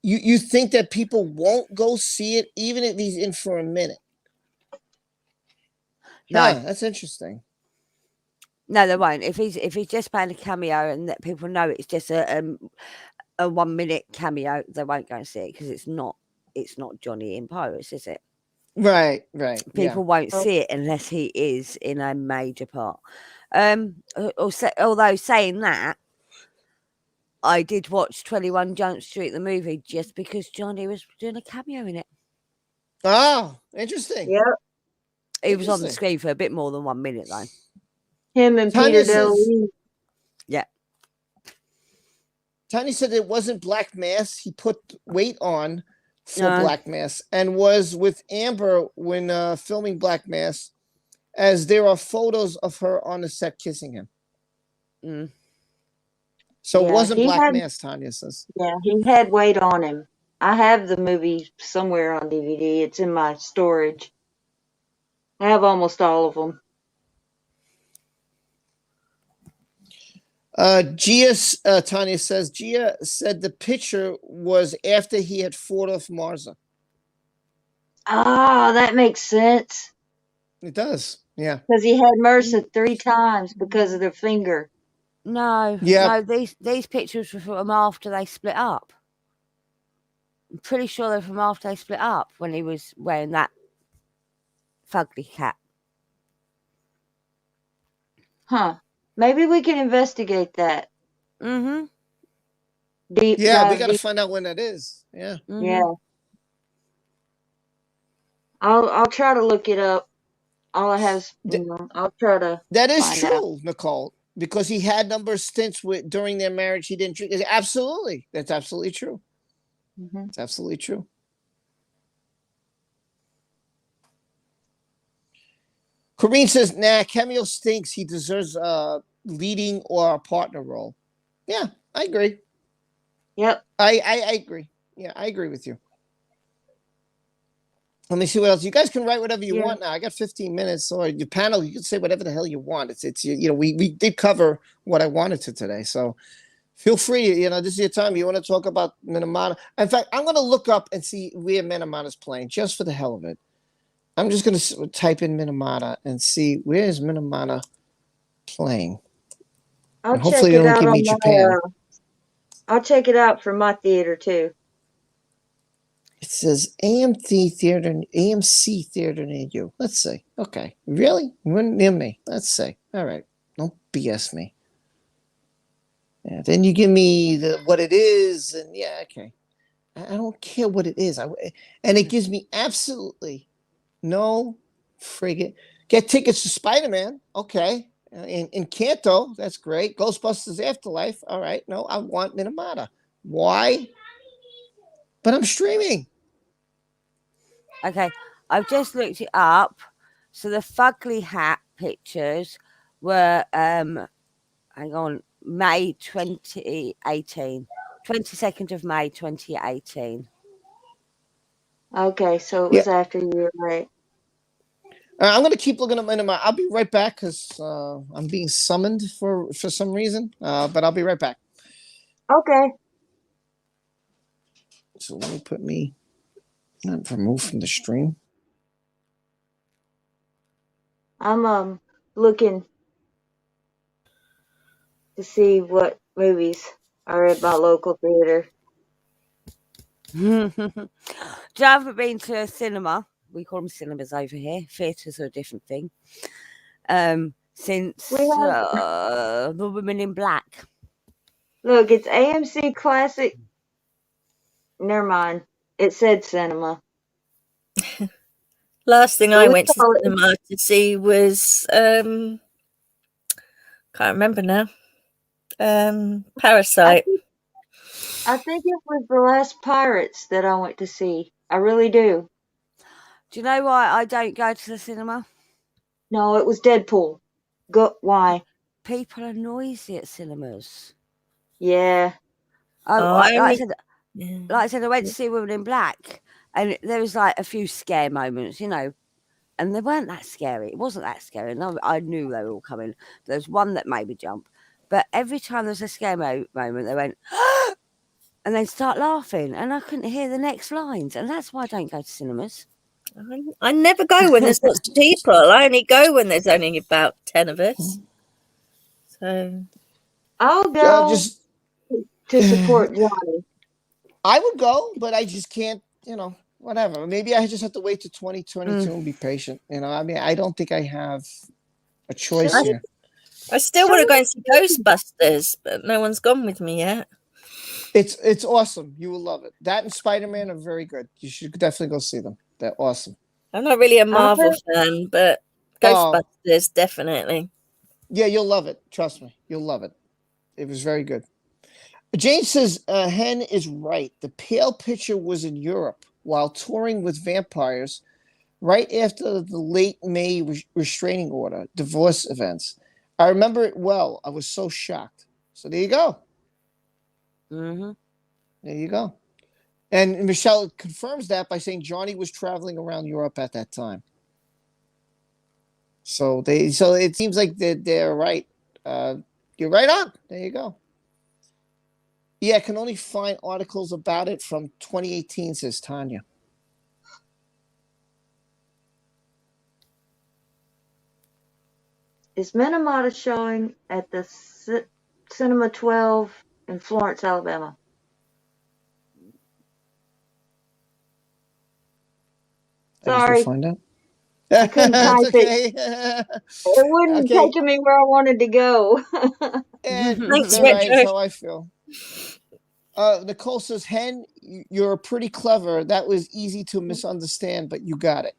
S1: You think that people won't go see it even if he's in for a minute?
S3: No.
S1: That's interesting.
S3: No, they won't. If he's just playing a cameo and that people know it's just a 1 minute cameo, they won't go and see it because it's not Johnny in Pirates, is it?
S1: Right.
S3: People won't see it unless he is in a major part. Although saying that, I did watch 21 Jump Street, the movie, just because Johnny was doing a cameo in it.
S1: Oh, interesting.
S5: Yep.
S3: He was on the screen for a bit more than 1 minute, though.
S5: Him and Peter DeLuise.
S3: Yeah.
S1: Tanya said it wasn't Black Mass. He put weight on for Black Mass and was with Amber when filming Black Mass, as there are photos of her on the set kissing him. So it wasn't Black Mass, Tanya says.
S5: Yeah, he had weight on him. I have the movie somewhere on DVD. It's in my storage. I have almost all of them.
S1: Tanya says, Gia said the picture was after he had fought off Marza.
S5: Oh, that makes sense.
S1: It does. Yeah.
S5: Because he had MRSA 3 times because of the finger.
S3: No,
S1: Yeah.
S3: no, these pictures were from after they split up. I'm pretty sure they're from after they split up when he was wearing that fugly cap.
S5: Huh. Maybe we can investigate that.
S3: Mm-hmm.
S5: Deep
S1: Yeah, we
S5: dive
S1: got to
S5: deep.
S1: find out when that is. Yeah.
S3: Mm-hmm.
S5: Yeah. I'll try to look it up. All I have is, I'll try to
S1: That is
S5: find out.
S1: true, Nicole, because he had number of stints with during their marriage. He didn't drink. Absolutely. That's absolutely true.
S5: Mm-hmm.
S1: It's absolutely true. Corinne says, nah, Cameo stinks. He deserves a leading or a partner role. Yeah, I agree.
S5: Yep.
S1: I agree. Yeah, I agree with you. Let me see what else. You guys can write whatever you
S5: Yeah.
S1: want now. I got 15 minutes, or your panel, you can say whatever the hell you want. It's you know, we did cover what I wanted to today. So feel free, you know, this is your time. You want to talk about Minamata. In fact, I'm going to look up and see where Minamata's playing just for the hell of it. I'm just going to type in Minamata and see where is Minamata playing.
S5: I'll
S1: And
S5: check
S1: hopefully they
S5: it
S1: don't
S5: out
S1: give
S5: on
S1: me Japan.
S5: I'll check it out for my theater too.
S1: It says AMC theater near you. Let's see. Okay. Really? Near me. Let's see. All right. Don't BS me. Yeah. Then you give me what it is, and yeah, okay. I don't care what it is. And it gives me absolutely no friggin' get tickets to Spider-Man. Okay. In Kanto, that's great. Ghostbusters Afterlife. All right. No, I want Minamata. Why? But I'm streaming.
S3: Okay, I've just looked it up. So the fugly hat pictures were hang on, May 2018. 22nd of May 2018.
S5: Okay, so it
S1: Yeah.
S5: was after you were right.
S1: I'm gonna keep looking at Minamata. I'll be right back because I'm being summoned for some reason. But I'll be right back.
S5: Okay.
S1: So let me put me not removed from the stream.
S5: I'm looking to see what movies are at my local theater.
S3: Do you ever been to a cinema? We call them cinemas over here. Theatres are a different thing. Since
S5: We have
S3: The Woman in Black.
S5: look, it's AMC Classic. Never mind. It said cinema.
S4: Last thing
S5: But
S4: I
S5: we
S4: went to
S5: call
S4: the
S5: it
S4: cinema to see was can't remember now.
S5: I
S4: Parasite.
S5: think I think it was The Last Pirates that I went to see. I really do.
S3: Do you know why I don't go to the cinema?
S5: No, it was Deadpool. Why?
S3: People are noisy at cinemas.
S5: Yeah.
S3: Oh,
S4: I
S3: like I
S4: only
S3: said,
S4: yeah.
S3: like I said, I went to see Woman in Black, and there was like a few scare moments, you know, and they weren't that scary. It wasn't that scary, and I knew they were all coming. There's one that made me jump, but every time there's a scare moment, they went, and then start laughing, and I couldn't hear the next lines, and that's why I don't go to cinemas.
S4: I never go when there's lots of people. I only go when there's only about 10 of us. So
S5: I'll go
S1: Just
S5: to support Johnny.
S1: I would go, but I just can't. You know, whatever. Maybe I just have to wait to 2022 and be patient. You know, I mean, I don't think I have a choice
S4: I,
S5: Some
S1: here.
S4: I still want to go and see Ghostbusters, but no one's gone with me yet.
S1: It's awesome. You will love it. That and Spider-Man are very good. You should definitely go see them. They're awesome.
S4: I'm not really a
S5: I'll
S4: Marvel
S5: go-
S4: fan, but
S1: Oh,
S4: Ghostbusters definitely.
S1: yeah, you'll love it. Trust me, you'll love it. It was very good. Jane says Hen is right. The pale picture was in Europe while touring with vampires right after the late May restraining order, divorce events. I remember it well. I was so shocked. So there you go.
S3: Mm-hmm.
S1: There you go. And Michelle confirms that by saying Johnny was traveling around Europe at that time. So it seems like they're right. You're right on. There you go. Yeah, I can only find articles about it from 2018, says Tanya.
S5: is Minamata showing at the Cinema 12 in Florence, Alabama?
S1: I guess we'll
S5: Sorry,
S1: find out.
S5: I couldn't
S1: That's
S5: type it.
S1: okay.
S5: It wouldn't
S1: Okay.
S5: take me where I wanted to go.
S4: Thanks,
S1: It's all right. It's
S4: Retro.
S1: how I feel. Nicole says, Hen, you're pretty clever. That was easy to misunderstand, but you got it.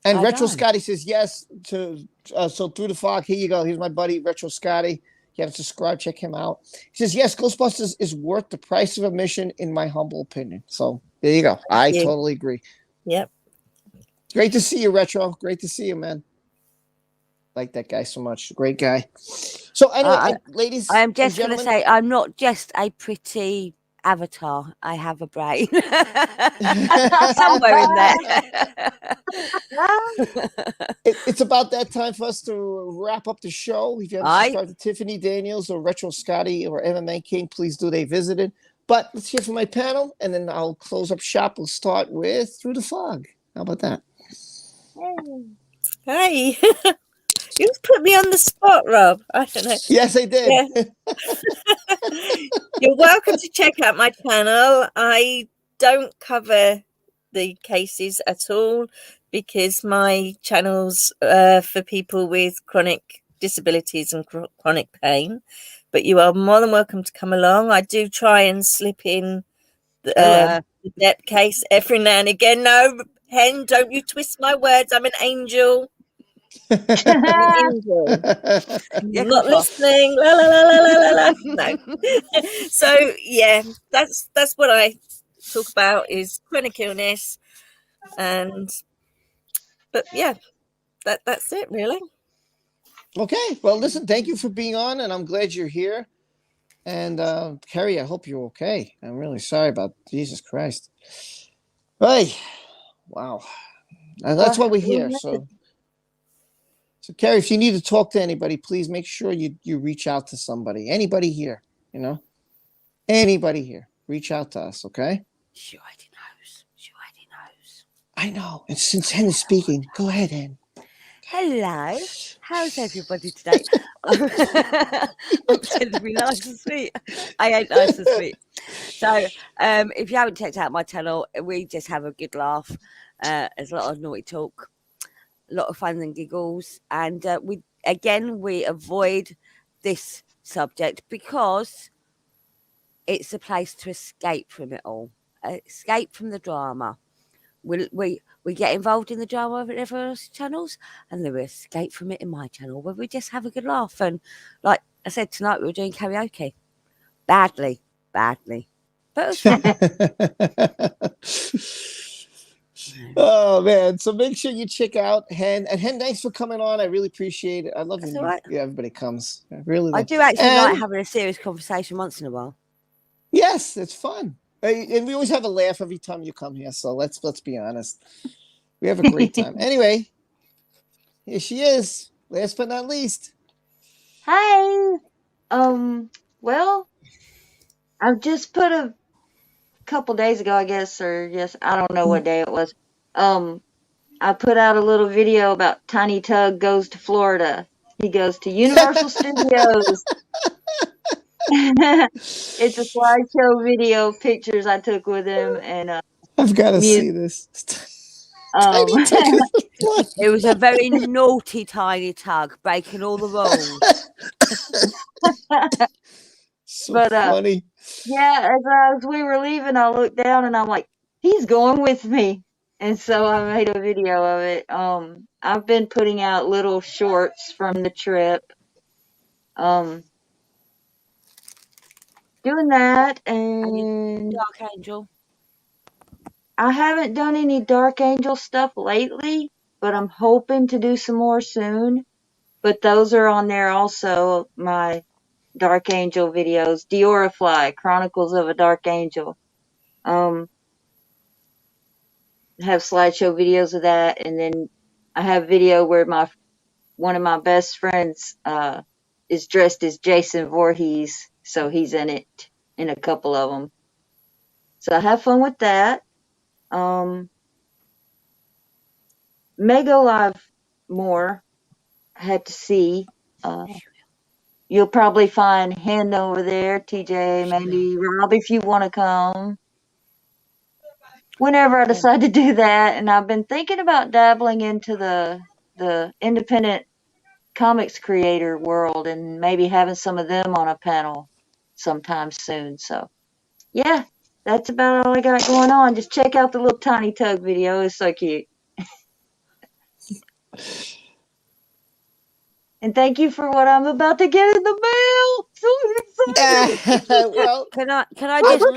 S1: And
S3: I
S1: Retro
S3: know.
S1: Scotty says yes to so Through the Fog. Here you go. Here's my buddy Retro Scotty. You haven't subscribed, check him out. He says yes, Ghostbusters is worth the price of admission, in my humble opinion. So there you go. I
S4: you.
S1: totally agree.
S4: Yep.
S1: Great to see you, Retro. Great to see you, man. Like that guy so much. Great guy. So anyway, ladies,
S3: I am just
S1: and
S3: going to
S1: gentlemen,
S3: say, I'm not just a pretty avatar. I have a brain. Somewhere in there.
S1: it's about that time for us to wrap up the show. If you haven't subscribed to Tiffany Daniels or Retro Scotty or MMA King, please do. They visited. But let's hear from my panel, and then I'll close up shop. We'll start with Through the Fog. How about that?
S4: Hey. You put me on the spot, Rob. I don't know.
S1: Yes, I did.
S4: Yeah. You're welcome to check out my channel. I don't cover the cases at all because my channel's for people with chronic disabilities and chronic pain. But you are more than welcome to come along. I do try and slip in the Depp case every now and again. No, Hen, don't you twist my words. I'm an angel. Angel. Not listening. La la la la la la la. No. So yeah, that's what I talk about is chronic illness, but yeah, that's it really.
S1: Okay. Well, listen, thank you for being on, and I'm glad you're here. And Carrie, I hope you're okay. I'm really sorry about Jesus Christ. Hey, wow. That's why we're here. So Carrie, if you need to talk to anybody, please make sure you reach out to somebody. Anybody here, anybody here, reach out to us, okay?
S3: She already knows. She already knows.
S1: I know. And since Hen is speaking, go ahead, Hen.
S3: Hello. How's everybody today? I'm pretending to be nice and sweet. I ain't nice and sweet. So, if you haven't checked out my channel, we just have a good laugh. There's a lot of naughty talk, a lot of fun and giggles, and we avoid this subject because it's a place to escape from it all, escape from the drama. We get involved in the drama of everyone else's channels, and then we escape from it in my channel where we just have a good laugh. And like I said, tonight we were doing karaoke. Badly, but it was fun.
S1: Oh man! So make sure you check out Hen. And Hen, thanks for coming on. I really appreciate it. I love when everybody comes. I really love.
S3: I do actually like having a serious conversation once in a while.
S1: Yes, it's fun. And we always have a laugh every time you come here. So let's be honest. We have a great time. Anyway, here she is. Last but not least.
S5: Hi. Well, I've just put a couple days ago, I guess, or yes, I don't know what day it was. I put out a little video about Tiny Tug goes to Florida. He goes to Universal Studios. It's a slideshow video, pictures I took with him, and
S1: I've got to see this. Tiny Tug.
S3: It was a very naughty Tiny Tug, breaking all the rules.
S1: Funny.
S5: Yeah, as we were leaving, I looked down and I'm like, he's going with me. And so I made a video of it. I've been putting out little shorts from the trip. Doing that, and
S3: Dark Angel.
S5: I haven't done any Dark Angel stuff lately, but I'm hoping to do some more soon. But those are on there also, my Dark Angel videos. Diorifly, Chronicles of a Dark Angel. Have slideshow videos of that, and then I have video where one of my best friends is dressed as Jason Voorhees, so he's in it in a couple of them. So I have fun with that. may go live more. I had to see. You'll probably find Hen over there, TJ, Mandy, Rob, if you want to come. Whenever I decide to do that, and I've been thinking about dabbling into the independent comics creator world and maybe having some of them on a panel sometime soon. So yeah, that's about all I got going on. Just check out the little Tiny Tug video. It's so cute. And thank you for what I'm about to get in the mail. So excited.
S1: Well,
S3: Can I
S1: I'm
S3: just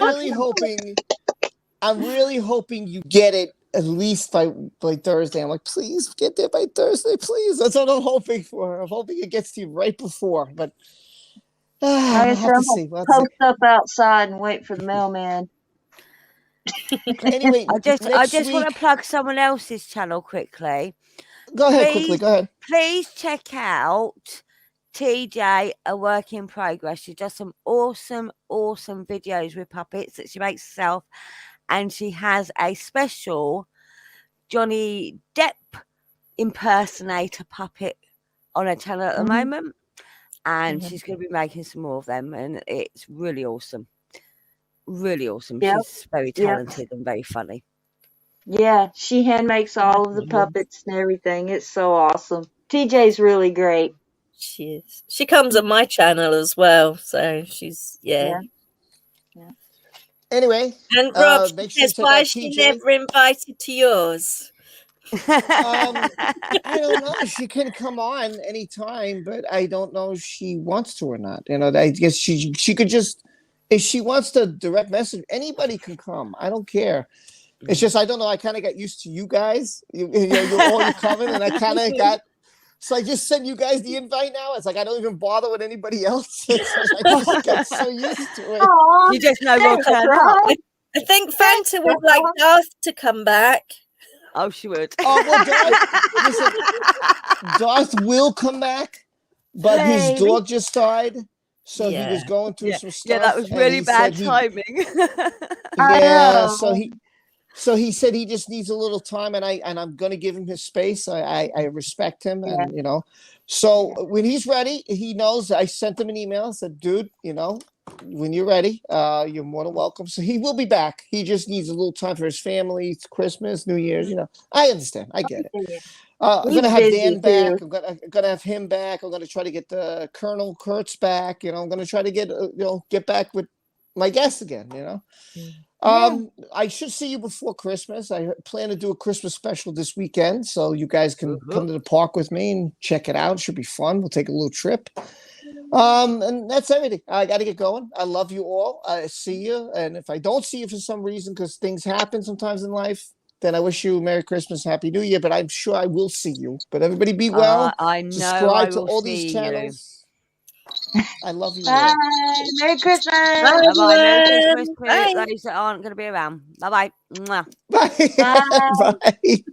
S1: really hoping you get it at least by Thursday. I'm like, please get there by Thursday, please. That's what I'm hoping for. I'm hoping it gets to you right before, but
S5: Like I
S1: we'll
S5: said,
S1: have to
S5: I'm
S1: see.
S5: gonna post up outside and wait for the mailman.
S1: Anyway,
S3: I
S1: next
S3: just want to
S1: week,
S3: plug someone else's channel quickly.
S1: go ahead quickly. Go ahead.
S3: Please check out TJ, a work in progress. She does some awesome videos with puppets that she makes herself, and she has a special Johnny Depp impersonator puppet on her channel at the moment, and she's going to be making some more of them, and it's really awesome.
S5: Yep.
S3: She's very talented and very funny.
S5: Yeah, she hand makes all of the puppets and everything. It's so awesome. TJ's really great.
S4: She is. She comes on my channel as well, so she's
S1: Anyway,
S4: And Rob
S1: make sure you
S4: says,
S1: check
S4: why
S1: out
S4: is she
S1: TJ.
S4: never invited to yours?
S1: I don't know. She can come on anytime, but I don't know if she wants to or not. I guess she could just, if she wants to direct message, anybody can come. I don't care. It's just I don't know. I kind of got used to you guys. You're all coming, and I kind of got. So I just send you guys the invite now. It's like I don't even bother with anybody else. It's like I just got so used to it.
S5: Aww,
S3: You just know we'll
S5: that's
S3: turn up.
S5: right.
S4: I think Fanta would like Darth to come back.
S3: Oh, she would.
S1: Oh well, Darth will come back, but his
S5: Maybe.
S1: dog just died, so he was
S4: Yeah.
S1: going through some stuff.
S3: Yeah, that was
S1: and
S3: really
S1: he
S3: bad
S1: said
S3: timing.
S5: I
S1: Yeah,
S5: know.
S1: so he said he just needs a little time, and I'm gonna give him his space. I respect him,
S5: Yeah.
S1: and so when he's ready, he knows. I sent him an email. I said, dude, when you're ready, you're more than welcome. So he will be back. He just needs a little time for his family. It's Christmas, New Year's. I understand. I get it. I'm
S5: He's
S1: gonna have
S5: busy
S1: Dan back.
S5: too.
S1: I'm gonna have him back. I'm gonna try to get the Colonel Kurtz back. I'm gonna try to get back with my guests again. I should see you before Christmas. I plan to do a Christmas special this weekend, so you guys can come to the park with me and check it out. It should be fun. We'll take a little trip. And that's everything. I got to get going. I love you all. I see you, and if I don't see you for some reason, because things happen sometimes in life, then I wish you Merry Christmas, Happy New Year. But I'm sure I will see you. But everybody, be well.
S3: I know.
S1: Subscribe
S3: I
S1: to
S3: will
S1: all these
S3: see
S1: channels. I love you
S5: Bye.
S1: all.
S5: Merry Christmas.
S3: Bye bye. Merry Christmas to
S4: Bye.
S3: those that aren't going to be around. Bye bye.
S1: Bye.
S5: Bye.
S1: Bye.